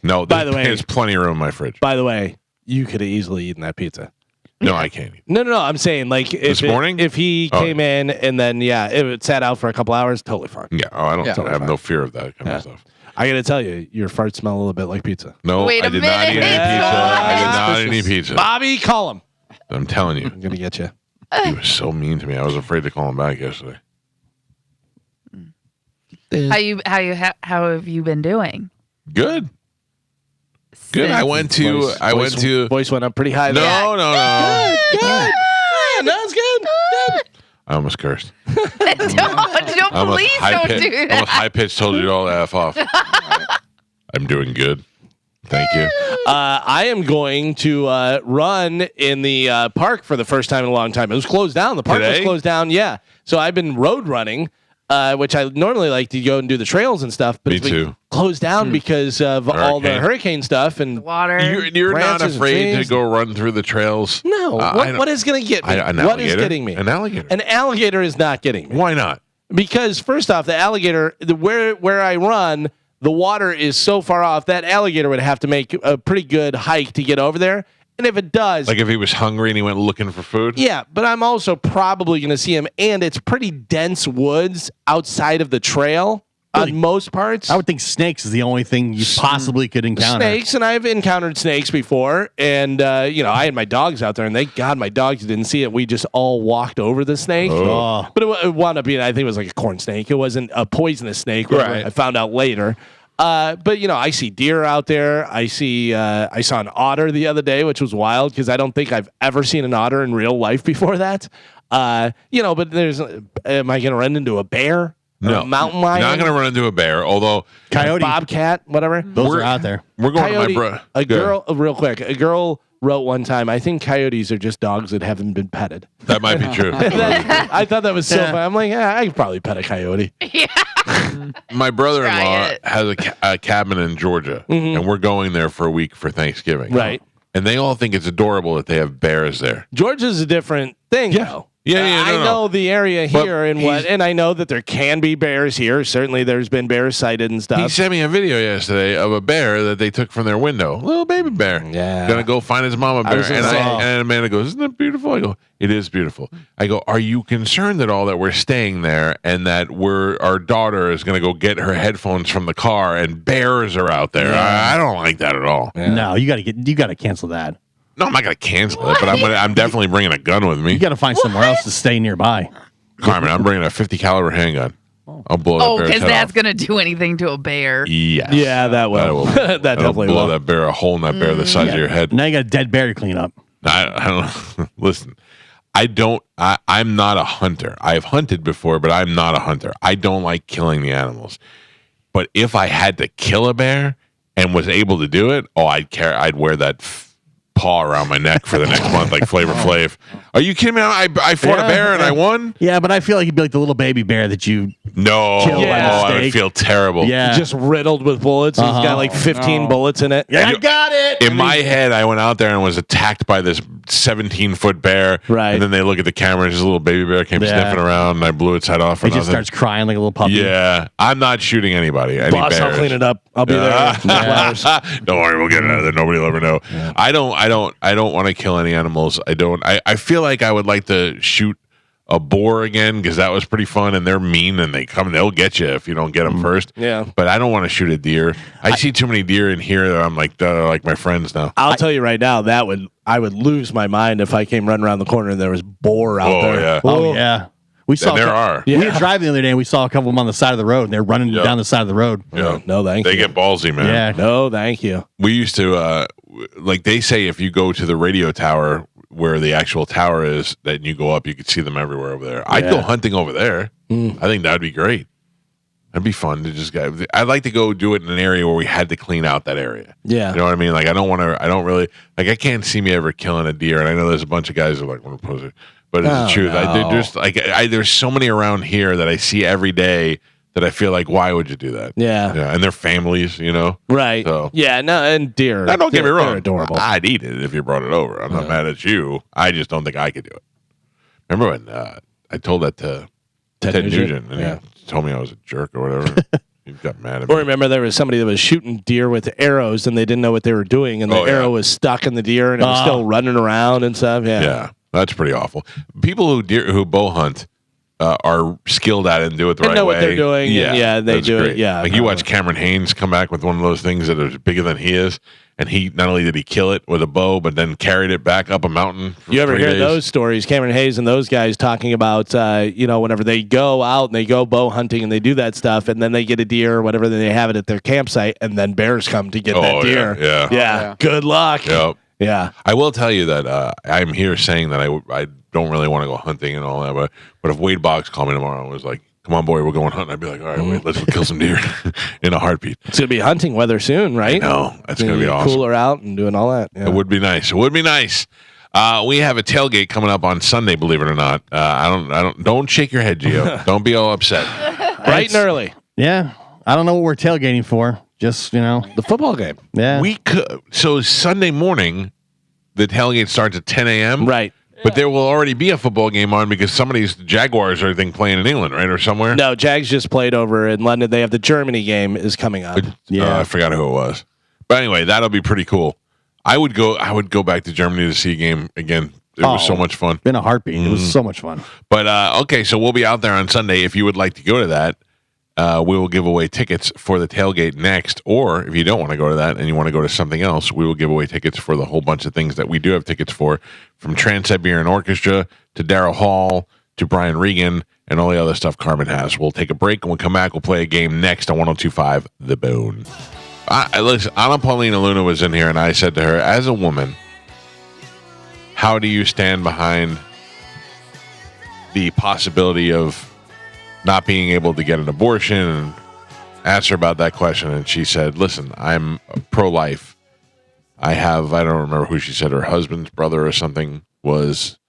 No, By the way- there's plenty of room in my fridge. By the way, you could have easily eaten that pizza. No, I can't eat. No. I'm saying like This morning? if he Oh. came in and then if it sat out for a couple hours, totally fine. Yeah, I don't. Yeah. I have no fear of that kind of stuff. I got to tell you, your farts smell a little bit like pizza. No, Wait I a did not eat any minute. pizza. I did not eat any Suspicious. pizza. Bobby, call him. I'm telling you, I'm gonna get you. he was so mean to me. I was afraid to call him back yesterday. How have you been doing? Good. Good. I went to. Voice went up pretty high. No, there. no, no. Good. No, it's good. I almost cursed. don't I almost please don't do almost that. high pitched told you to all F off. I'm doing good. Thank you. I am going to run in the park for the first time in a long time. It was closed down. The park was Today? closed down. Yeah. So I've been road running, which I normally like to go and do the trails and stuff. But Me it's been too. closed down because of all the Hurricane. hurricane stuff and Water. You're not branches and afraid to trees. go run through the trails? No. I What, don't- what is going to get me? An What is alligator? getting me? An alligator. An alligator is not getting me. Why not? Because first off, the alligator, where I run, the water is so far off that alligator would have to make a pretty good hike to get over there. And if it does, Like if he was hungry and he went looking for food. yeah, but I'm also probably going to see him, and it's pretty dense woods outside of the trail on most parts. I would think snakes is the only thing you possibly could encounter. Snakes, and I've encountered snakes before, and I had my dogs out there, and thank God my dogs didn't see it. We just all walked over the snake, Oh. but it wound up being, I think it was like a corn snake. It wasn't a poisonous snake. Right. I found out later. But I see deer out there. I saw an otter the other day, which was wild because I don't think I've ever seen an otter in real life before that. But am I going to run into a bear? No, A mountain lion? Not going to run into a bear. Although Coyote. Bobcat, whatever. Those are out there. we're going Coyote, to my a girl, real quick. A girl wrote one time, I think coyotes are just dogs that haven't been petted. That might be true. I thought that was so fun. I'm like, I could probably pet a coyote. My brother-in-law Try it. has a cabin in Georgia, and we're going there for a week for Thanksgiving. Right. And they all think it's adorable that they have bears there. Georgia's a different thing, though. Yeah, I know the area But here and I know that there can be bears here. Certainly, there's been bears sighted and He stuff. sent me a video yesterday of a bear that they took from their window. Little baby bear. Yeah. Gonna go find his mama bear. was gonna And, say- and Amanda goes, isn't that beautiful? I go, it is beautiful. I go, are you concerned at all that we're staying there and that our daughter is gonna go get her headphones from the car and bears are out there? I don't like that at all. No, you got to cancel that. No, I'm not gonna cancel it, but I'm definitely bringing a gun with me. You got to find somewhere else to stay nearby. Carmen, I'm bringing a 50 caliber handgun. I'll blow that Oh, bear's because head that's off. going to do anything to a bear. Yes. Yeah, that will. That That'll definitely blow will. that bear a hole in that bear the size of your head. Now you got a dead bear to clean up. I don't listen. I'm not a hunter. I've hunted before, but I'm not a hunter. I don't like killing the animals. But if I had to kill a bear and was able to do it, I'd wear that paw around my neck for the next month, like Flavor Flav. Are you kidding me? I fought a bear and I won. Yeah, but I feel like you'd be like the little baby bear that you. No, Kill by I would mistake. feel terrible. Yeah. Just riddled with bullets. He's got like 15 bullets in it. Yeah, I got it. In my head, I went out there and was attacked by this 17-foot bear. Right. And then they look at the camera, and this little baby bear came Yeah. sniffing around, and I blew its head off. For It just nothing. starts crying like a little puppy. Yeah, I'm not shooting anybody. Any Boss, bears. I'll clean it up. I'll be there. in a couple hours. Don't worry, we'll get it out of there. Nobody will ever know. Yeah. I don't want to kill any animals. I feel like I would like to shoot a boar again because that was pretty fun, and they're mean and they'll get you if you don't get them first. Yeah. But I don't want to shoot a deer. I see too many deer in here that I'm like, they're like my friends now. I'll tell you right now, I would lose my mind if I came running around the corner and there was boar out there. Yeah. Oh yeah. We saw. And there are. We were driving the other day and we saw a couple of them on the side of the road and they're running Yeah. down the side of the road. Yeah. No, thank They you. get ballsy, man. Yeah. No, thank you. We used to like they say if you go to the radio tower where the actual tower is, that you go up, you could see them everywhere over there. I'd go hunting over there. I think that'd be great. That'd be fun to just go. I'd like to go do it in an area where we had to clean out that area. Yeah. You know what I mean? Like I don't really I can't see me ever killing a deer. And I know there's a bunch of guys who are like, "Want to pose it," but it's the truth. There's so many around here that I see every day that I feel like, why would you do that? Yeah. And their families, you know. Right. So- Yeah. No, and deer. Now, don't get me they're wrong. adorable. I'd eat it if you brought it over. I'm not mad at you. I just don't think I could do it. Remember when I told that to Ted Nugent and he told me I was a jerk or whatever? He got mad at me. Or remember there was somebody that was shooting deer with arrows and they didn't know what they were doing and the arrow was stuck in the deer and it was still running around and stuff. Yeah. Yeah, that's pretty awful. People who bow hunt are skilled at it and do it the They right know way. what they're doing, and they that's do it, great. yeah. Like you watch Cameron Haynes come back with one of those things that is bigger than he is, and he not only did he kill it with a bow, but then carried it back up a mountain. For You ever 3 hear days. those stories? Cameron Hayes and those guys talking about, whenever they go out and they go bow hunting and they do that stuff, and then they get a deer or whatever, then they have it at their campsite, and then bears come to get that deer. Yeah. Good luck. Yep. Yeah. I will tell you that I'm here saying that I don't really want to go hunting and all that, but if Wade Boggs called me tomorrow and was like, "Come on, boy, we're going hunting," I'd be like, "All right, wait, let's go kill some deer," in a heartbeat. It's going to be hunting weather soon, right? No, that's going to be awesome. Cooler out and doing all that. Yeah. It would be nice. It would be nice. We have a tailgate coming up on Sunday, believe it or not. Don't shake your head, Gio. Don't be all upset. Bright and early. Yeah. I don't know what we're tailgating for. Just, The football game. yeah. We could. So Sunday morning, the tailgate starts at 10 a.m. Right. But there will already be a football game on because somebody's Jaguars or thing playing in England, right, or somewhere. No, Jags just played over in London. They have the Germany game is coming up. I forgot who it was. But anyway, that'll be pretty cool. I would go back to Germany to see a game again. It was so much fun. In a heartbeat. It was so much fun. But okay, so we'll be out there on Sunday. If you would like to go to that, we will give away tickets for the tailgate next. Or if you don't want to go to that and you want to go to something else, we will give away tickets for the whole bunch of things that we do have tickets for, from Trans-Siberian Orchestra to Daryl Hall to Brian Regan and all the other stuff Carmen has. We'll take a break and we'll come back. We'll play a game next on 102.5 The Bone. Listen, Anna Paulina Luna was in here and I said to her, as a woman, how do you stand behind the possibility of not being able to get an abortion? And asked her about that question, and she said, listen, I'm pro-life. I don't remember who she said, her husband's brother or something was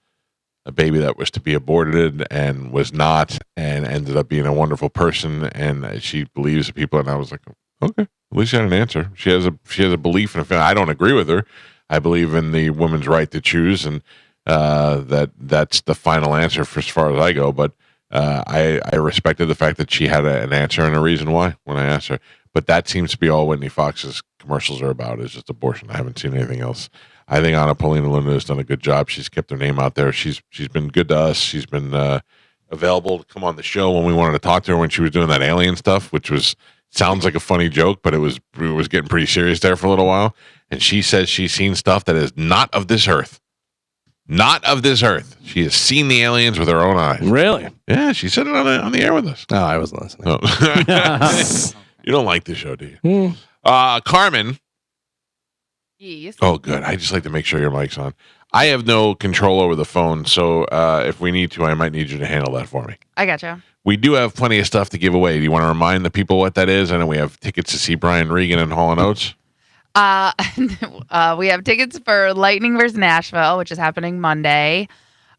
a baby that was to be aborted and was not, and ended up being a wonderful person, and she believes the people. And I was like, okay, at least she had an answer. She has a belief in a family. I don't agree with her. I believe in the woman's right to choose, and that's the final answer for as far as I go. But I respected the fact that she had an answer and a reason why when I asked her. But that seems to be all Whitney Fox's commercials are about, is just abortion. I haven't seen anything else. I think Anna Paulina Luna has done a good job. She's kept her name out there. She's been good to us. She's been available to come on the show when we wanted to talk to her when she was doing that alien stuff, which sounds like a funny joke, but it was getting pretty serious there for a little while. And she says she's seen stuff that is not of this earth. Not of this earth. She has seen the aliens with her own eyes. Really? Yeah, she said it on the air with us. No, I wasn't listening. Oh. You don't like the show, do you? Carmen. Yes. Oh, good. I just like to make sure your mic's on. I have no control over the phone, so if we need to, I might need you to handle that for me. I gotcha. We do have plenty of stuff to give away. Do you want to remind the people what that is? I know we have tickets to see Brian Regan and Hall & Oates. We have tickets for Lightning versus Nashville, which is happening Monday.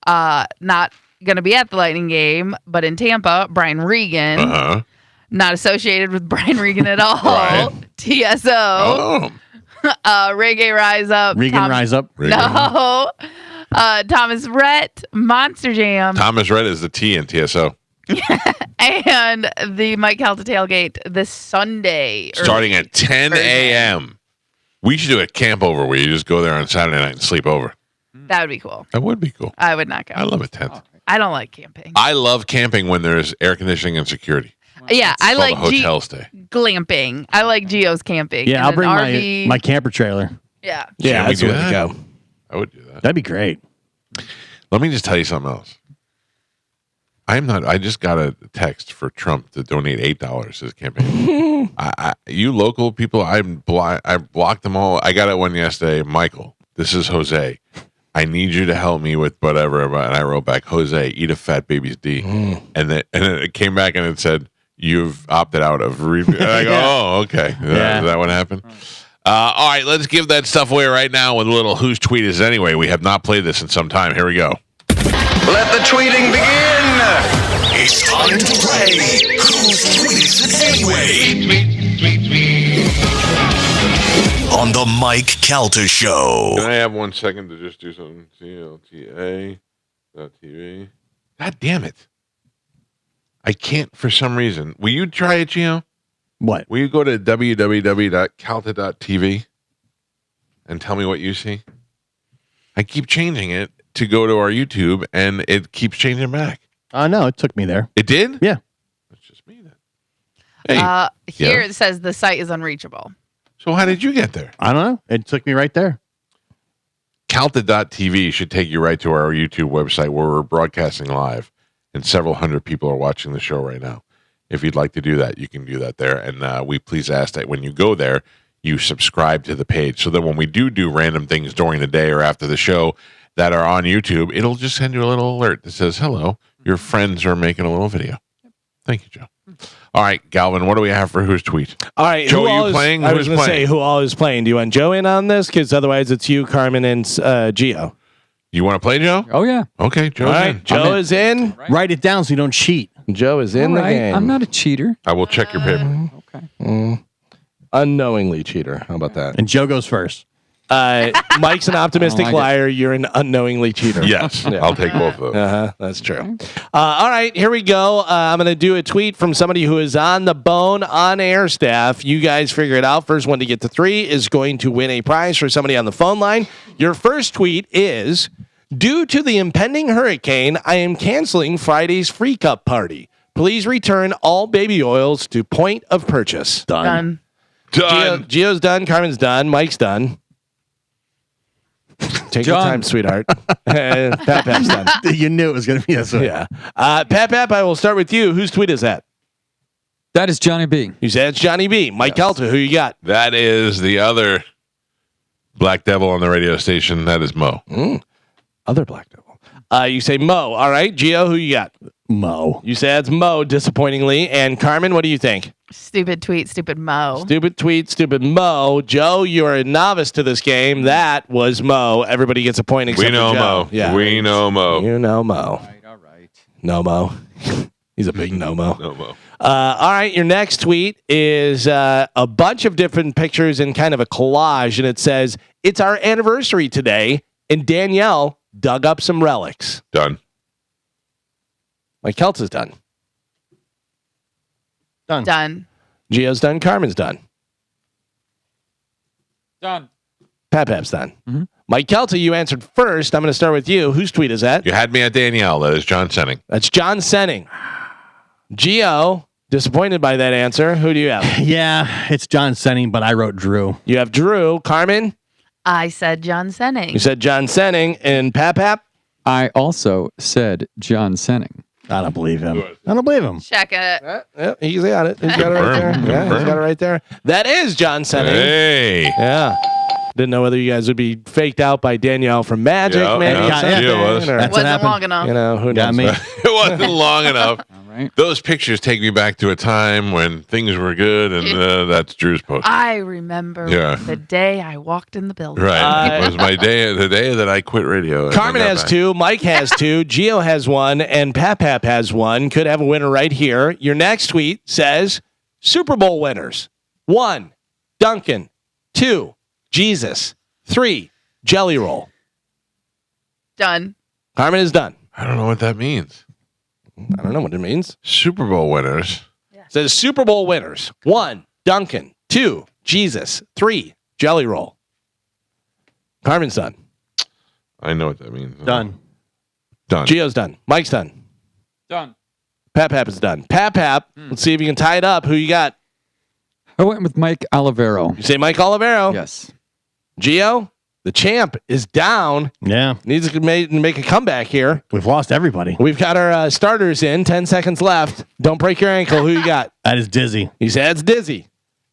Not going to be at the Lightning game, but in Tampa, Brian Regan. Uh-huh. Not associated with Brian Regan at all. Right. TSO. Oh. Reggae Rise Up. Regan Rise Up. Regan. No. Thomas Rhett, Monster Jam. Thomas Rhett is the T in TSO. And the Mike Calta Tailgate this Sunday. Starting at 10 a.m. We should do a camp over where you just go there on Saturday night and sleep over. That would be cool. That would be cool. I would not go. I love a tent. I don't like camping. I love camping when there's air conditioning and security. Yeah, I like a hotel stay. Glamping. I like Geo's camping. Yeah, and I'll an bring RV. my camper trailer. Yeah. Yeah, Can we that's do where to that? go. I would do that. That'd be great. Let me just tell you something else. I just got a text for Trump to donate $8 to his campaign. You local people, I blocked them all. I got it one yesterday. Michael, this is Jose. I need you to help me with whatever. And I wrote back, Jose, eat a fat baby's D. And then it came back and it said, you've opted out of review. And I go, oh, okay. Is that what happened? All right, let's give that stuff away right now with a little Whose Tweet Is It Anyway. We have not played this in some time. Here we go. Let the tweeting begin. It's time to play Whose Tweet Is It Anyway? On the Mike Calta Show. Can I have 1 second to just do something? CLTA.TV. God damn it. I can't for some reason. Will you try it, Gio? What? Will you go to www.calta.tv and tell me what you see? I keep changing it to go to our YouTube, and it keeps changing back. No, it took me there. It did? Yeah. That's just me then. Hey, Here it says the site is unreachable. so how did you get there? I don't know. It took me right there. Calta.tv should take you right to our YouTube website where we're broadcasting live, and several hundred people are watching the show right now. If you'd like to do that, you can do that there. And we please ask that when you go there, you subscribe to the page so that when we do random things during the day or after the show that are on YouTube, it'll just send you a little alert that says, hello, your friends are making a little video. Thank you, Joe. All right, Galvin, what do we have for Who's Tweet? All right, Joe, who are all you playing? I Who's was going to say playing? who all is playing. Do you want Joe in on this? Because otherwise it's you, Carmen, and Gio. You want to play, Joe? Oh, yeah. Okay, Joe's All right, in. Joe is in. Write it down so you don't cheat. Joe is in All the right. game. I'm not a cheater. I will check your paper. Okay. Unknowingly cheater. How about that? And Joe goes first. Mike's an optimistic liar. You're an unknowingly cheater. Yes, I'll take both of those. That's true. All right, here we go. I'm going to do a tweet from somebody who is on the Bone on air staff. You guys figure it out. First one to get to 3 is going to win a prize for somebody on the phone line. Your first tweet is, due to the impending hurricane, I am canceling Friday's free cup party. Please return all baby oils to point of purchase. Done. Gio's done. Carmen's done. Mike's done. Take your time, sweetheart. And Pap's done. You knew it was going to be this way. Yeah. Pap, I will start with you. Whose tweet is that? That is Johnny B. You said it's Johnny B. Mike Calta, who you got? That is the other Black Devil on the radio station. That is Mo. Other Black Devil. You say Mo. All right. Gio, who you got? Mo. You said it's Mo, disappointingly. And Carmen, what do you think? Stupid tweet, stupid Mo. Stupid tweet, stupid Mo. Joe, you are a novice to this game. That was Mo. Everybody gets a point except We know for Joe. Mo. Yeah. We know Mo. You know Mo. All right. No Mo. He's a big no Mo. No Mo. All right, your next tweet is a bunch of different pictures in kind of a collage, and it says, it's our anniversary today, and Danielle dug up some relics. Done. Mike Kelt's done. Done. Gio's done. Carmen's done. Done. Pap's done. Mike Kelta, you answered first. I'm going to start with you. Whose tweet is that? You had me at Danielle. That is John Senning. That's John Senning. Gio, disappointed by that answer. Who do you have? Yeah, it's John Senning, but I wrote Drew. You have Drew. Carmen? I said John You Senning. said John Senning. And Pap? I also said John Senning. I don't believe him. I don't believe him. Check it. Yeah, he's got it. He's got it right there. Yeah, he's got it right there. That is John Senning. Hey. Yeah. Didn't know whether you guys would be faked out by Danielle from Magic, Yeah, maybe. yeah, something, it was. or, That's what Wasn't happened. long enough. you know, who Got knows? me. It wasn't long enough. All right. Those pictures take me back to a time when things were good, and that's Drew's post. I remember Yeah. the day I walked in the building. Right. It was my day, the day that I quit radio. and Carmen I got has back. 2, Mike has 2, Gio has 1, and Pap has 1. Could have a winner right here. Your next tweet says Super Bowl winners. 1, Duncan. 2, Jesus. 3, Jelly Roll. Done. Carmen is done. I don't know what that means. I don't know what it means. Super Bowl winners. Says Super Bowl winners. 1, Duncan. 2, Jesus. 3, Jelly Roll. Carmen's done. I know what that means. Done. Done. Gio's done. Mike's done. Done. Pap is done. Pap. Let's see if you can tie it up. Who you got? I went with Mike Olivero. You say Mike Olivero. Yes. Gio, the champ, is down. Yeah, Needs to make a comeback here. we've lost everybody. We've got our starters in. 10 seconds left. Don't break your ankle. Who you got? That is Dizzy. He said it's Dizzy.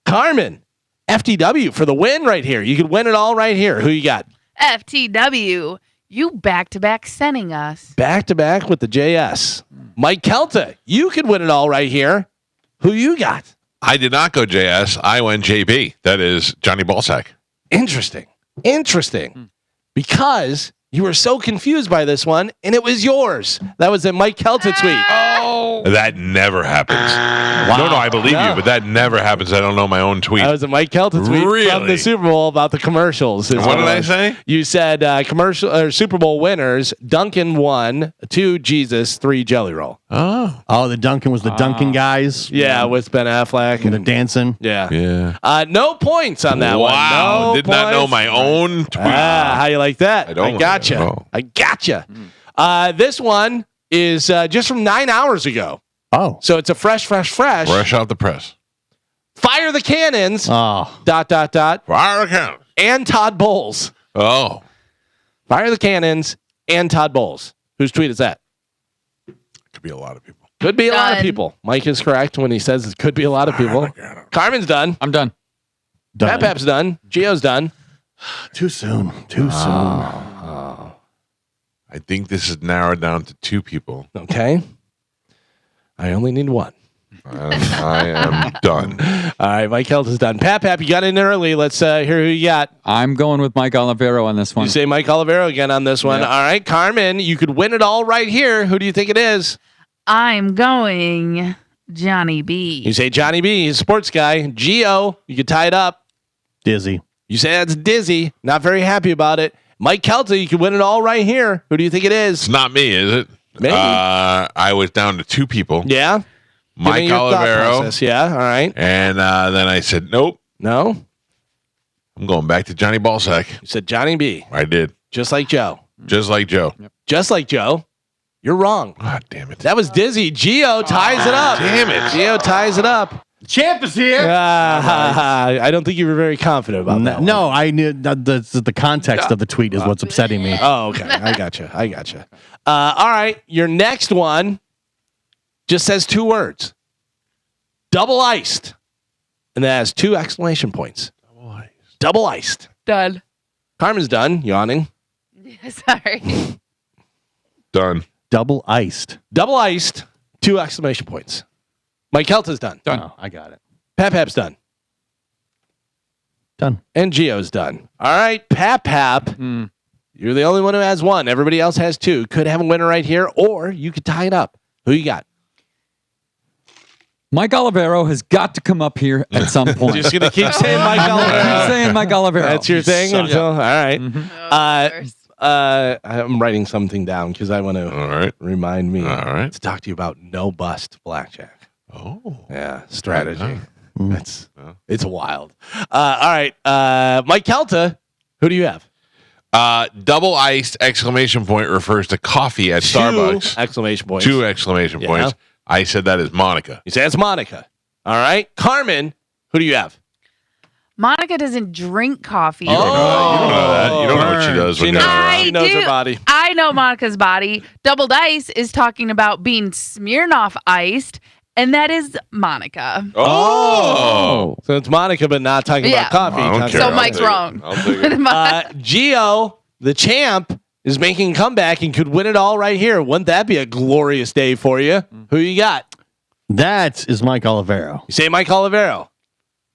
Carmen, FTW for the win right here. You could win it all right here. Who you got? FTW. You back-to-back sending us. Back to back with the JS. Mike Kelta, you could win it all right here. Who you got? I did not go JS. I went JB. That is Johnny Ballsack. Interesting. Because you were so confused by this one, and it was yours. That was a Mike Kelta tweet. That never happens. No, I believe you, but that never happens. I don't know my own tweet. That was a Mike Kelta tweet from Really? the Super Bowl about the commercials. And what did I say? You said commercial or Super Bowl winners: Duncan 1, 2 Jesus, 3 Jelly Roll. Oh, the Duncan was the Duncan guys. Yeah, with Ben Affleck And the and dancing. yeah. Yeah. No points on that one. Wow. No Did not know points. my own tweet. How you like that? I don't like that gotcha. at all. I gotcha. This one is just from 9 hours ago. Oh. So it's a fresh. Fresh off the press. Fire the Cannons. Oh. ... Fire account. And Todd Bowles. Oh. Fire the Cannons and Todd Bowles. Whose tweet is that? Could be a lot of people. Could be a lot of Done. people. Mike is correct when he says it could be a lot of people. Carmen's done. I'm done. Done. Pap's done. Gio's done. Too soon. Too soon. I think this is narrowed down to 2 people. Okay. I only need 1. I am done. All right, Mike Kelta's done. Pap, you got in early. Let's hear who you got. I'm going with Mike Olivero on this one. You say Mike Olivero again on this one. Yeah. All right, Carmen, you could win it all right here. Who do you think it is? I'm going Johnny B. You say Johnny B. He's a sports guy. Gio, you could tie it up. Dizzy. You say that's dizzy. Not very happy about it. Mike Calta, you can win it all right here. Who do you think it is? It's not me, is it? Maybe. I was down to 2 people. Yeah. Mike Olivero. Yeah. All right. And then I said, nope. No. I'm going back to Johnny Ballsack. You said Johnny B. I did. Just like Joe. Just like Joe. Yep. Just like Joe. You're wrong. God damn it. That was Dizzy. Gio ties it up. Damn it. Gio ties it up. Champ is here. I don't think you were very confident about that. No, I knew the context of the tweet is what's upsetting me. Oh, okay. I gotcha. All right. Your next one just says 2 words. Double iced. And that has 2 exclamation points. Double iced. Done. Carmen's done, yawning. Sorry. Done. Double iced. Double iced, 2 exclamation points. Mike Kelta's done. Oh, I got it. Pap-Pap's done. Done. And Gio's done. All right, Pap-Pap. You're the only one who has 1. Everybody else has 2. Could have a winner right here, or you could tie it up. Who you got? Mike Olivero has got to come up here at some point. Just going to keep saying Mike I'm gonna Olivero. keep saying Mike Olivero. That's your thing until, all right. Oh, I'm writing something down because I want to All right. remind me All right. to talk to you about no bust blackjack. Oh. Yeah, strategy. Yeah. It's wild. All right, Mike Calta, who do you have? Double iced exclamation point refers to coffee at 2 Starbucks. exclamation points. 2 exclamation Yeah. points. I said that is Monica. You say that's Monica. All right, Carmen, who do you have? Monica doesn't drink coffee. You don't know that. You don't know what she does She when knows, you're around. I she knows her do. body. I know Monica's body. Double dice is talking about being Smirnoff iced, and that is Monica. Oh. So it's Monica, but not talking Yeah. about coffee. I don't Talking care. So I'll Mike's take it. wrong. I'll take it. Gio, the champ, is making a comeback and could win it all right here. Wouldn't that be a glorious day for you? Who you got? That is Mike Olivero. You say Mike Olivero.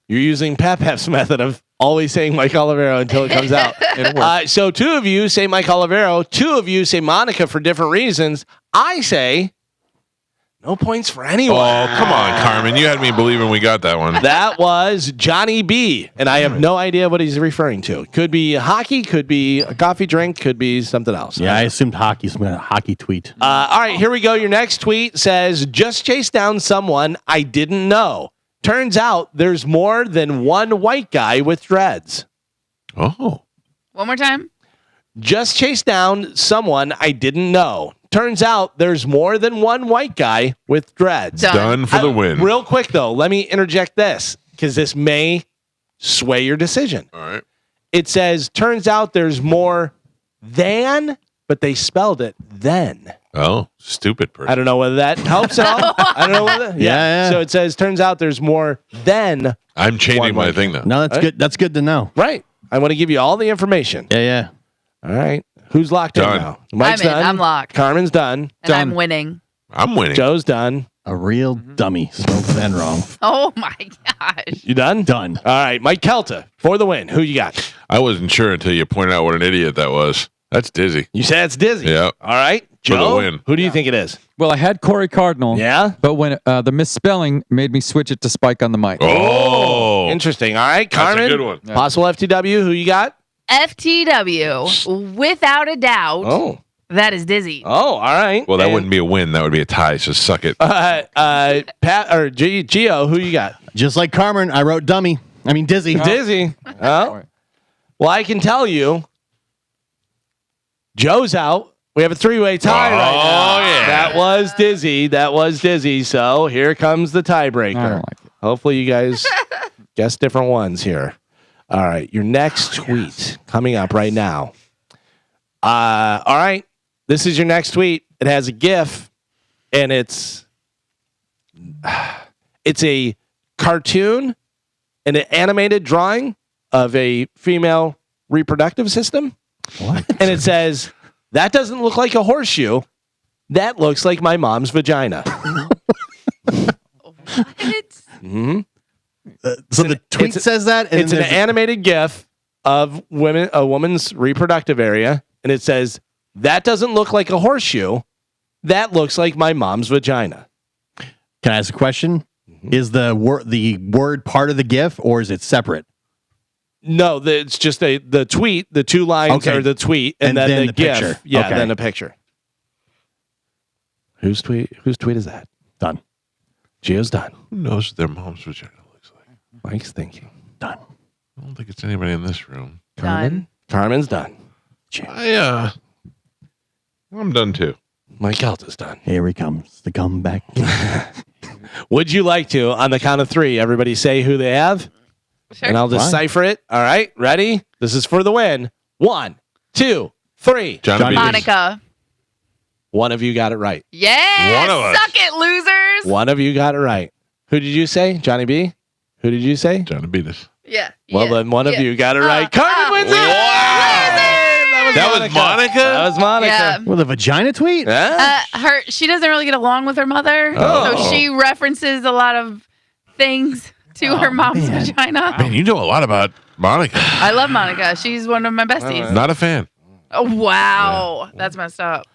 You're using Pap-Pap's method of always saying Mike Olivero until it comes out. So 2 of you say Mike Olivero. 2 of you say Monica for different reasons. I say no points for anyone. Oh, come on, Carmen. You had me believing we got that one. That was Johnny B. And I have no idea what he's referring to. Could be hockey, could be a coffee drink, could be something else. Yeah, I assumed hockey. Some hockey tweet. All right, here we go. Your next tweet says, just chased down someone I didn't know. Turns out there's more than one white guy with dreads. Oh. One more time. Just chased down someone I didn't know. Turns out there's more than one white guy with dreads. Done for the win. Real quick, though, let me interject this because this may sway your decision. All right. It says, turns out there's more than, but they spelled it then. Oh, stupid person. I don't know whether that helps at all. I don't know whether. Yeah. So it says, turns out there's more than. I'm changing One my white thing now. No, that's Right. good. That's good to know. Right. I want to give you all the information. Yeah. All right. Who's locked in Done. now? Mike's I'm in. done. I'm locked. Carmen's done. And I'm winning. I'm winning. Joe's done. A real dummy. Spelled then wrong. Oh my gosh. You done? Done. All right. Mike Calta for the win. Who you got? I wasn't sure until you pointed out what an idiot that was. That's dizzy. You said it's Dizzy. Yeah. All right. For the Joe, win. who do you think it is? Well, I had Corey Cardinal. Yeah. But when the misspelling made me switch it to Spike on the mic. Oh. Interesting. All right. That's Carmen. a good one. Yeah. Possible FTW. Who you got? FTW, without a doubt, Oh. that is Dizzy. Oh, all right. Well, that And, wouldn't be a win. That would be a tie. So suck it. Pat or Gio, who you got? Just like Carmen, I wrote dummy. I mean dizzy. Dizzy. Oh. Well, I can tell you, Joe's out. We have a 3-way tie right now. Oh, yeah. That was Dizzy. That was Dizzy. So here comes the I don't tiebreaker. like it. Hopefully, you guys guess different ones here. All right. Your next tweet coming up right now. All right. This is your next tweet. It has a GIF, and it's a cartoon and an animated drawing of a female reproductive system. What? And it says, that doesn't look like a horseshoe. That looks like my mom's vagina. What? hmm So the tweet says that, and It's an then there's animated GIF of a woman's reproductive area. And it says, that doesn't look like a horseshoe. That looks like my mom's vagina. Can I ask a question? Is the word part of the GIF, or is it separate? No, it's just the tweet. The 2 lines are the tweet, and then the GIF. picture. Yeah, Okay. then a picture. Whose tweet is that? Done. Gio's done. Who knows what their mom's vagina looks like? Mike's thinking. Done. I don't think it's anybody in this room. Done. Carmen's done. I'm done too. Mike Calta's done. Here he comes. The comeback. Would you like to, on the count of 3, everybody say who they have? Sure. And I'll decipher it. All right, ready? This is for the win. 1, 2, 3. Johnny B. Monica. One of you got it right. Yeah. One of us. Suck it, losers. One of you got it right. Who did you say? Johnny B? Who did you say? Johnny beat us. Yeah. Well, then one of you got it right. Carmen wins it. That was Monica? That was Monica. Yeah. With a vagina tweet? Yeah. She doesn't really get along with her mother, Oh. so she references a lot of things to her mom's vagina. Man, you know a lot about Monica. I love Monica. She's one of my besties. Not a fan. Oh, wow. That's messed up.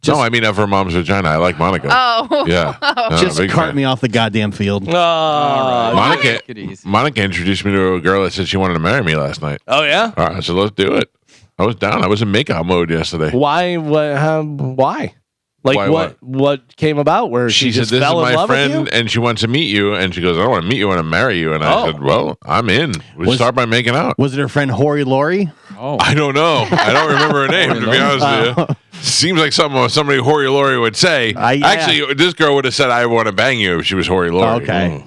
No, I mean of her mom's vagina. I like Monica. Oh. Yeah. No, Just big cart fan. me off the goddamn field. Monica, Take it easy. Monica introduced me to a girl that said she wanted to marry me last night. Oh, yeah? All right, so let's do it. I was down. I was in makeout mode yesterday. Why? Why? Like, Why, what came about where She said, just "This is fell in my love with friend, you? and she wants to meet you." And she goes, "I don't want to meet you. I want to marry you." And I said, "Well, I'm in. We start by making out." Was it her friend Hori Lori? Oh, I don't know. I don't remember her name, to be honest with you. Seems like something somebody Hori Lori would say. Yeah. Actually, this girl would have said, "I want to bang you" if she was Hori Lori. Okay.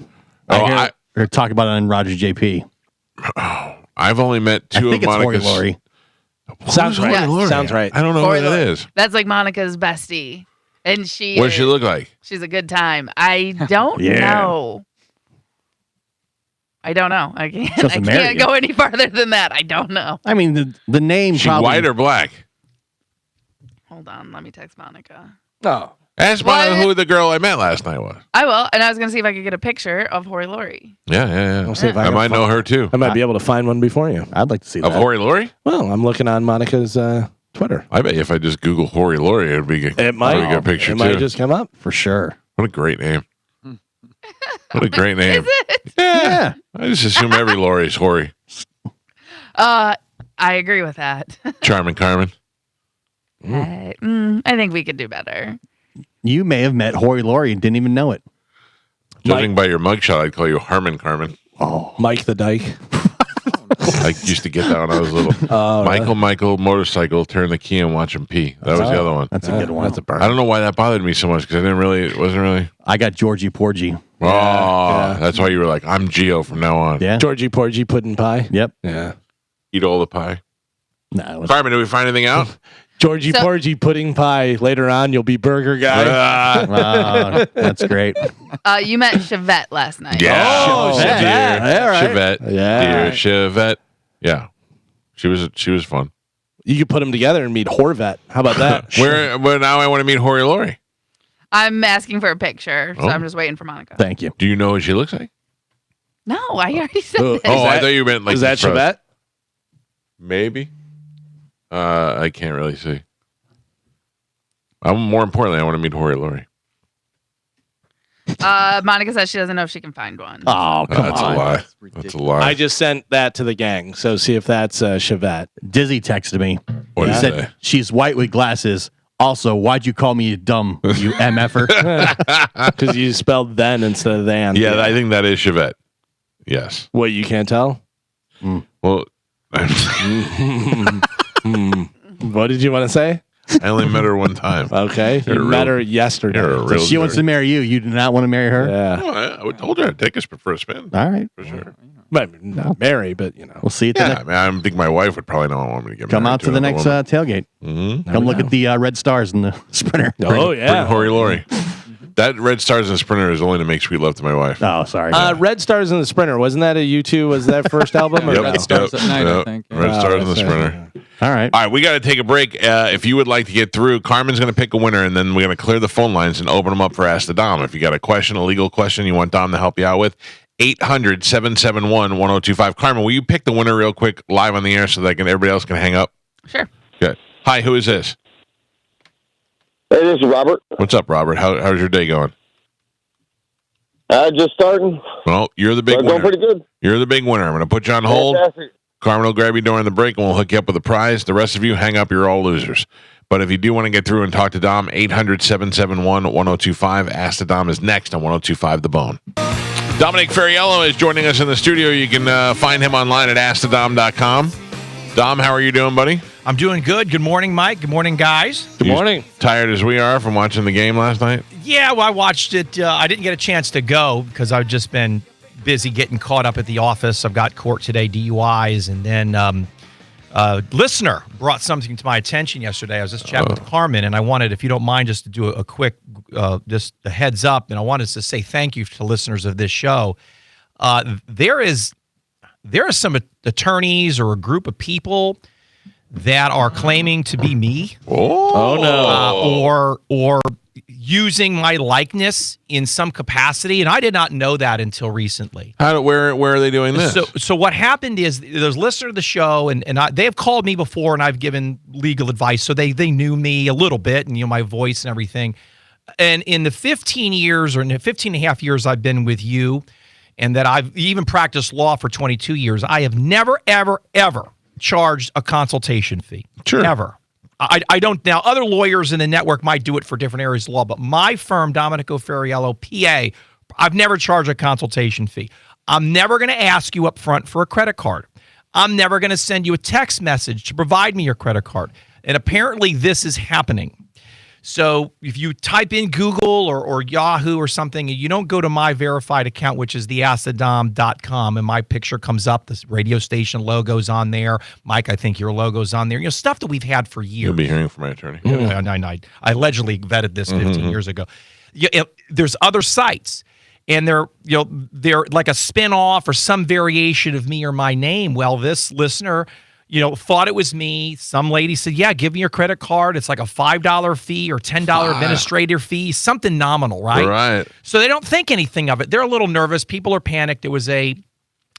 Oh, I hear her talk about it on Roger JP. I've only met I two think of it's Hori Monica's. Lori. Sounds Who's right. Hori Lori? Sounds right. I don't know Hori who that Lori. is. That's like Monica's bestie. And she What does she look like? She's a good time. I don't Yeah. know. I don't know. I can't. Just I marry can't you. go any farther than that. I don't know. I mean, the name She probably. white or black? Hold on. Let me text Monica. No. Ask What? Monica who the girl I met last night was. I will, and I was gonna see if I could get a picture of Hori Lori. Yeah. I'll see if I I can might know her too. I might be able to find one before you. I'd like to see Of that. Hori Lori? Well, I'm looking on Monica's Twitter. I bet you if I just Google Hori Lori, it'd be It might. a good picture It too. might just come up. For sure. What a great name. What a great name. Is it? Yeah. I just assume every Lori is Hori. I agree with that. Charming Carmen. I think we could do better. You may have met Hori Lori and didn't even know it. Judging by your mugshot, I'd call you Harmon Carmen. Oh. Mike the Dyke. I used to get that when I was little. Michael, motorcycle, turn the key and watch him pee. That was the other one. That's a good one. That's a burn. I don't know why that bothered me so much because it wasn't really. I got Georgie Porgy. Oh, that's why you were like, I'm Geo from now on. Yeah. Georgie Porgy Pudding Pie. Yep. Yeah. Eat all the pie. No, it was- Carmen, did we find anything out? Georgie So- Porgy Pudding Pie. Later on, you'll be Burger Guy. Oh, that's great. You met Chevette last night. Yeah. Oh, Dear Chevette. All right. Chevette. Yeah. Dear Chevette. Yeah. She was fun. You could put them together and meet Horvat. How about that? Well, now I want to meet Hori Lori. I'm asking for a picture, so Oh. I'm just waiting for Monica. Thank you. Do you know what she looks like? No, I already said Oh, this. Oh, I that- thought you meant like Is that the fro- Chevette? Maybe. I can't really see. More importantly, I want to meet Hori Lori. Monica says she doesn't know if she can find one. Oh, come That's on. a lie. That's ridiculous. That's a lie. I just sent that to the gang. So see if that's Chevette. Dizzy texted me. What He did said he say? she's white with glasses. Also, why'd you call me dumb, you MFer? Because you spelled then instead of than. Yeah, I think that is Chevette. Yes. What, you can't tell? Well, What did you want to say? I only met her one time. Okay. You're You a met real- her yesterday. You're a So real she wants to nerd. marry you. You do not want to marry her? Yeah. Oh, I would told her I'd take us for a spin. All right. For sure. But not Mary, but you know. We'll see you at the Yeah, next. I mean, I think my wife would probably not want me to get Come married out to the another next woman. tailgate. Mhm. Come look at the red stars in the sprinter. Oh, Bring yeah. Hori Lori. That Red Stars and Sprinter is only to make sweet love to my wife. Oh, sorry. Red Stars in the Sprinter. Wasn't that a U2? Was that first album? Or Yep, no? Red Stars at night, I think. Red Oh, Stars and the that's Sprinter. All right. All right, we got to take a break. If you would like to get through, Carmen's going to pick a winner, and then we're going to clear the phone lines and open them up for Ask the Dom. If you got a question, a legal question you want Dom to help you out with, 800-771-1025. Carmen, will you pick the winner real quick live on the air so that everybody else can hang up? Sure. Good. Hi, who is this? Hey, this is Robert. What's up, Robert? How's your day going? Just starting. Well, you're the big Going winner. pretty good. You're the big winner. I'm going to put you on hold. Fantastic. Carmen will grab you during the break and we'll hook you up with a prize. The rest of you, hang up. You're all losers. But if you do want to get through and talk to Dom, 800-771-1025. Ask the Dom is next on 1025 The Bone. Dominic Ferriello is joining us in the studio. You can find him online at AskTheDom.com. Dom, how are you doing, buddy? I'm doing good. Good morning, Mike. Good morning, guys. Good morning. Tired as we are from watching the game last night? Yeah, well, I watched it. I didn't get a chance to go because I've just been busy getting caught up at the office. I've got court today, DUIs, and then a listener brought something to my attention yesterday. I was just chatting with Carmen, and I wanted, if you don't mind, just to do a quick just a heads up, and I wanted to say thank you to listeners of this show. There are some attorneys or a group of people that are claiming to be me. Oh no! Or using my likeness in some capacity, and I did not know that until recently. Where are they doing this? So what happened is there's a listener of the show, and they have called me before, and I've given legal advice, so they knew me a little bit, and my voice and everything. And in the 15 and a half years I've been with you, and that I've even practiced law for 22 years, I have never, ever, ever charged a consultation fee. Sure. Ever. I don't. Now, other lawyers in the network might do it for different areas of law, but my firm, Domenico Ferriello, PA, I've never charged a consultation fee. I'm never going to ask you up front for a credit card. I'm never going to send you a text message to provide me your credit card. And apparently this is happening. So if you type in Google or Yahoo or something, you don't go to my verified account, which is theaskthedom.com, and my picture comes up. This radio station logo's on there. Mike, I think your logo's on there. Stuff that we've had for years. You'll be hearing from my attorney. I allegedly vetted this 15 years ago. There's other sites, and they're like a spin-off or some variation of me or my name. Well, this listener thought it was me. Some lady said, yeah, give me your credit card. It's like a $5 fee or $10 administrator fee, something nominal, right? Right. So they don't think anything of it. They're a little nervous. People are panicked. It was a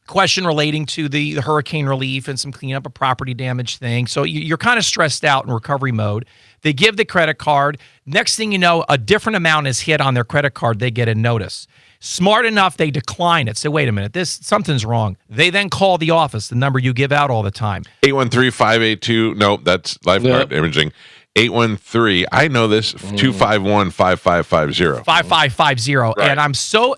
question relating to the hurricane relief and some cleanup of property damage thing. So you're kind of stressed out in recovery mode. They give the credit card. Next thing you know, a different amount is hit on their credit card. They get a notice. Smart enough, they decline it. Say, wait a minute, something's wrong. They then call the office, the number you give out all the time. 813-582. No, that's Lifeguard Imaging. 813. I know this. 251-5550. 5550. Right. And I'm so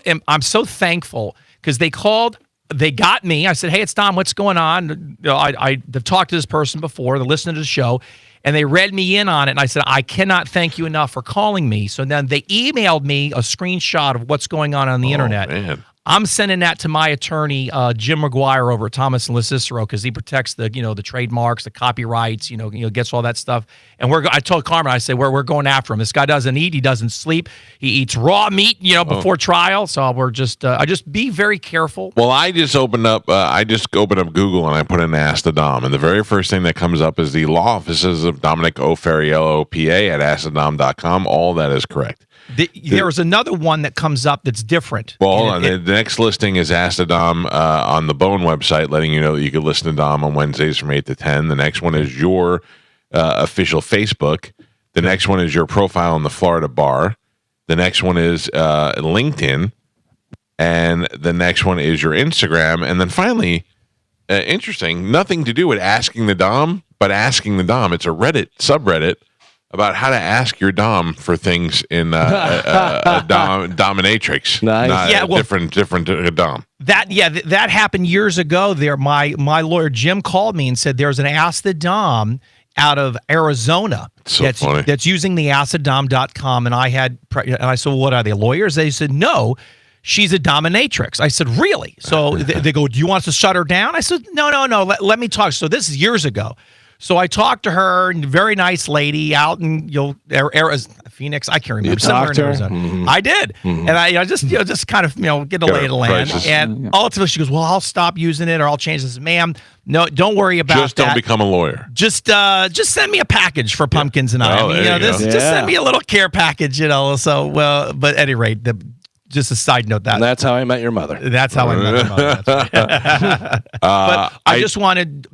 thankful because they called. They got me. I said, hey, it's Dom. What's going on? I've talked to this person before. They're listening to the show. And they read me in on it, and I said, I cannot thank you enough for calling me. So then they emailed me a screenshot of what's going on the internet. Man. I'm sending that to my attorney, Jim McGuire over at Thomas & LeCicero, because he protects the trademarks, the copyrights, gets all that stuff. And I told Carmen, I said, we're going after him. This guy doesn't eat, he doesn't sleep, he eats raw meat, before trial. So we're just, I just be very careful. Well, I just opened up Google and I put in Ask the Dom, and the very first thing that comes up is the law offices of Dominic O. Ferriello, PA, at AskTheDom.com. All that is correct. There was another one that comes up that's different. Well, hold on. The next listing is Ask the Dom on the Bone website, letting you know that you can listen to Dom on Wednesdays from 8 to 10. The next one is your official Facebook. The next one is your profile in the Florida bar. The next one is LinkedIn. And the next one is your Instagram. And then finally, interesting, nothing to do with Asking the Dom, but Asking the Dom. It's a Reddit subreddit about how to ask your Dom for things in dominatrix. Nice. Different Dom. That happened years ago. There, my lawyer Jim called me and said there's an Ask the Dom out of Arizona that's using the AskTheDom.com, and I said, well, what are they, lawyers? They said no. She's a dominatrix. I said, really? So they go, do you want us to shut her down? I said, no. Let me talk. So this is years ago. So I talked to her, and very nice lady out in Phoenix. I can't remember. Somewhere in Arizona. Mm-hmm. I did, and I just kind of get a lay of the land. And ultimately, she goes, "Well, I'll stop using it, or I'll change this." Ma'am, no, don't worry about that. Just don't become a lawyer. Just send me a package for pumpkins and I. Just send me a little care package. So but at any rate, just a side note and that's how I met your mother. That's how I met your mother. That's right. But I just wanted,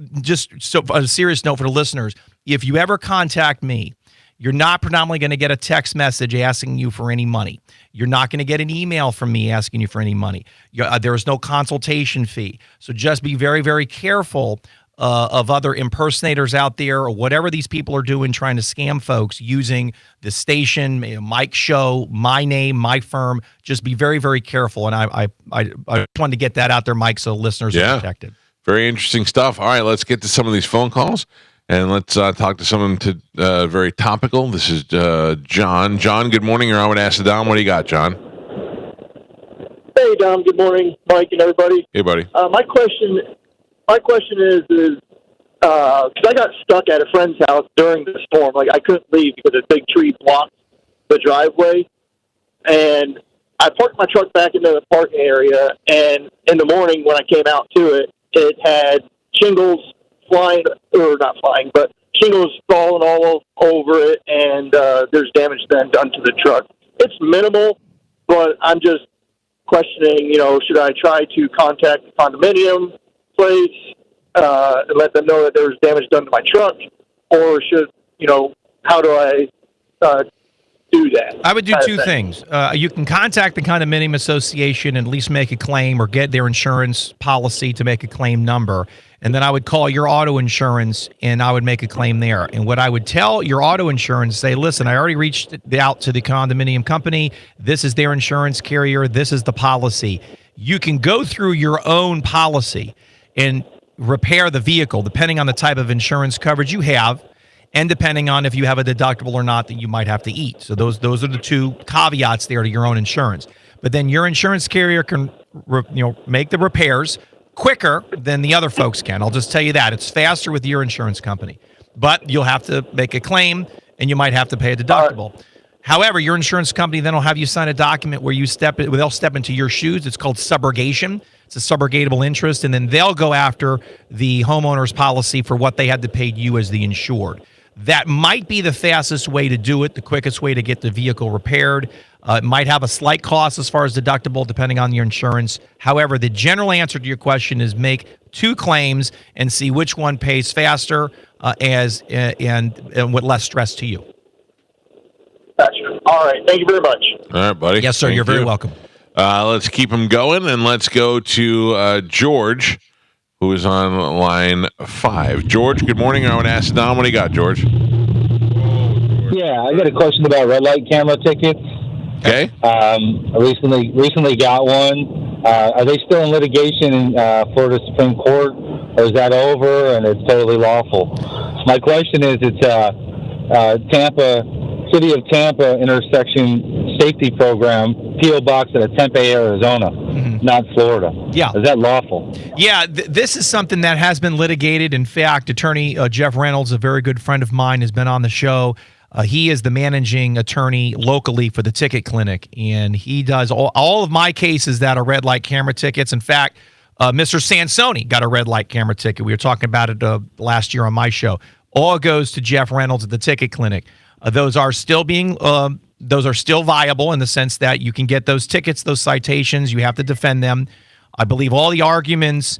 a serious note for the listeners, if you ever contact me, you're not predominantly going to get a text message asking you for any money. You're not going to get an email from me asking you for any money. There is no consultation fee. So just be very, very careful of other impersonators out there, or whatever these people are doing, trying to scam folks using the station, Mike Show, my name, my firm. Just be very, very careful. And I just wanted to get that out there, Mike, so listeners are protected. Very interesting stuff. All right, let's get to some of these phone calls, and let's talk to someone very topical. This is John. John, good morning. You're on with Ask the Dom. What do you got, John? Hey, Dom. Good morning, Mike and everybody. Hey, buddy. My question is because I got stuck at a friend's house during the storm. Like, I couldn't leave because a big tree blocked the driveway, and I parked my truck back into the parking area. And in the morning, when I came out to it, it had shingles flying, or not flying, but shingles falling all over it, and there's damage then done to the truck. It's minimal, but I'm just questioning, should I try to contact the condominium place and let them know that there was damage done to my truck, or how do I do that? I would do two things. You can contact the condominium association and at least make a claim, or get their insurance policy to make a claim number. And then I would call your auto insurance and I would make a claim there. And what I would tell your auto insurance, say, listen, I already reached out to the condominium company. This is their insurance carrier. This is the policy. You can go through your own policy and repair the vehicle depending on the type of insurance coverage you have, and depending on if you have a deductible or not that you might have to eat. So those are the two caveats there to your own insurance. But then your insurance carrier can make the repairs quicker than the other folks can. I'll just tell you that. It's faster with your insurance company. But you'll have to make a claim, and you might have to pay a deductible. However, your insurance company then will have you sign a document where they'll step into your shoes. It's called subrogation. It's a subrogatable interest, and then they'll go after the homeowner's policy for what they had to pay you as the insured. That might be the fastest way to do it, the quickest way to get the vehicle repaired. It might have a slight cost as far as deductible, depending on your insurance. However, the general answer to your question is make two claims and see which one pays faster and with less stress to you. Gotcha. All right. Thank you very much. All right, buddy. Yes, sir. Thank You're you. very welcome. Let's keep them going, and let's go to George, who is on line 5. George, good morning. I want to ask Dom, what do you got, George? Yeah, I got a question about red light camera tickets. Okay. I recently got one. Are they still in litigation in Florida Supreme Court, or is that over and it's totally lawful? My question is, it's City of Tampa intersection safety program, P.O. Box at Tempe, Arizona, not Florida. Yeah. Is that lawful? Yeah, this is something that has been litigated. In fact, attorney Jeff Reynolds, a very good friend of mine, has been on the show. He is the managing attorney locally for the ticket clinic, and he does all of my cases that are red light camera tickets. In fact, Mr. Sansoni got a red light camera ticket. We were talking about it last year on my show. All goes to Jeff Reynolds at the ticket clinic. Those are still viable in the sense that you can get those tickets, those citations. You have to defend them. I believe all the arguments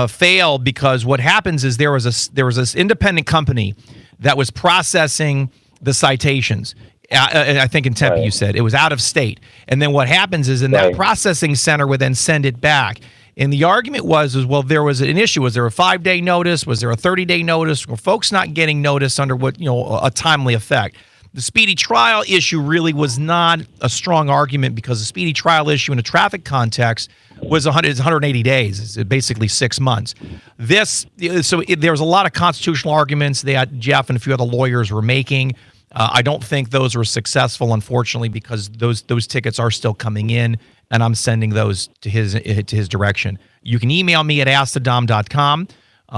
failed because what happens is there was this independent company that was processing the citations. I think in Tempe, you said it was out of state. And then what happens is that processing center would then send it back. And the argument was there was an issue. Was there a 5-day notice? Was there a 30-day notice? Were folks not getting notice under a timely effect? The speedy trial issue really was not a strong argument because the speedy trial issue in a traffic context was 180 days. It's basically 6 months. There was a lot of constitutional arguments that Jeff and a few other lawyers were making. I don't think those were successful, unfortunately, because those tickets are still coming in, and I'm sending those to his direction. You can email me at askthedom.com.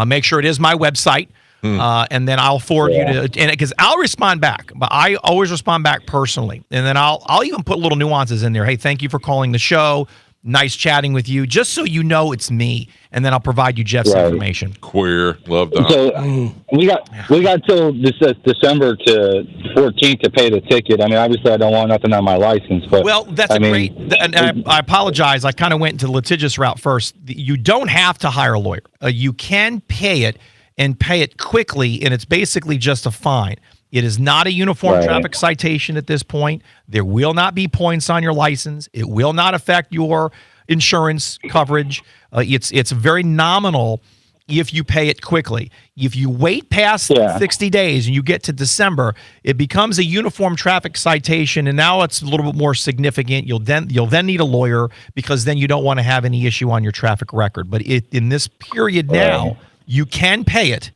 Make sure it is my website, and then I'll forward you to, and because I'll respond back, but I always respond back personally, and then I'll even put little nuances in there. Hey, thank you for calling the show. Nice chatting with you, just so you know it's me, and then I'll provide you Jeff's information. Queer, love that. So we got till December to 14th to pay the ticket. I mean, obviously, I don't want nothing on my license, but that's great. And I apologize. I kind of went into the litigious route first. You don't have to hire a lawyer. You can pay it and pay it quickly, and it's basically just a fine. It is not a uniform traffic citation at this point. There will not be points on your license. It will not affect your insurance coverage. It's very nominal if you pay it quickly. If you wait past 60 days and you get to December, it becomes a uniform traffic citation, and now it's a little bit more significant. You'll then need a lawyer because then you don't want to have any issue on your traffic record. But in this period now, you can pay it,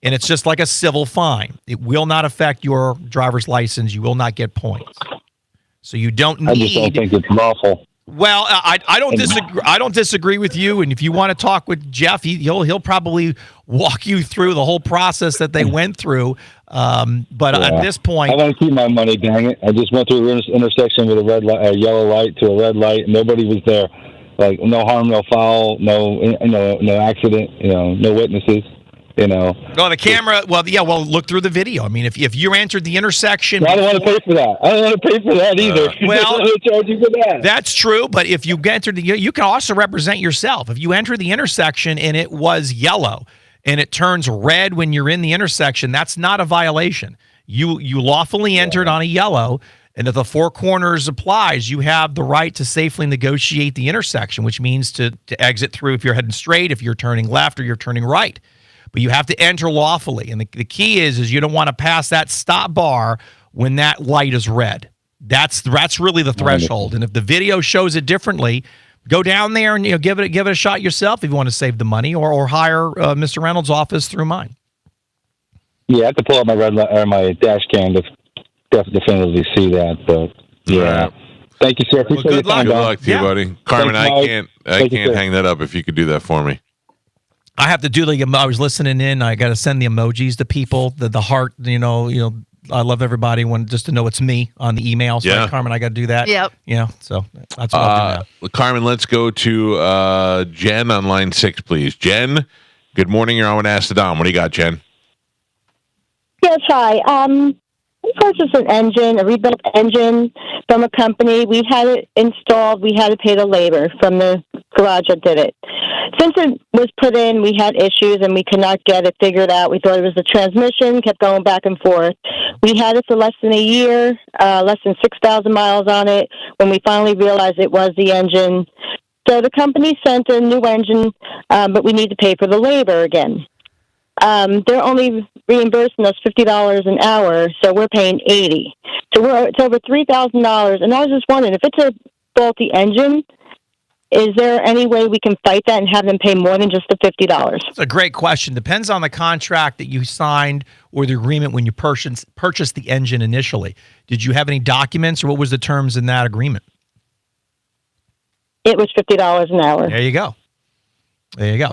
and it's just like a civil fine. It will not affect your driver's license. You will not get points. So you don't need. I just don't think it's lawful. Well, I don't disagree. I don't disagree with you. And if you want to talk with Jeff, he'll probably walk you through the whole process that they went through. But at this point, I want to keep my money. Dang it! I just went through an intersection with a yellow light to a red light, and nobody was there. Like no harm, no foul, no accident. No witnesses. Well, the camera. Well, look through the video. I mean, if you entered the intersection, I don't want to pay for that. I don't want to pay for that either. Well, charge you for that. That's true. But if you entered you can also represent yourself. If you enter the intersection and it was yellow and it turns red when you're in the intersection, that's not a violation. You lawfully entered on a yellow. And if the four corners applies, you have the right to safely negotiate the intersection, which means to exit through if you're heading straight, if you're turning left, or you're turning right. But you have to enter lawfully. And the key is you don't want to pass that stop bar when that light is red. That's really the threshold. And if the video shows it differently, go down there and give it a shot yourself if you want to save the money, or hire Mr. Reynolds' office through mine. Yeah, I have to pull out my red light or my dash cam to definitively see that. But thank you, sir. Well, good luck to you, buddy. Carmen, thanks, I can't hang that up if you could do that for me. I have to do I was listening in. I got to send the emojis to people, the heart. I love everybody just to know it's me on the email. So Carmen, I got to do that. Yep. So that's what I'll do now. Carmen, let's go to Jen on line 6, please. Jen, good morning. You're on Ask the Dom. What do you got, Jen? Yes, hi. We purchased an engine, a rebuilt engine from a company. We had it installed. We had to pay the labor from the garage that did it. Since it was put in, we had issues and we could not get it figured out. We thought it was the transmission, kept going back and forth. We had it for less than a year, less than 6,000 miles on it, when we finally realized it was the engine. So the company sent a new engine, but we need to pay for the labor again. They're only reimbursing us $50 an hour, so we're paying $80. So it's over $3,000. And I was just wondering, if it's a faulty engine, is there any way we can fight that and have them pay more than just the $50? That's a great question. Depends on the contract that you signed or the agreement when you purchased the engine initially. Did you have any documents, or what was the terms in that agreement? It was $50 an hour. There you go.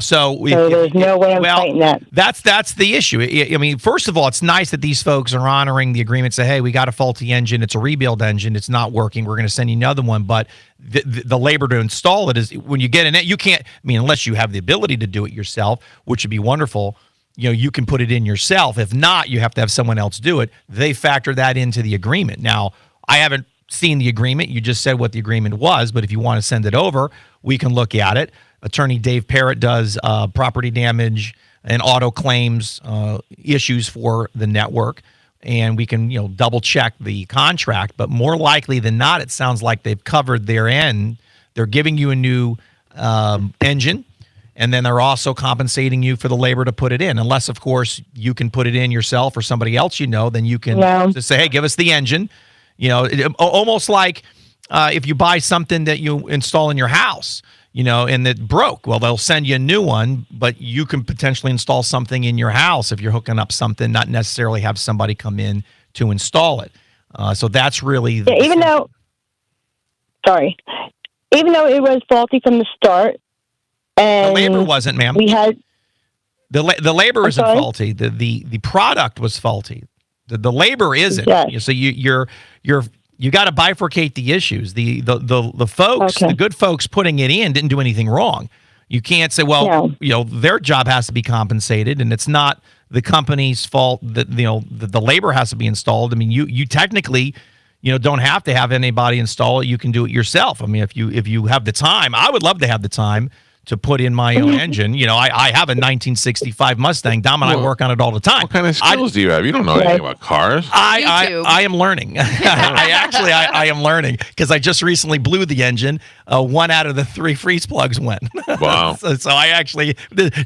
So there's no way I'm fighting that. That's the issue. I mean, first of all, it's nice that these folks are honoring the agreement. Say, hey, we got a faulty engine. It's a rebuild engine. It's not working. We're going to send you another one. But the labor to install it is when you get in it. You can't. I mean, unless you have the ability to do it yourself, which would be wonderful. You can put it in yourself. If not, you have to have someone else do it. They factor that into the agreement. Now, I haven't seen the agreement. You just said what the agreement was. But if you want to send it over, we can look at it. Attorney Dave Parrott does property damage and auto claims issues for the network, and we can double check the contract. But more likely than not, it sounds like they've covered their end. They're giving you a new engine, and then they're also compensating you for the labor to put it in. Unless, of course, you can put it in yourself or somebody else then you can just say, hey, give us the engine. Almost like if you buy something that you install in your house. And that broke. Well, they'll send you a new one, but you can potentially install something in your house if you're hooking up something, not necessarily have somebody come in to install it. So that's really even though it was faulty from the start, and the labor wasn't, ma'am. We had the labor isn't faulty. The product was faulty. The labor isn't. Yes. So you got to bifurcate the issues. The folks, the good folks putting it in didn't do anything wrong. You can't say, well, their job has to be compensated, and it's not the company's fault that the labor has to be installed. I mean, you technically, don't have to have anybody install it. You can do it yourself. I mean, if you have the time, I would love to have the time to put in my own engine. You know, I have a 1965 Mustang. Dom and I work on it all the time. What kind of skills do you have? You don't know anything about cars. I am learning. I am learning because I just recently blew the engine. 1 out of the 3 freeze plugs went. Wow. so I actually,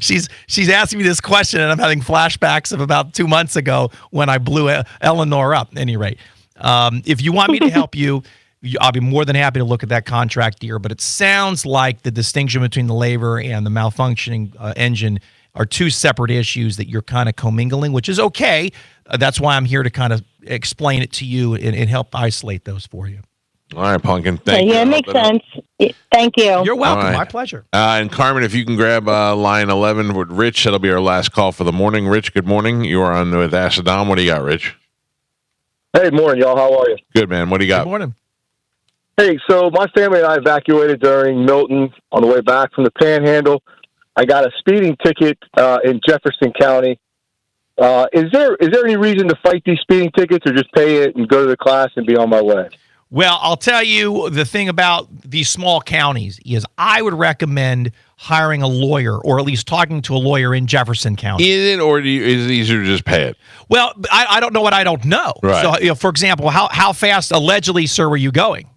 she's asking me this question, and I'm having flashbacks of about 2 months ago when I blew Eleanor up. At any rate, if you want me to help you, I'll be more than happy to look at that contract here, but it sounds like the distinction between the labor and the malfunctioning engine are 2 separate issues that you're kind of commingling, which is okay. That's why I'm here to kind of explain it to you and help isolate those for you. All right, Pumpkin. Thank you. Yeah, it makes sense. Thank you. You're welcome. Right. My pleasure. And Carmen, if you can grab line 11 with Rich, that'll be our last call for the morning. Rich, good morning. You are on with Ask Dom. What do you got, Rich? Hey, morning, y'all. How are you? Good, man. What do you got? Good morning. Hey, so my family and I evacuated during Milton on the way back from the Panhandle. I got a speeding ticket in Jefferson County. Is there any reason to fight these speeding tickets, or just pay it and go to the class and be on my way? Well, I'll tell you the thing about these small counties is I would recommend hiring a lawyer, or at least talking to a lawyer in Jefferson County. Is it, or is it easier to just pay it? Well, I don't know what I don't know. Right. So, for example, how fast allegedly, sir, were you going?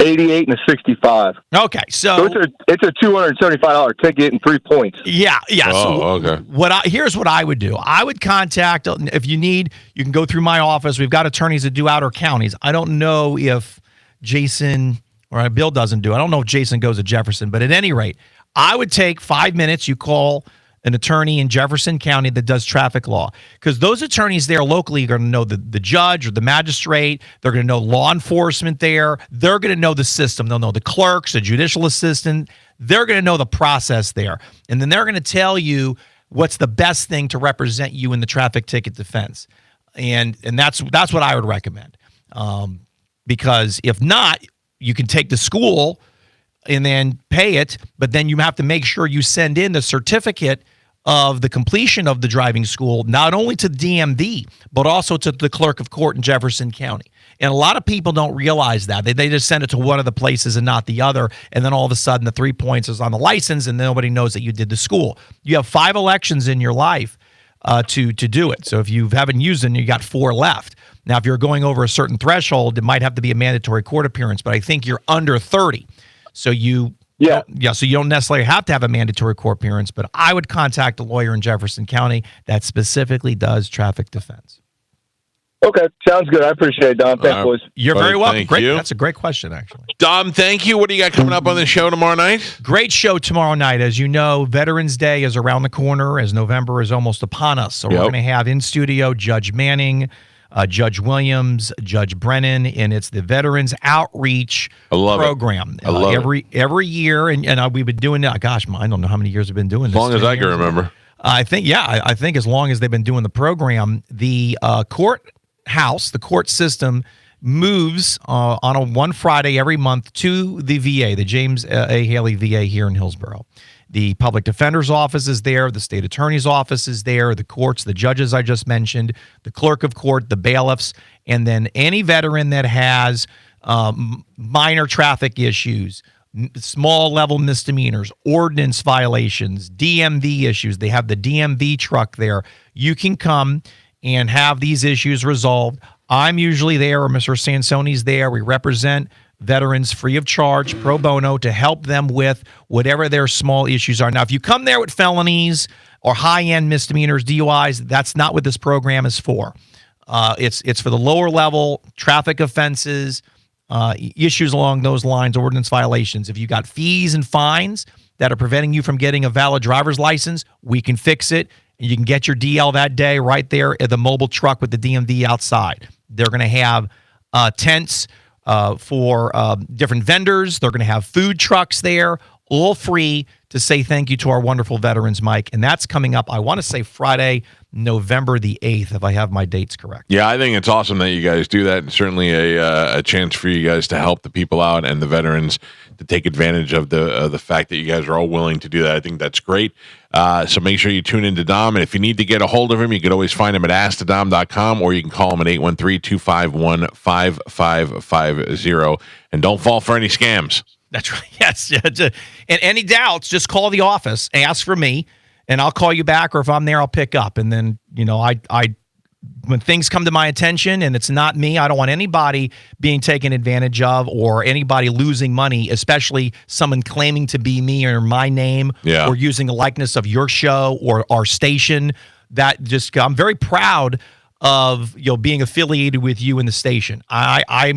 88 and a 65. Okay, so it's a $275 ticket and 3 points. Yeah. Oh, okay. Here's what I would do. I would contact, if you need, you can go through my office. We've got attorneys that do outer counties. I don't know if Jason or Bill doesn't do. I don't know if Jason goes to Jefferson, but at any rate, I would take 5 minutes. You call an attorney in Jefferson County that does traffic law, because those attorneys there locally are going to know the judge or the magistrate. They're going to know law enforcement there. They're going to know the system. They'll know the clerks, the judicial assistant. They're going to know the process there. And then they're going to tell you what's the best thing to represent you in the traffic ticket defense. And that's what I would recommend. Because if not, you can take the school and then pay it, but then you have to make sure you send in the certificate of the completion of the driving school, not only to DMV, but also to the clerk of court in Jefferson County. And a lot of people don't realize that. They just send it to one of the places and not the other, and then all of a sudden the 3 points is on the license and nobody knows that you did the school. You have 5 elections in your life to do it. So if you haven't used it, you got 4 left. Now, if you're going over a certain threshold, it might have to be a mandatory court appearance, but I think you're under 30. So so you don't necessarily have to have a mandatory court appearance, but I would contact a lawyer in Jefferson County that specifically does traffic defense. Okay, sounds good. I appreciate it, Dom. Thanks, boys. You're very welcome. Thank Great. you. That's a great question, actually. Dom, thank you. What do you got coming up on the show tomorrow night? Great show tomorrow night. As you know, Veterans Day is around the corner as November is almost upon us. So we're going to have in studio Judge Manning, Judge Williams, Judge Brennan, and it's the Veterans Outreach Program. I love it. Every year, and we've been doing that. Gosh, I don't know how many years we've been doing this. As long as I can remember. I think as long as they've been doing the program, the courthouse, the court system moves on one Friday every month to the VA, the James A. Haley VA here in Hillsborough. The public defender's office is there. The state attorney's office is there. The courts, the judges I just mentioned, the clerk of court, the bailiffs, and then any veteran that has minor traffic issues, small level misdemeanors, ordinance violations, DMV issues. They have the DMV truck there. You can come and have these issues resolved. I'm usually there, or Mr. Sansoni's there. We represent veterans free of charge, pro bono, to help them with whatever their small issues are. Now, if you come there with felonies or high-end misdemeanors, DUIs, that's not what this program is for. It's for the lower level traffic offenses, issues along those lines, ordinance violations. If you got fees and fines that are preventing you from getting a valid driver's license, we can fix it. And you can get your DL that day right there at the mobile truck with the DMV outside. They're going to have tents for different vendors. They're going to have food trucks there, all free, to say thank you to our wonderful veterans, Mike. And that's coming up, I want to say Friday, November the 8th, if I have my dates correct. Yeah, I think it's awesome that you guys do that. And certainly a chance for you guys to help the people out and the veterans to take advantage of the fact that you guys are all willing to do that. I think that's great. So make sure you tune into Dom. And if you need to get a hold of him, you can always find him at AskTheDom.com, or you can call him at 813-251-5550. And don't fall for any scams. That's right. Yes. And any doubts, just call the office, ask for me, and I'll call you back. Or if I'm there, I'll pick up. And then, I when things come to my attention and it's not me, I don't want anybody being taken advantage of or anybody losing money, especially someone claiming to be me or my name or using the likeness of your show or our station. I'm very proud of being affiliated with you in the station. I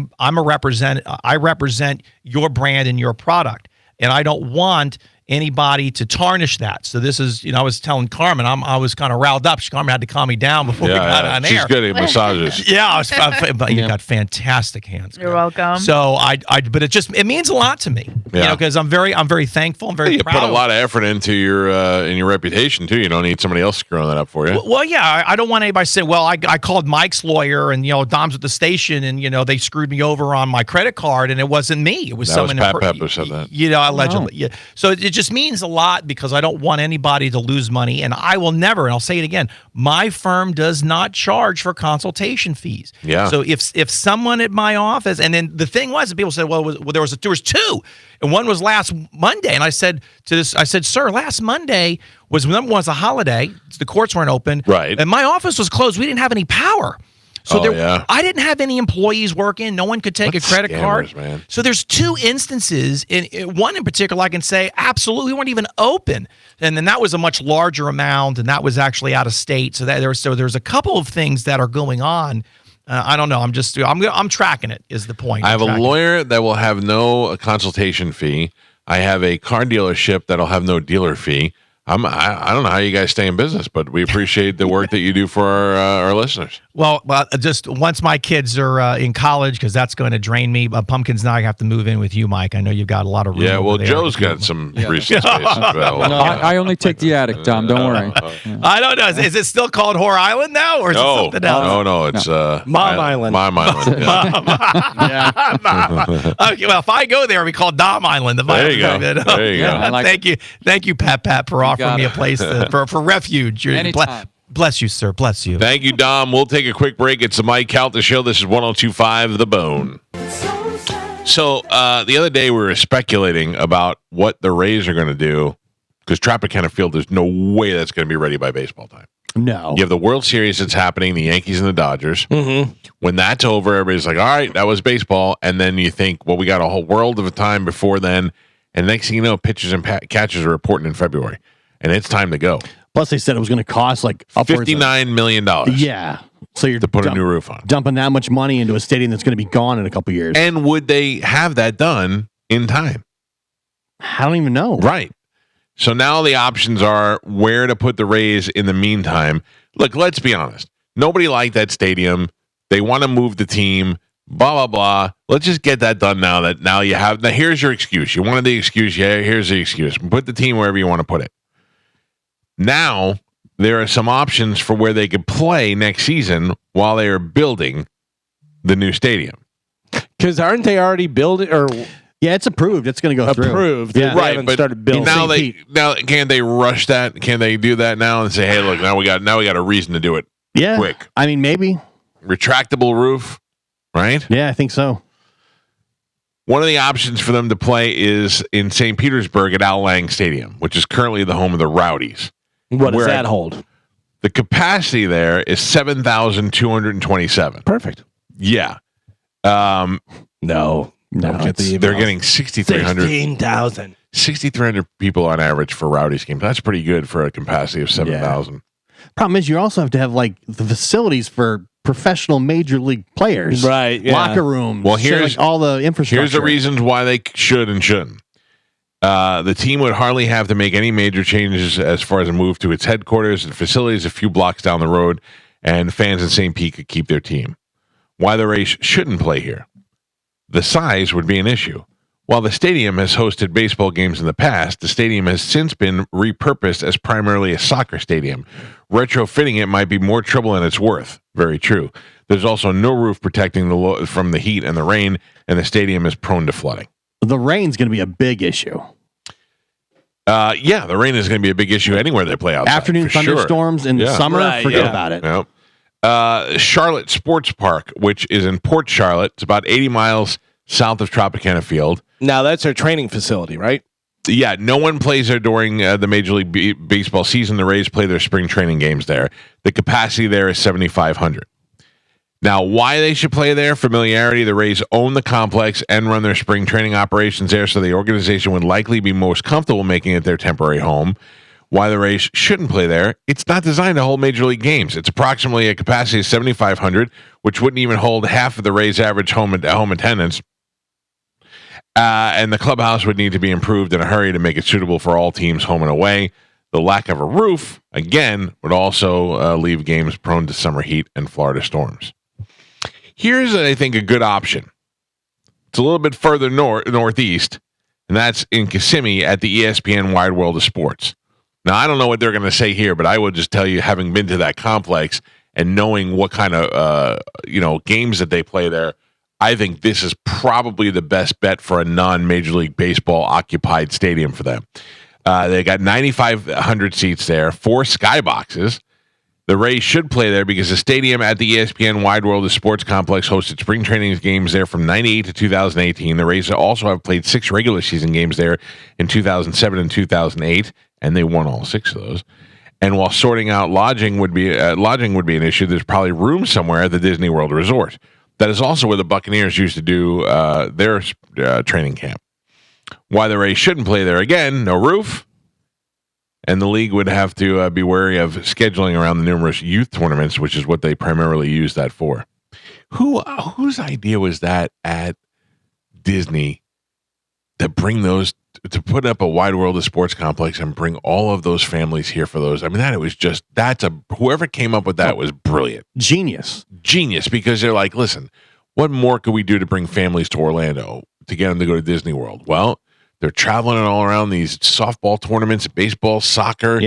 represent your brand and your product, and I don't want anybody to tarnish that. So this is, I was telling Carmen, I was kind of riled up. Carmen had to calm me down before we got on air. She's good at massages. But you got fantastic hands. You're welcome. So but it means a lot to me, because I'm very thankful. I'm very proud. You put a lot of effort into your reputation too. You don't need somebody else screwing that up for you. Well, I don't want anybody to say, well, I called Mike's lawyer and Dom's at the station and they screwed me over on my credit card and it wasn't me. It was someone. Pat Pepper said that. Allegedly. Yeah. So it just means a lot because I don't want anybody to lose money, and I will never, and I'll say it again, my firm does not charge for consultation fees. Yeah. So if someone at my office, and then the thing was that people said, well, there was two, and one was last Monday, and I said, sir, last Monday was a holiday, the courts weren't open, right, and my office was closed. We didn't have any power. So I didn't have any employees working. No one could take a credit card. Man. So there's two instances. In one in particular, I can say absolutely we weren't even open, and then that was a much larger amount, and that was actually out of state. So there's a couple of things that are going on. I don't know. I'm tracking it. Is the point? I have a lawyer that will have no consultation fee. I have a car dealership that'll have no dealer fee. I don't know how you guys stay in business, but we appreciate the work that you do for our listeners. Well, just once my kids are in college, because that's going to drain me. Pumpkins and I have to move in with you, Mike. I know you've got a lot of room. Yeah, well, Joe's got some recent space as well. I only take the attic, Tom. Don't worry. I don't know. Is it still called Whore Island now, or is it something else? No, it's Mom Island. Mom Island. Yeah. Okay, well, if I go there, we call Dom Island. There you go. There you go. Thank you, Pat, for offering me a place for refuge. Anytime. Bless you, sir. Bless you. Thank you, Dom. We'll take a quick break. It's the Mike Calta Show. This is 102.5 The Bone. So the other day we were speculating about what the Rays are going to do because Tropicana Field, there's no way that's going to be ready by baseball time. No. You have the World Series that's happening, the Yankees and the Dodgers. Mm-hmm. When that's over, everybody's like, all right, that was baseball. And then you think, well, we got a whole world of time before then. And next thing you know, pitchers and catchers are reporting in February. And it's time to go. Plus, they said it was going to cost like upwards $59 million. Yeah. So you're to put a new roof on. Dumping that much money into a stadium that's going to be gone in a couple years. And would they have that done in time? I don't even know. Right. So now the options are where to put the Rays in the meantime. Look, let's be honest. Nobody liked that stadium. They want to move the team. Blah, blah, blah. Let's just get that done now that now you have. Now, here's your excuse. You wanted the excuse. Yeah, here's the excuse. Put the team wherever you want to put it. Now, there are some options for where they could play next season while they are building the new stadium. Because aren't they already building? Or yeah, it's approved. It's going to go through. Approved. Yeah. They haven't started building. Now can they rush that? Can they do that now and say, hey, look, now we got a reason to do it? Yeah, quick. I mean, maybe retractable roof, right? Yeah, I think so. One of the options for them to play is in St. Petersburg at Al Lang Stadium, which is currently the home of the Rowdies. What does that hold? The capacity there is 7,227. Perfect. Yeah. No. They're getting 6,300. 16,000. 6,300 people on average for Rowdies games. That's pretty good for a capacity of 7,000. Yeah. Problem is, you also have to have like the facilities for professional major league players, right? Yeah. Locker rooms. Well, here's all the infrastructure. Here's the reasons why they should and shouldn't. The team would hardly have to make any major changes as far as a move to its headquarters and facilities a few blocks down the road, and fans in St. Pete could keep their team. Why the Rays shouldn't play here? The size would be an issue. While the stadium has hosted baseball games in the past, the stadium has since been repurposed as primarily a soccer stadium. Retrofitting it might be more trouble than it's worth. Very true. There's also no roof protecting from the heat and the rain, and the stadium is prone to flooding. The rain's going to be a big issue. Yeah, the rain is going to be a big issue anywhere they play outside. Afternoon thunderstorms in the summer, forget about it. Yep. Charlotte Sports Park, which is in Port Charlotte. It's about 80 miles south of Tropicana Field. Now that's their training facility, right? Yeah, no one plays there during the Major League Baseball season. The Rays play their spring training games there. The capacity there is 7,500. Now, why they should play there? Familiarity. The Rays own the complex and run their spring training operations there, so the organization would likely be most comfortable making it their temporary home. Why the Rays shouldn't play there? It's not designed to hold Major League games. It's approximately a capacity of 7,500, which wouldn't even hold half of the Rays' average home attendance. And the clubhouse would need to be improved in a hurry to make it suitable for all teams home and away. The lack of a roof, again, would also leave games prone to summer heat and Florida storms. Here's, I think, a good option. It's a little bit further northeast, and that's in Kissimmee at the ESPN Wide World of Sports. Now, I don't know what they're going to say here, but I will just tell you, having been to that complex and knowing what kind of games that they play there, I think this is probably the best bet for a non-Major League Baseball occupied stadium for them. They got 9,500 seats there, 4 skyboxes. The Rays should play there because the stadium at the ESPN Wide World of Sports Complex hosted spring training games there from 98 to 2018. The Rays also have played 6 regular season games there in 2007 and 2008, and they won all 6 of those. And while sorting out lodging would be an issue, there's probably room somewhere at the Disney World Resort. That is also where the Buccaneers used to do their training camp. Why the Rays shouldn't play there again, no roof. And the league would have to be wary of scheduling around the numerous youth tournaments, which is what they primarily use that for. Whose idea was that at Disney to bring those, to put up a Wide World of Sports complex and bring all of those families here for those? I mean, whoever came up with that was brilliant. Genius, because they're like, listen, what more could we do to bring families to Orlando to get them to go to Disney World? Well, they're traveling all around these softball tournaments, baseball, soccer,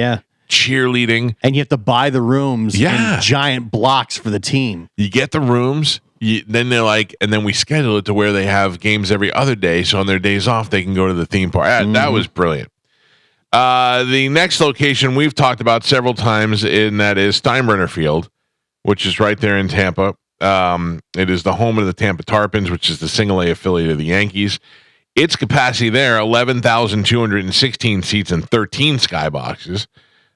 cheerleading. And you have to buy the rooms in giant blocks for the team. You get the rooms. Then they're like, and then we schedule it to where they have games every other day. So on their days off, they can go to the theme park. That was brilliant. The next location we've talked about several times, and that is Steinbrenner Field, which is right there in Tampa. It is the home of the Tampa Tarpons, which is the single A affiliate of the Yankees. Its capacity there, 11,216 seats and 13 skyboxes.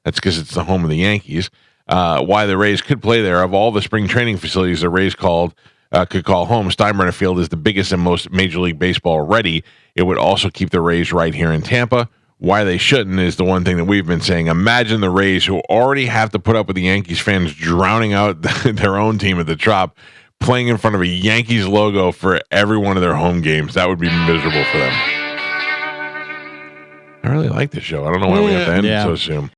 That's because it's the home of the Yankees. Why the Rays could play there, of all the spring training facilities the Rays could call home, Steinbrenner Field is the biggest and most Major League Baseball ready. It would also keep the Rays right here in Tampa. Why they shouldn't is the one thing that we've been saying. Imagine the Rays, who already have to put up with the Yankees fans drowning out their own team at the Trop, playing in front of a Yankees logo for every one of their home games. That would be miserable for them. I really like this show. I don't know why we have to end it so soon.